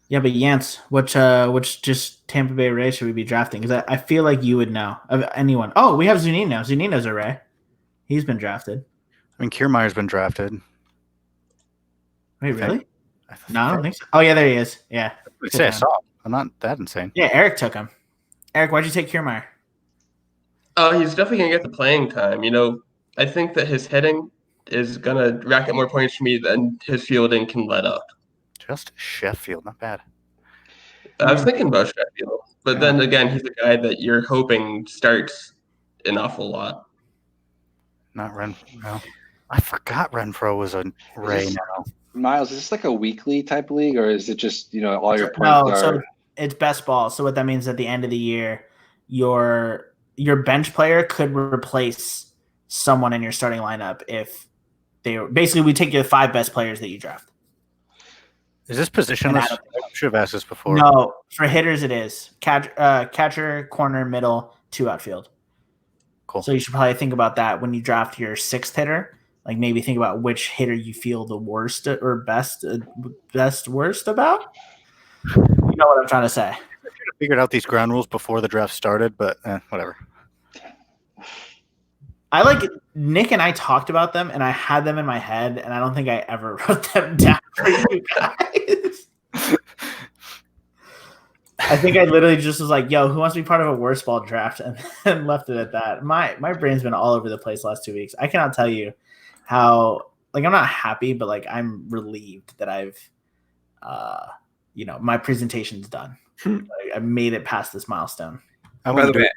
Yeah, but Yance, which just Tampa Bay Rays should we be drafting? Because I feel like you would know of anyone. Oh, we have Zunino. Zunino's a Ray. He's been drafted. I mean, Kiermaier's been drafted. Wait, really? No, I don't think so. Oh, yeah, there he is. Yeah. I saw. I'm not that insane. Yeah, Eric took him. Eric, why'd you take Kiermaier? He's definitely going to get the playing time. You know, I think that his hitting is going to rack up more points for me than his fielding can let up. Just Sheffield, not bad. I was thinking about Sheffield, but then again, he's a guy that you're hoping starts an awful lot. Not Renfro. No. I forgot Renfro was a Ray now. Myles, is this like a weekly type league, or is it just, all your points No, are? so it's best ball. So what that means at the end of the year, your bench player could replace someone in your starting lineup if basically we take your 5 best players that you draft. Is this positionless? I should have asked this before. No, for hitters it is. Catcher, corner, middle, 2 outfield. Cool. So you should probably think about that when you draft your 6th hitter. Like maybe think about which hitter you feel the worst or best worst about. You know what I'm trying to say. I should have figured out these ground rules before the draft started, but whatever. I like Nick and I talked about them, and I had them in my head, and I don't think I ever wrote them down for you guys. I think I literally just was like, "Yo, who wants to be part of a WorstBall draft?" and left it at that. My brain's been all over the place the last 2 weeks. I cannot tell you how. Like, I'm not happy, but like I'm relieved that I've, my presentation's done. I made it past this milestone. By the way,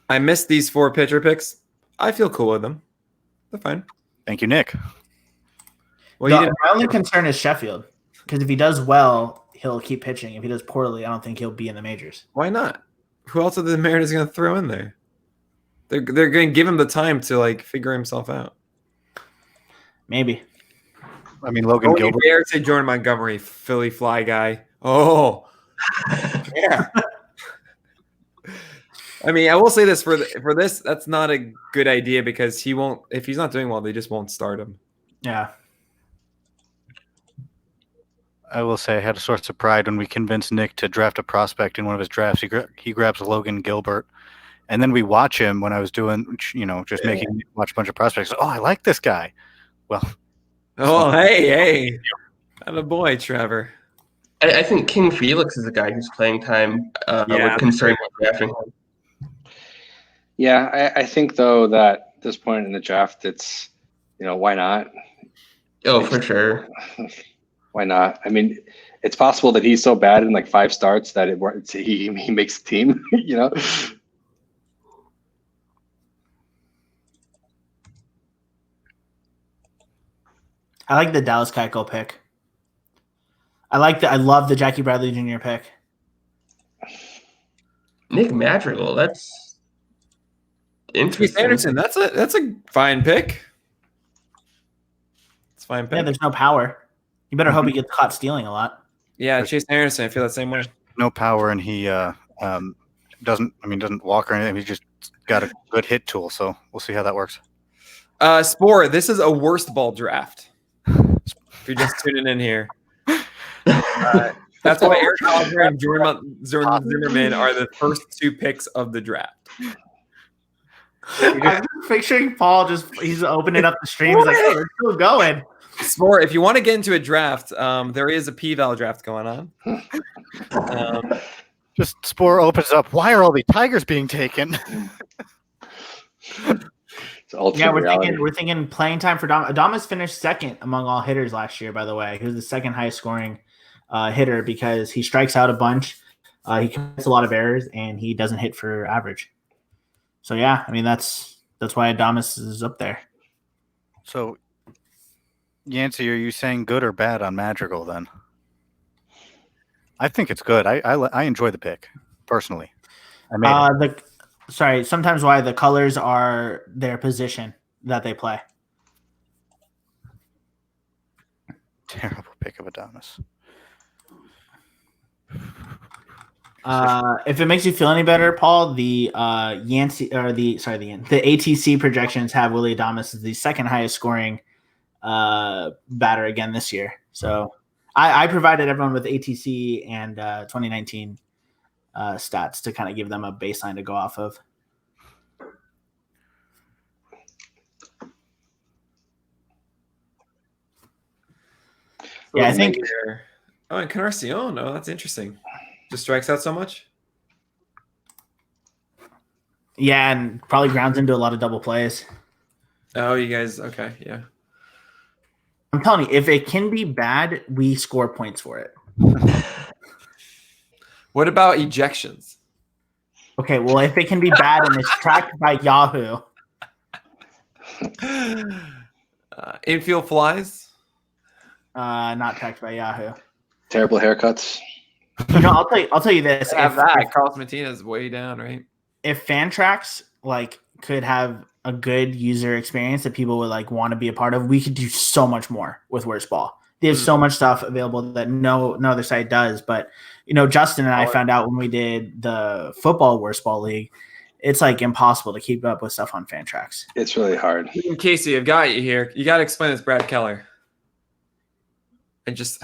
I missed these 4 pitcher picks. I feel cool with them. They're fine. Thank you, Nick. Well, my only concern is Sheffield, because if he does well, he'll keep pitching. If he does poorly, I don't think he'll be in the majors. Why not? Who else are the Mariners going to throw in there? They're going to give him the time to like figure himself out. Maybe. I mean, Logan Gilbert. Dare say Jordan Montgomery, Philly fly guy. Oh, yeah. I mean, I will say this for this, that's not a good idea because he won't. If he's not doing well, they just won't start him. Yeah. I will say I had a source of pride when we convinced Nick to draft a prospect in one of his drafts. He grabs Logan Gilbert, and then we watch him when I was doing, just making him watch a bunch of prospects. Oh, I like this guy. Well. Oh, hey. I'm a boy, Trevor. I think King Felix is a guy who's playing time with concern about drafting him. Yeah, I think, though, that at this point in the draft, it's, why not? Oh, for sure. Why not? I mean, it's possible that he's so bad in like 5 starts that he makes the team, I like the Dallas Keuchel pick. I love the Jackie Bradley Jr. pick. Nick Madrigal, that's interesting. Anderson, that's a fine pick. It's a fine pick. Yeah, there's no power. You better hope he gets caught stealing a lot. Yeah, Chase Anderson, I feel that same way. No power, and he doesn't walk or anything. He's just got a good hit tool, so we'll see how that works. Spore, this is a WorstBall draft. If you're just tuning in here. That's why Eric Oliver and Jordan Zimmerman are the first 2 picks of the draft. I'm just picturing Paul he's opening up the stream. He's like, hey, we're still going. Spore, if you want to get into a draft, there is a P-Val draft going on. Just Spore opens up. Why are all the Tigers being taken? Yeah, we're thinking playing time for Adames. Adames finished 2nd among all hitters last year, by the way. He was the 2nd highest scoring hitter because he strikes out a bunch. He commits a lot of errors, and he doesn't hit for average. So, yeah, I mean, that's why Adames is up there. So, Yancey, are you saying good or bad on Madrigal then? I think it's good. I enjoy the pick, personally. I made it. Sometimes why the colors are their position that they play. Terrible pick of Adonis. If it makes you feel any better, Paul, the ATC projections have Willie Adames as the second highest scoring batter again this year. So I provided everyone with ATC and 2019 stats to kind of give them a baseline to go off of. Yeah, I think. Oh, and Encarnacion. Oh, that's interesting. Just strikes out so much. Yeah, and probably grounds into a lot of double plays. Oh, you guys. Okay, yeah. I'm telling you, if it can be bad, we score points for it. What about ejections? Okay, well, if it can be bad and it's tracked by Yahoo. Infield flies. Not tracked by Yahoo. Terrible haircuts. You know, I'll tell you this. If Carlos Martinez way down, right? If Fantrax could have a good user experience that people would want to be a part of, we could do so much more with WorstBall. There's so much stuff available that no other site does. But Justin and I found out when we did the football WorstBall league, it's impossible to keep up with stuff on Fantrax. It's really hard. Casey, I've got you here. You got to explain this, Brad Keller. And just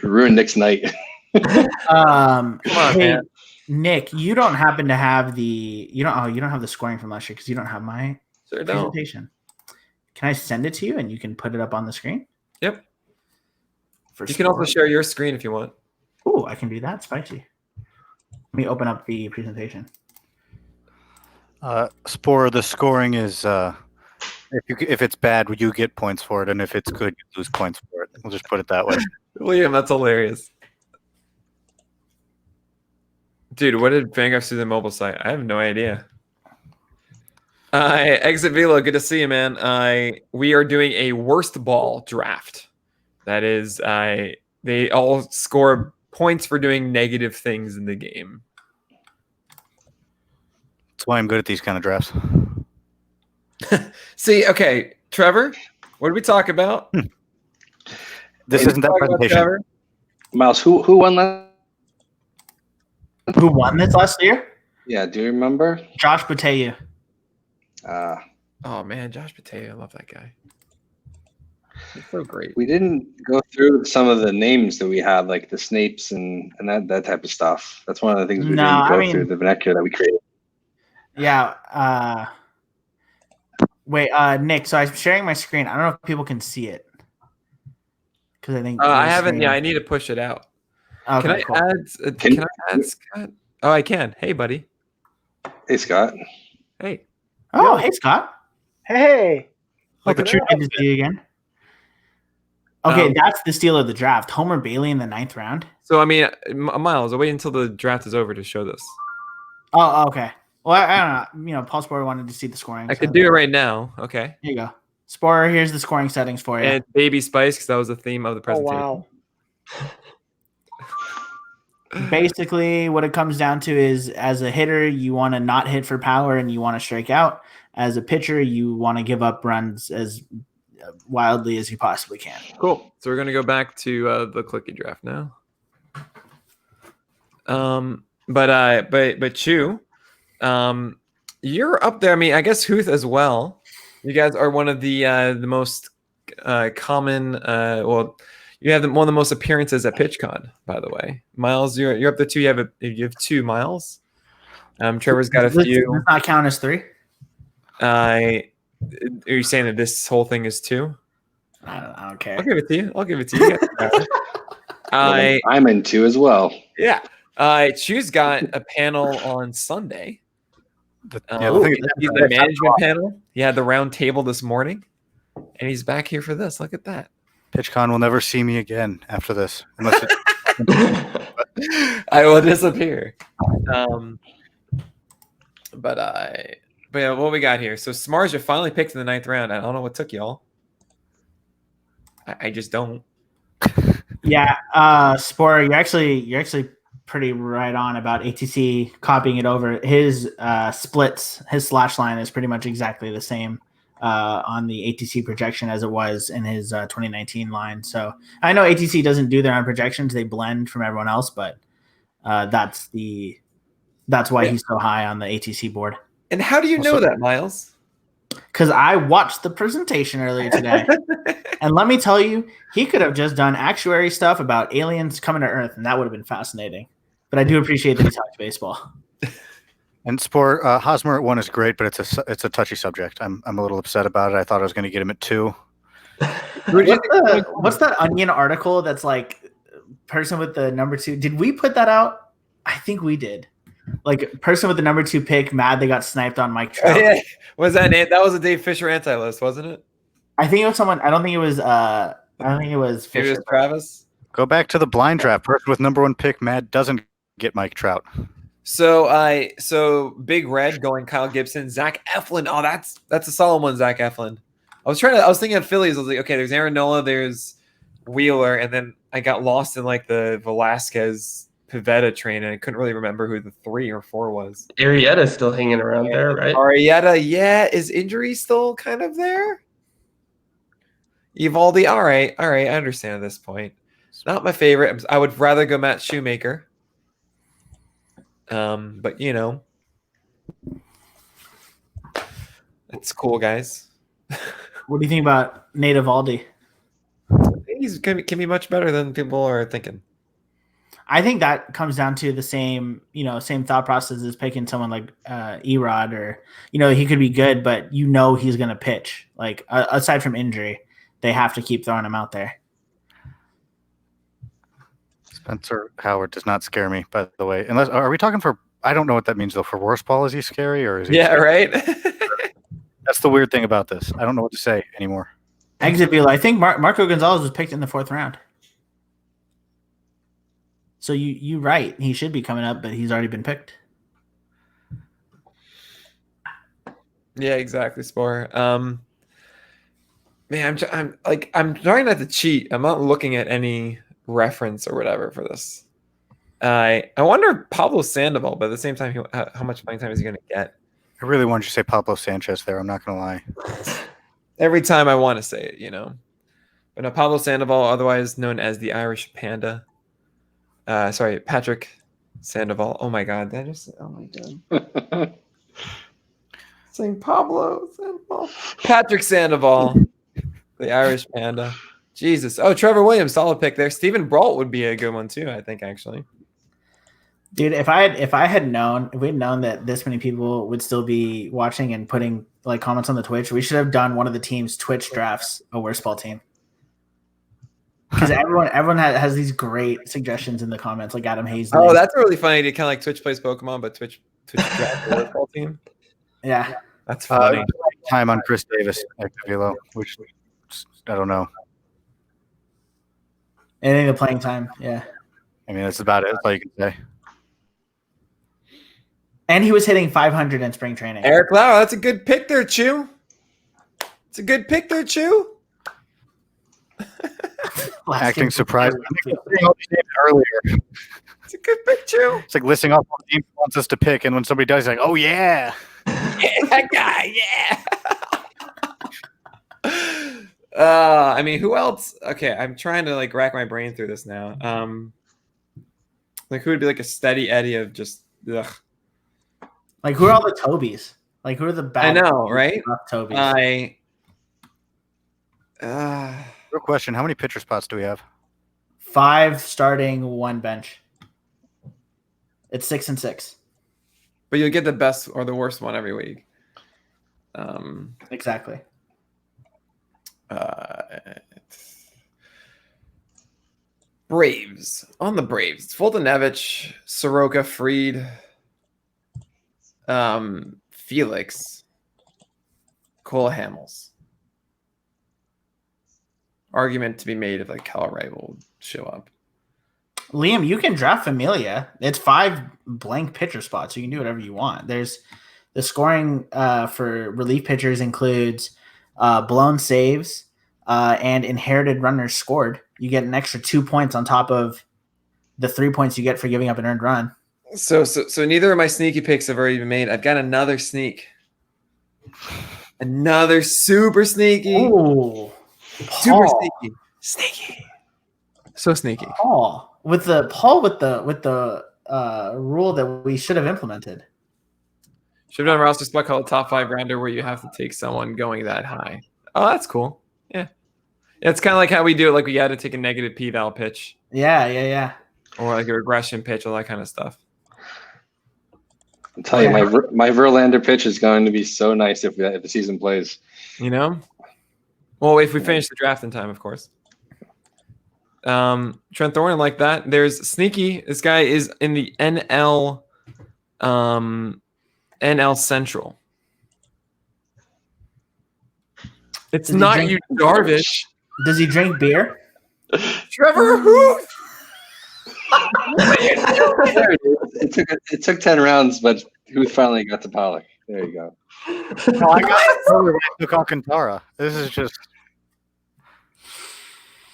ruin Nick's night. Come on, man. Nick, you don't happen to have you don't have the scoring from last year because you don't have my presentation. Can I send it to you and you can put it up on the screen? Yep. You can also share your screen if you want. Oh, I can do that. Spicy. Let me open up the presentation. Spore, the scoring is if it's bad, you get points for it, and if it's good, you lose points for it. We'll just put it that way. William, that's hilarious. Dude, what did Fangraphs do to the mobile site? I have no idea. Exit Velo, good to see you, man. We are doing a WorstBall draft. That is, they all score points for doing negative things in the game. That's why I'm good at these kind of drafts. See, okay, Trevor, what did we talk about? This isn't that presentation. Myles, who won that? Who won this last year? Yeah, do you remember? Josh Buteu. Oh man, Josh Buteu, I love that guy. He's so great. We didn't go through some of the names that we had, like the Snapes and that type of stuff. That's one of the things we didn't go through, the vernacular that we created. Yeah. Wait, Nick, so I'm sharing my screen. I don't know if people can see it. Because I think I haven't. Yeah, I need to push it out. Okay, can I add Scott? Oh, I can. Hey, buddy. Hey, Scott. Hey. Oh, hey, Scott. Hey. Good to see you again. Okay, that's the steal of the draft. Homer Bailey in the 9th round. So, I mean, Myles, I'll wait until the draft is over to show this. Oh, okay. Well, I don't know. Paul Sporer wanted to see the scoring. I could do it right now. Okay. Here you go. Sporer, here's the scoring settings for you. And Baby Spice, because that was the theme of the presentation. Oh, wow. Basically, what it comes down to is, as a hitter, you want to not hit for power and you want to strike out. As a pitcher, you want to give up runs as wildly as you possibly can. Cool. So we're going to go back to the clicky draft now. But Chu, you're up there. I mean, I guess Huth as well. You guys are one of the most common. You have one of the most appearances at PitchCon, by the way. Myles, you're up there too. You have 2, Myles. Trevor's got a few. Does not count as 3. Are you saying that this whole thing is 2? I don't care. I'll give it to you. I'm in 2 as well. Yeah. Chu's got a panel on Sunday. He's the management panel. He had the round table this morning, and he's back here for this. Look at that. PitchCon will never see me again after this, unless I will disappear. But yeah, what we got here? So Smarja finally picked in the 9th round. I don't know what took y'all. I just don't. Yeah, Spore, you're actually pretty right on about ATC copying it over. His splits, his slash line is pretty much exactly the same on the ATC projection as it was in his 2019 line. So I know ATC doesn't do their own projections; they blend from everyone else, but that's why he's so high on the ATC board. And how do you know that, Myles? Because I watched the presentation earlier today, and let me tell you, he could have just done actuary stuff about aliens coming to Earth, and that would have been fascinating. But I do appreciate that he talked baseball. And Spore, Hosmer at 1 is great, but it's a touchy subject. I'm a little upset about it. I thought I was going to get him at 2. What's that Onion article that's like person with the number 2? Did we put that out? I think we did. Like person with the number 2 pick, mad they got sniped on Mike Trout. Oh, yeah. Was that a Dave Fisher anti-list, wasn't it? I think it was someone. I don't think it was Fisher. It was Travis. Go back to the blind draft. Person with number 1 pick, mad doesn't get Mike Trout. So Big Red going Kyle Gibson, Zach Eflin. Oh, that's a solid one, Zach Eflin. I was thinking of Phillies. I was like, okay, there's Aaron Nola, there's Wheeler, and then I got lost in like the Velasquez Pivetta train, and I couldn't really remember who the 3 or 4 was. Arrieta's still hanging around there, right? Arrieta, yeah. Is injury still kind of there? Evaldi, all right. I understand at this point. Not my favorite. I would rather go Matt Shoemaker. But you know, it's cool, guys. What do you think about Nate Evaldi? He's can be much better than people are thinking. I think that comes down to the same thought process as picking someone like Erod, or he could be good, but he's going to pitch. Like aside from injury, they have to keep throwing him out there. Spencer Howard does not scare me, by the way. Unless are we talking for? I don't know what that means though. For WorstBall, is he scary or is he? Yeah, scary? Right. That's the weird thing about this. I don't know what to say anymore. Exit Vila. I think Marco Gonzalez was picked in the 4th round. So you right. He should be coming up, but he's already been picked. Yeah, exactly, Spore. Man, I'm trying not to cheat. I'm not looking at any reference or whatever for this. I wonder Pablo Sandoval, but at the same time, how much playing time is he going to get? I really wanted you to say Pablo Sanchez there. I'm not going to lie. Every time I want to say it, But no, Pablo Sandoval, otherwise known as the Irish Panda. Patrick Sandoval. Oh my God, oh my God. Saying Pablo Sandoval. Patrick Sandoval, the Irish Panda. Jesus. Oh, Trevor Williams, solid pick there. Stephen Brault would be a good one too, I think, actually. Dude, if we had known that this many people would still be watching and putting like comments on the Twitch, we should have done one of the team's Twitch drafts, a WorstBall team. Because everyone has these great suggestions in the comments, like Adam Hayes. Oh, that's really funny to kind of like Twitch plays Pokemon, but Twitch draft the WorstBall team. Yeah, that's funny. Time on Chris Davis, Vilo, which I don't know. Anything the playing time, yeah. I mean, that's about it. That's all you can say. And he was hitting 500 in spring training. Eric Lau, that's a good pick there, Chew. It's a good pick there, Chew. Acting surprised. Earlier. It's a good pick, Chew. It's like listing off what team wants us to pick, and when somebody does, he's like, "Oh yeah, yeah, that guy, yeah." I mean, who else? Okay, I'm trying to like rack my brain through this now. Like who would be like a steady Eddie of just ugh. Like who are all the Tobys? Like who are the bad? I know, right? Tobys. Real question: how many pitcher spots do we have? 5 starting, 1 bench. It's 6 and 6. But you'll get the best or the worst one every week. Exactly. Braves. On the Braves. It's Fultonevich, Soroka, Fried, Felix, Cole Hamels. Argument to be made if like Cal Wright will show up. Liam, you can draft Familia. It's 5 blank pitcher spots. You can do whatever you want. There's the scoring for relief pitchers includes blown saves and inherited runners scored. You get an extra 2 points on top of the 3 points you get for giving up an earned run. So neither of my sneaky picks have already been made. I've got another sneak. Another super sneaky. Ooh. Super sneaky. Sneaky. So sneaky. Paul with the rule that we should have implemented. Should have done a roster spot called top 5 rounder where you have to take someone going that high. Oh, that's cool. Yeah. It's kind of like how we do it. Like we got to take a negative p-val pitch. Yeah. Or like a regression pitch, all that kind of stuff. I'll tell you, my Verlander pitch is going to be so nice if the season plays. You know? Well, if we finish the draft in time, of course. Trent Thorne like that. There's Sneaky. This guy is in the NL Central. It's not you, Darvish. Does he drink beer? Trevor Huth. It took 10 rounds, but who finally got to Pollock? There you go. No, I got totally took Alcantara. This is just.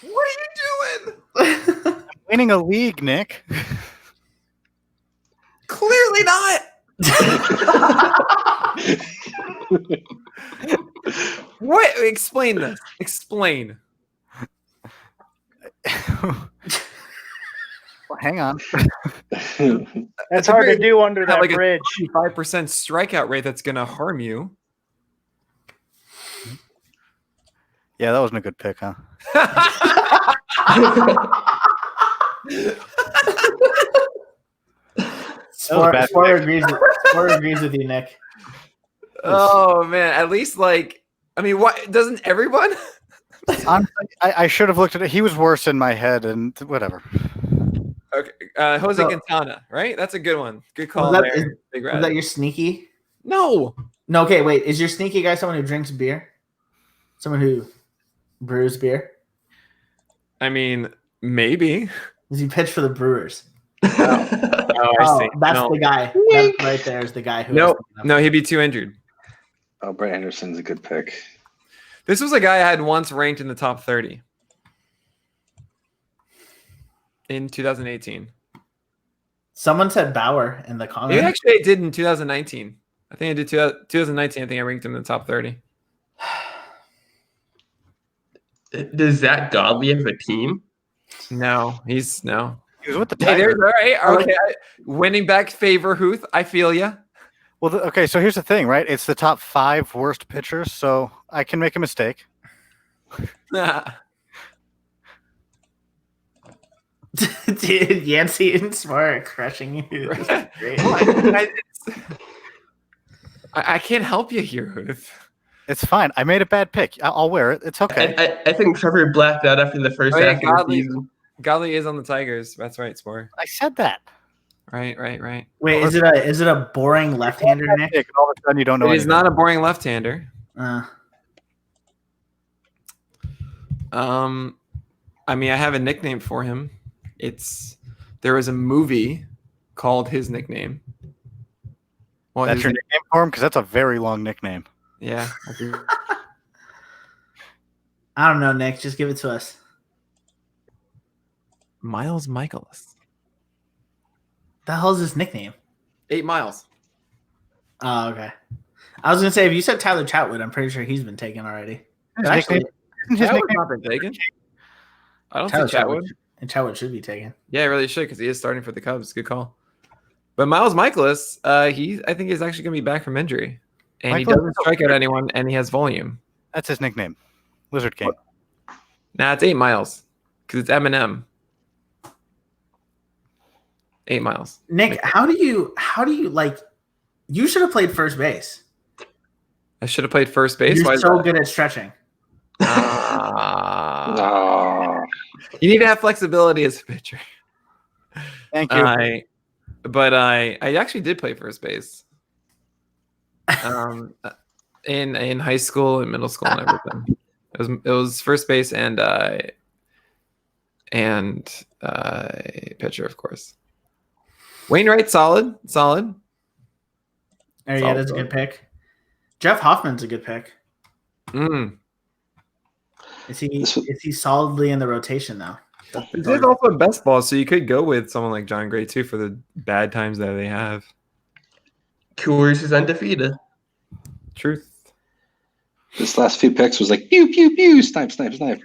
What are you doing? I'm winning a league, Nick. Clearly not. What? Explain this. Explain. Well, hang on. That's hard to do under that like bridge. A 5% strikeout rate that's going to harm you. Yeah, that wasn't a good pick, huh? Spoiler agrees with you, Nick. Oh man, at least what doesn't everyone? Honestly, I should have looked at it. He was worse in my head, and whatever. Okay, Jose Quintana, right? That's a good one. Good call Was there. Big Red. that your sneaky? No. Okay, wait. Is your sneaky guy someone who drinks beer? Someone who brews beer? I mean, maybe. Does he pitch for the Brewers? I see. That's the guy. That right there is the guy who. No, he'd be too injured. Oh, Brett Anderson's a good pick. This was a guy I had once ranked in the top 30 in 2018. Someone said Bauer in the comments. Maybe actually I did in 2019. I think I did 2019. I think I ranked him in the top 30. Does Zach Godley have a team? No, he's no. He was with the Hey, Tigers. all right. Okay. Winning back favor Huth. I feel ya. Well, okay, so here's the thing, right? It's the top 5 worst pitchers, so I can make a mistake. Dude, Yancey and Smart crushing you. Great. I can't help you here, Huth. It's fine. I made a bad pick. I'll wear it. It's okay. I think Trevor blacked out after the first half of the season. Godley is on the Tigers. That's right, Spore. I said that. Right. Wait, is it a boring left-hander, Nick? All of a sudden, you don't know. He's not a boring left-hander. Uh, I mean, I have a nickname for him. There was a movie called his nickname. Well, That's your nickname for him? Because that's a very long nickname. Yeah. I don't know, Nick. Just give it to us. Myles Michaelis. The hell's his nickname? 8 Miles. Oh, okay. I was gonna say if you said Tyler Chatwood, I'm pretty sure he's been taken already. Chatwood's not been taken. I don't think Chatwood. And Chatwood should be taken. Yeah, it really should because he is starting for the Cubs. Good call. But Myles Michaelis, I think he's actually gonna be back from injury, and he doesn't strike out anyone, and he has volume. That's his nickname, Lizard King. Nah, it's 8 Miles because it's Eminem. 8 Miles. Nick, how do you like? You should have played first base. I should have played first base. You're so good at stretching. You need to have flexibility as a pitcher. Thank you. But I actually did play first base. In high school and middle school and everything. It was first base and pitcher, of course. Wainwright, solid. Oh, yeah, that's a good pick. Jeff Hoffman's a good pick. Is he solidly in the rotation now? This is also a best ball, so you could go with someone like John Gray too for the bad times that they have. Coors is undefeated. Truth. This last few picks was like pew pew pew, snipe snipe snipe.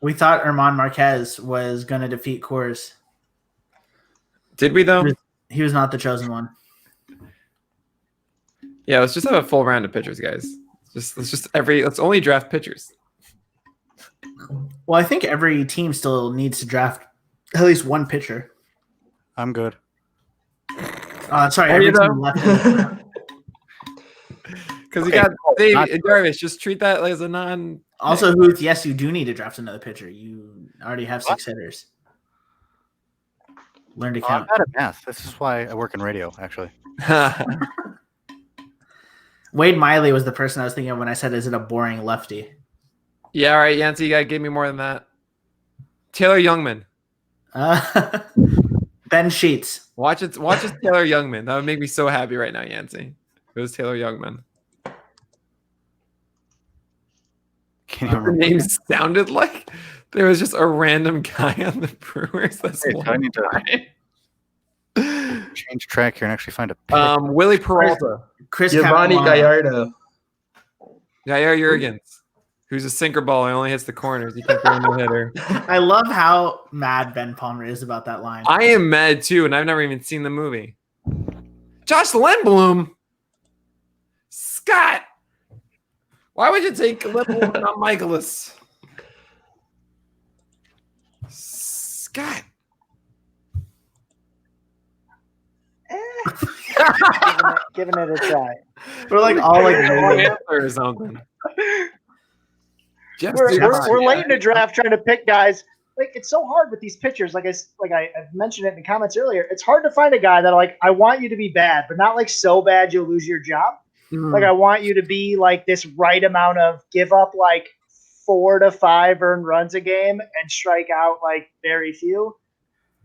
We thought Herman Marquez was going to defeat Coors. Did we though? He was not the chosen one. Yeah, let's just have a full round of pitchers, guys. Let's only draft pitchers. Well, I think every team still needs to draft at least one pitcher. I'm good. Sorry, every team left. Because you got Dave Jarvis. Just treat that as a non. Also, Huth, yes, you do need to draft another pitcher. You already have 6 hitters. Learn to count. I'm bad at math. This is why I work in radio, actually. Wade Miley was the person I was thinking of when I said, "Is it a boring lefty?" Yeah, all right, Yancey, you gotta give me more than that. Taylor Youngman. Ben Sheets. Watch it, Taylor Youngman. That would make me so happy right now, Yancey. It was Taylor Youngman. Her name sounded like there was just a random guy on the Brewers. That's I need to change track here and actually find a pick. Willie Peralta. Chris Giovanni Capuano. Gallardo. Jair Jurgens, who's a sinker ball and only hits the corners. You can't throw no hitter. I love how mad Ben Palmer is about that line. I am mad too, and I've never even seen the movie. Josh Lindblom. Scott. Why would you take Lindblom and not Michaelis? Scott. Giving it a try. We're like all like or something. We're late in the draft trying to pick guys. Like, it's so hard with these pitchers. I've mentioned it in the comments earlier. It's hard to find a guy that I want you to be bad, but not like so bad you'll lose your job. Like, I want you to be like this right amount of give up like 4 to 5 earned runs a game and strike out like very few.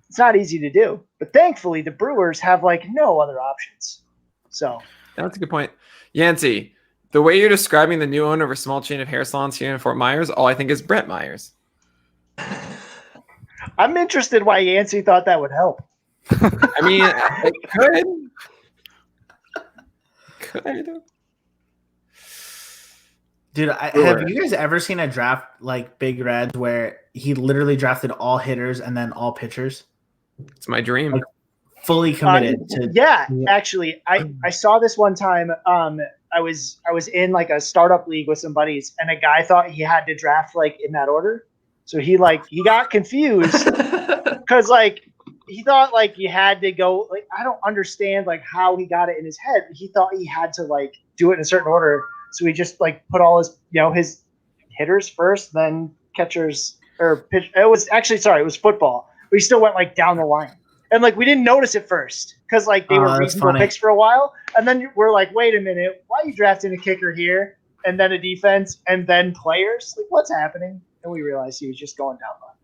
It's not easy to do, but thankfully the Brewers have like no other options. So that's a good point. Yancey, the way you're describing the new owner of a small chain of hair salons here in Fort Myers, all I think is Brett Myers. I'm interested why Yancey thought that would help. I mean, it could. Dude, have you guys ever seen a draft like Big Reds where he literally drafted all hitters and then all pitchers? It's my dream. Like, fully committed to. Yeah, actually, I saw this one time. I was in like a startup league with some buddies, and a guy thought he had to draft like in that order, so he got confused because like he thought like you had to go. Like, I don't understand like how he got it in his head. He thought he had to like do it in a certain order, so he just like put all his his hitters first, then catchers or pitch. It was football. We still went like down the line, and like we didn't notice it first because like they were reasonable picks for a while, and then we're like, wait a minute, why are you drafting a kicker here and then a defense and then players? Like, what's happening? And we realized he was just going down the line.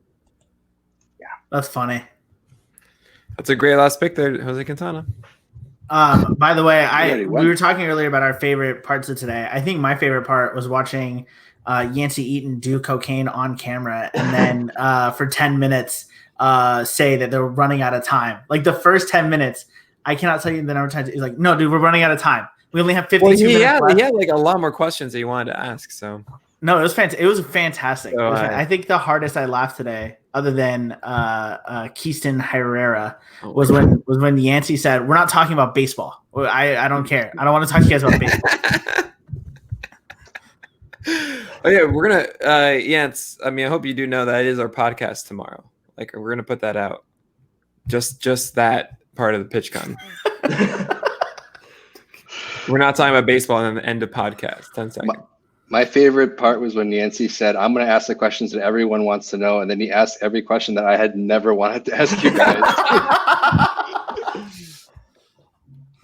Yeah, that's funny. That's a great last pick there, Jose Quintana. By the way, we were talking earlier about our favorite parts of today. I think my favorite part was watching Yancey Eaton do cocaine on camera and then for 10 minutes say that they're running out of time. Like the first 10 minutes, I cannot tell you the number of times he's like, no, dude, we're running out of time. We only have 52 minutes left. He had like a lot more questions that he wanted to ask. So no, it was fantastic. It was fantastic. I think the hardest I laughed today, other than Keaston Herrera, was when Yancey said, "We're not talking about baseball. I don't care. I don't want to talk to you guys about baseball." Oh yeah, we're gonna Yance. I mean, I hope you do know that it is our podcast tomorrow. Like, we're gonna put that out. Just that part of the PitchCon. We're not talking about baseball and then the end of podcast. 10 seconds. My favorite part was when Yancey said, I'm going to ask the questions that everyone wants to know. And then he asked every question that I had never wanted to ask you guys.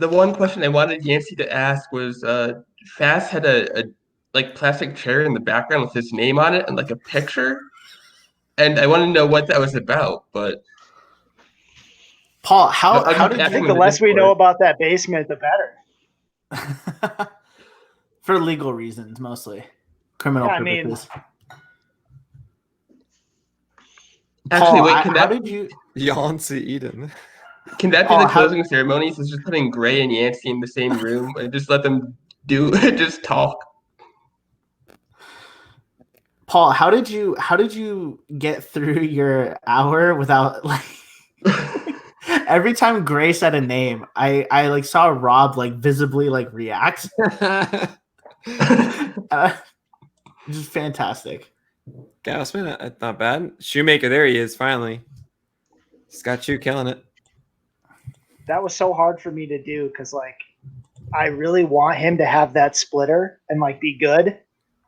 The one question I wanted Yancey to ask was Fast had a like plastic chair in the background with his name on it and like a picture. And I want to know what that was about. But Paul, how do you think the less we know about that basement, the better? For legal reasons, mostly criminal purposes. Actually, Paul, wait, how did you? Yancey Eden. Can that be Paul, the closing ceremonies? Is just putting Gray and Yancey in the same room and just let them just talk? Paul, how did you get through your hour without like every time Gray said a name, I like saw Rob like visibly like react. Just fantastic. Gausman, not bad. Shoemaker, there he is finally. Scott Chu killing it. That was so hard for me to do because like I really want him to have that splitter and like be good,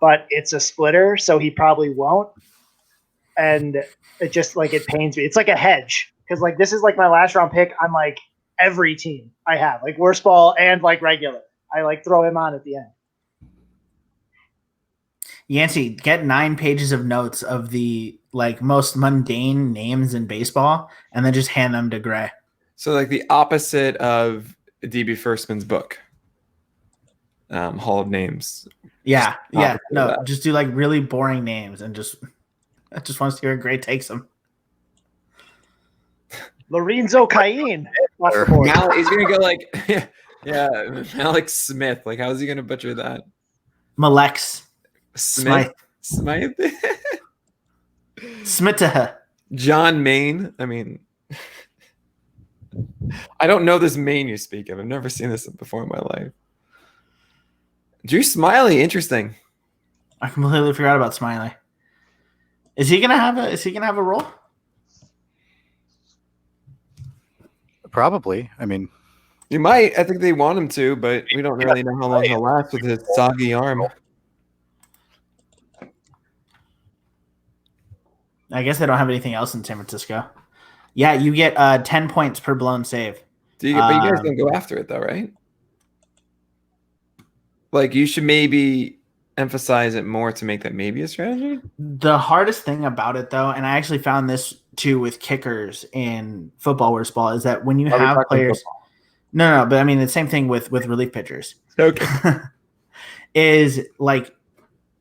but it's a splitter, so he probably won't. And it just like it pains me. It's like a hedge because like this is like my last round pick on like every team I have, like worst ball and like regular. I like throw him on at the end. Yancey, get 9 pages of notes of the like most mundane names in baseball, and then just hand them to Gray. So like the opposite of DB Firstman's book, Hall of Names. Yeah. No, that. just do like really boring names and I just want to see where Gray takes them. Lorenzo Cain. He's gonna go like yeah, Alex Smith. Like how's he gonna butcher that? Malex. Smith. Smith. John Maine. I mean, I don't know this Maine you speak of. I've never seen this before in my life. Drew Smiley, interesting. I completely forgot about Smiley. Is he gonna have a role? Probably. I mean, you might. I think they want him to, but we don't really know how long he'll last with his soggy arm. I guess they don't have anything else in San Francisco. Yeah, you get 10 points per blown save. But you guys don't go after it though, right? Like you should maybe emphasize it more to make that maybe a strategy. The hardest thing about it though, and I actually found this too with kickers in football worst ball, is that when you have players no, but I mean the same thing with relief pitchers. Okay. Is like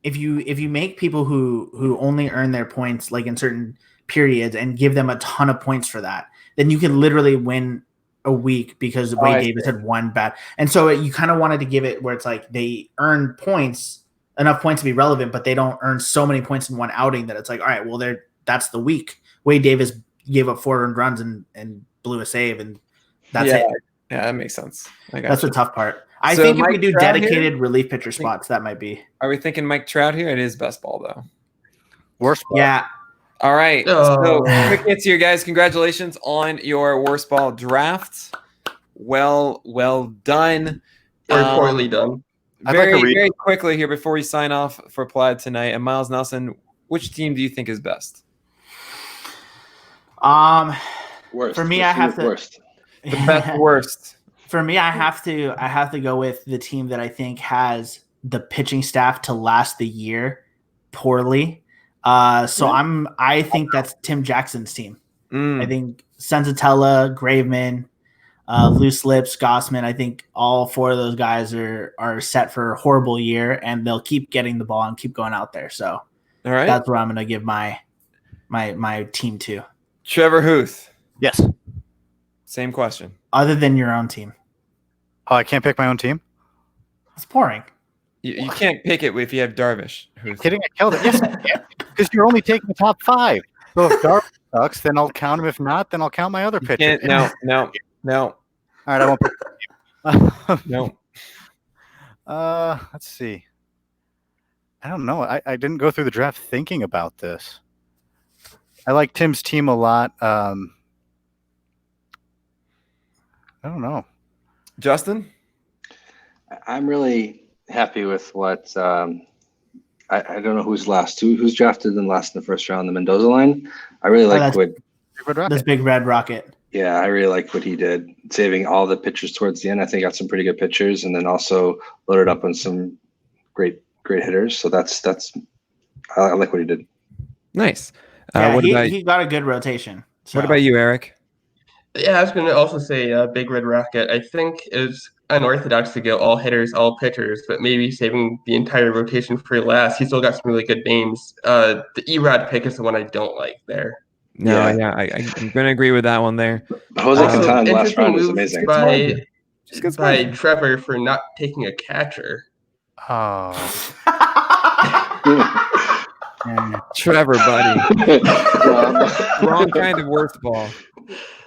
if you make people who only earn their points like in certain periods and give them a ton of points for that, then you can literally win a week because Wade Davis had one bad. And so you kind of wanted to give it where it's like they earn points, enough points to be relevant, but they don't earn so many points in one outing that it's like, all right, well, that's the week. Wade Davis gave up 4 earned runs and blew a save, and that's it. Yeah, that makes sense. That's the tough part. I think if we do dedicated relief pitcher spots, that might be. Are we thinking Mike Trout here? It is best ball though. Worst ball. Yeah. All right. So quick hits here, guys. Congratulations on your worst ball draft. Well done. Or poorly done. Very quickly here before we sign off for Plaid tonight. And Myles Nelson, which team do you think is best? Worst. For me, I have to. Worst. The best worst. For me, I have to go with the team that I think has the pitching staff to last the year poorly. I think that's Tim Jackson's team. I think Senzatella, Graveman, Loose Lips, Gossman. I think all 4 of those guys are set for a horrible year, and they'll keep getting the ball and keep going out there. So, all right, that's where I'm going to give my team to. Trevor Huth. Yes. Same question. Other than your own team. Oh, I can't pick my own team? It's boring. You can't pick it if you have Darvish. Kidding? I killed it. Yes, I can. Because you're only taking the top 5. So if Darvish sucks, then I'll count him. If not, then I'll count my other pitcher. No. All right, I won't pick. No. Let's see. I don't know. I didn't go through the draft thinking about this. I like Tim's team a lot. I don't know. Justin? I'm really happy with what I don't know who's last. Who's drafted and last in the first round, the Mendoza line. I really like this Big Red Rocket. Yeah, I really like what he did, saving all the pitchers towards the end. I think got some pretty good pitchers, and then also loaded up on some great hitters. So that's I like what he did. Nice. He got a good rotation. So. What about you, Eric? Yeah, I was going to also say Big Red Rocket. I think is unorthodox to go all hitters, all pitchers, but maybe saving the entire rotation for last. He still got some really good names. The Erod pick is the one I don't like there. No, yeah, I'm going to agree with that one there. Jose Quintana last round was moves amazing. By Trevor for not taking a catcher. Oh. Trevor, buddy. Wrong kind of worst ball.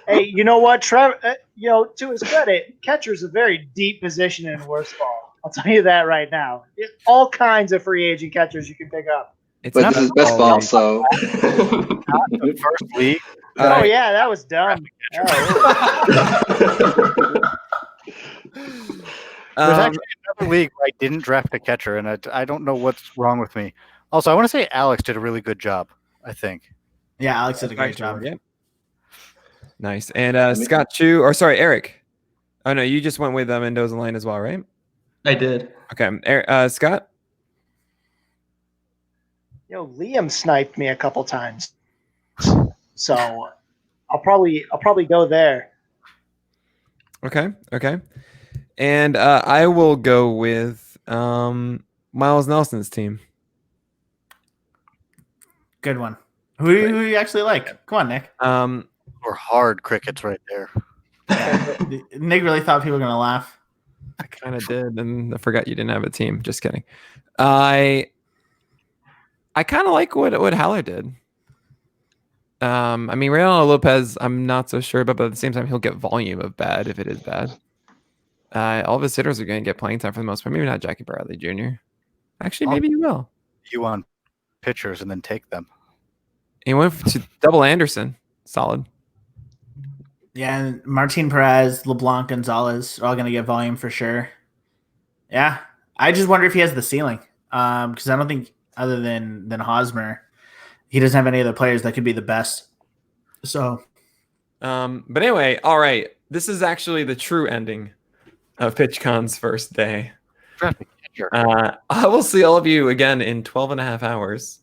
Hey, you know what, Trevor? To his credit, catcher's a very deep position in worst ball. I'll tell you that right now. All kinds of free agent catchers you can pick up. But this is best ball, so the first league. Oh yeah, that was dumb. There's actually another league where I didn't draft a catcher, and I don't know what's wrong with me. Also, I want to say Alex did a really good job, I think. Yeah, Alex did a great job. Yeah. Nice. And Eric. Oh, no, you just went with Mendoza Lane as well, right? I did. Okay. Scott? Liam sniped me a couple times. So I'll probably go there. Okay. And I will go with Myles Nelson's team. Good one. Who do you actually like? Come on, Nick. Or hard crickets right there. Nick really thought people were gonna laugh. I kind of did, and I forgot you didn't have a team. Just kidding. I kind of like what Haller did. Reynaldo Lopez, I'm not so sure about, but at the same time, he'll get volume of bad if it is bad. All of his hitters are going to get playing time for the most part. Maybe not Jackie Bradley Jr. Actually, maybe he will. You want pitchers and then take them. He went to double Anderson. Solid. Yeah, and Martin Perez, LeBlanc, Gonzalez are all going to get volume for sure. Yeah, I just wonder if he has the ceiling. Because I don't think other than Hosmer, he doesn't have any other players that could be the best. So, but anyway, all right. This is actually the true ending of PitchCon's first day. I will see all of you again in 12 and a half hours.